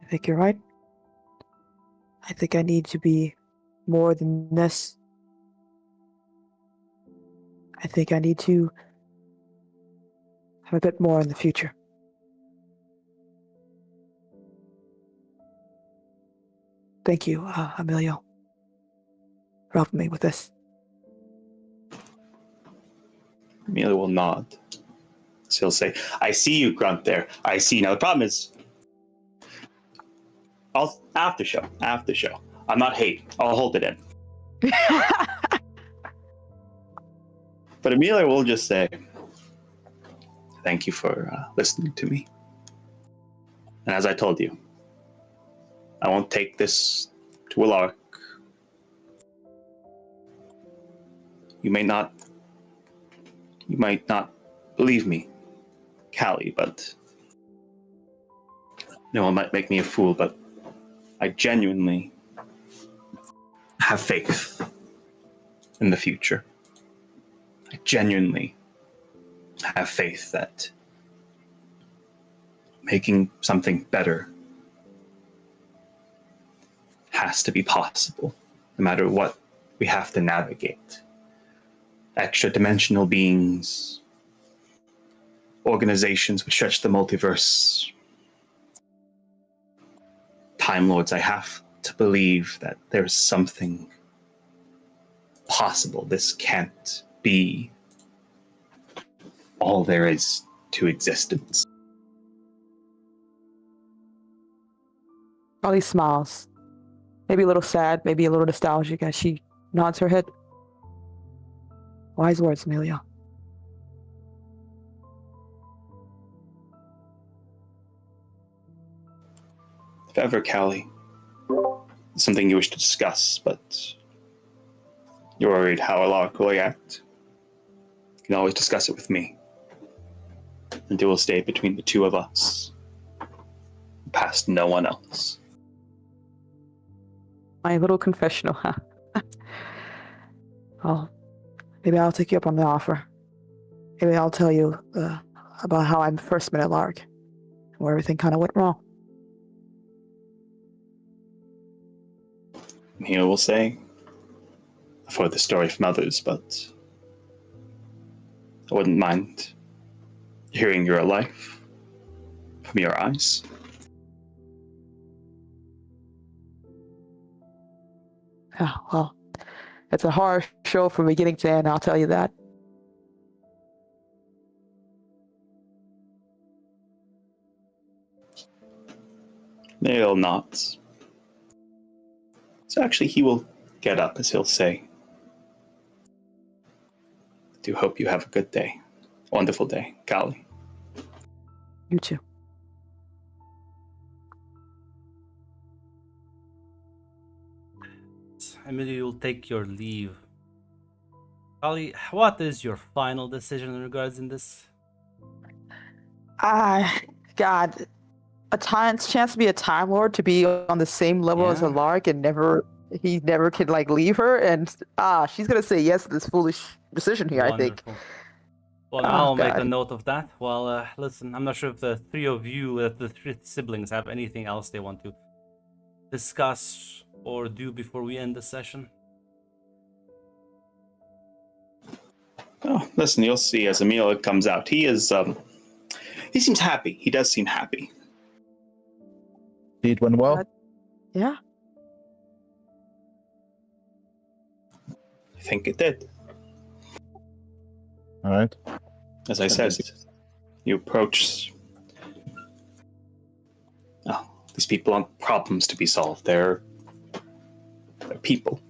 I think you're right. I think I need to be more than this. I think I need to have a bit more in the future. Thank you, Emilio, for helping me with this. Amelia will nod. So he'll say, I see you, Grunt, there. I see. Now, the problem is, after show. I'm not hate. I'll hold it in. But Amelia will just say, thank you for listening to me. And as I told you, I won't take this to a lark. You might not believe me, Callie, but no one might make me a fool, but I genuinely have faith in the future. I genuinely have faith that making something better has to be possible, no matter what we have to navigate. Extra dimensional beings, organizations which stretch the multiverse, Time Lords. I have to believe that there's something possible. This can't be all there is to existence. Ollie smiles. Maybe a little sad, maybe a little nostalgic as she nods her head. Wise words, Emilio. If ever, Callie, something you wish to discuss, but you're worried how Alark will react, you can always discuss it with me. And it will stay between the two of us, past no one else. My little confessional, huh? Oh, maybe I'll take you up on the offer. Maybe I'll tell you about how I first met Lark, where everything kind of went wrong. He will say, I've heard the story from others, but I wouldn't mind hearing your life from your eyes. Oh, well, it's a horror show from beginning to end, I'll tell you that. Neil nods. So actually, he will get up, as he'll say. I do hope you have a good day. Wonderful day, Kali. You too. Emily, you'll take your leave. Ali, what is your final decision in regards in this? God, chance to be a Time Lord, to be on the same level as a Yeah. Lark, and he never can like leave her, and she's gonna say yes to this foolish decision here. I think. Wonderful. Well, Oh, I'll make a God. note of that. Well, listen, I'm not sure if the three of you, the three siblings, have anything else they want to discuss or do before we end the session. Oh, listen, you'll see as Emil comes out. He seems happy. He does seem happy. It went well. Yeah. I think it did. All right. As I said, you approach. Oh, these people aren't problems to be solved. They're people.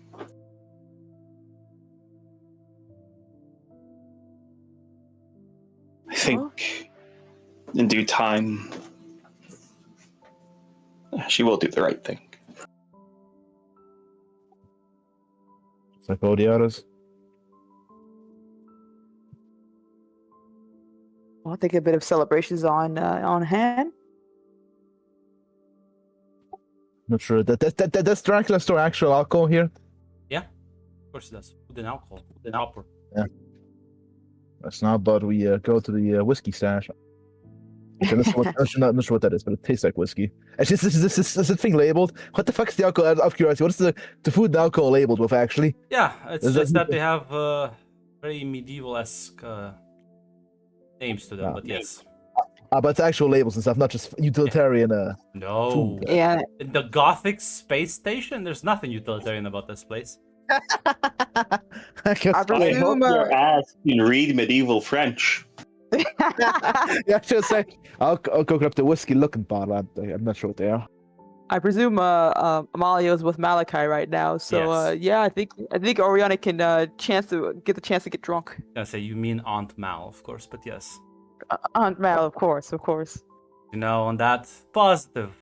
I think in due time, she will do the right thing. It's like all the others. Well, I think a bit of celebrations on hand. Not sure. That's Dracula store actual alcohol here. Yeah, of course it does. Food and alcohol. Food and alcohol. That's not, but we go to the whiskey stash. I'm not sure what that is, but it tastes like whiskey. It's just this is the thing labeled. What the fuck is the alcohol? Out of curiosity, what is the food and alcohol labeled with actually? Yeah, it's Is just that- that they have very medieval-esque names to them, Ah. but yes. But it's actual labels and stuff, not just utilitarian. No. Food. Yeah. In the Gothic space station, there's nothing utilitarian about this place. I guess I I presume. hope your ass can read medieval French. yeah, I should say I'll go grab the whiskey looking bottle. I'm not sure what they are. I presume Amalia's with Malachi right now, so Yes. yeah, I think Oriana can get the chance to get drunk. I was gonna say, you mean Aunt Mal, of course, but yes. Aunt Mal, of course. You know, on that positive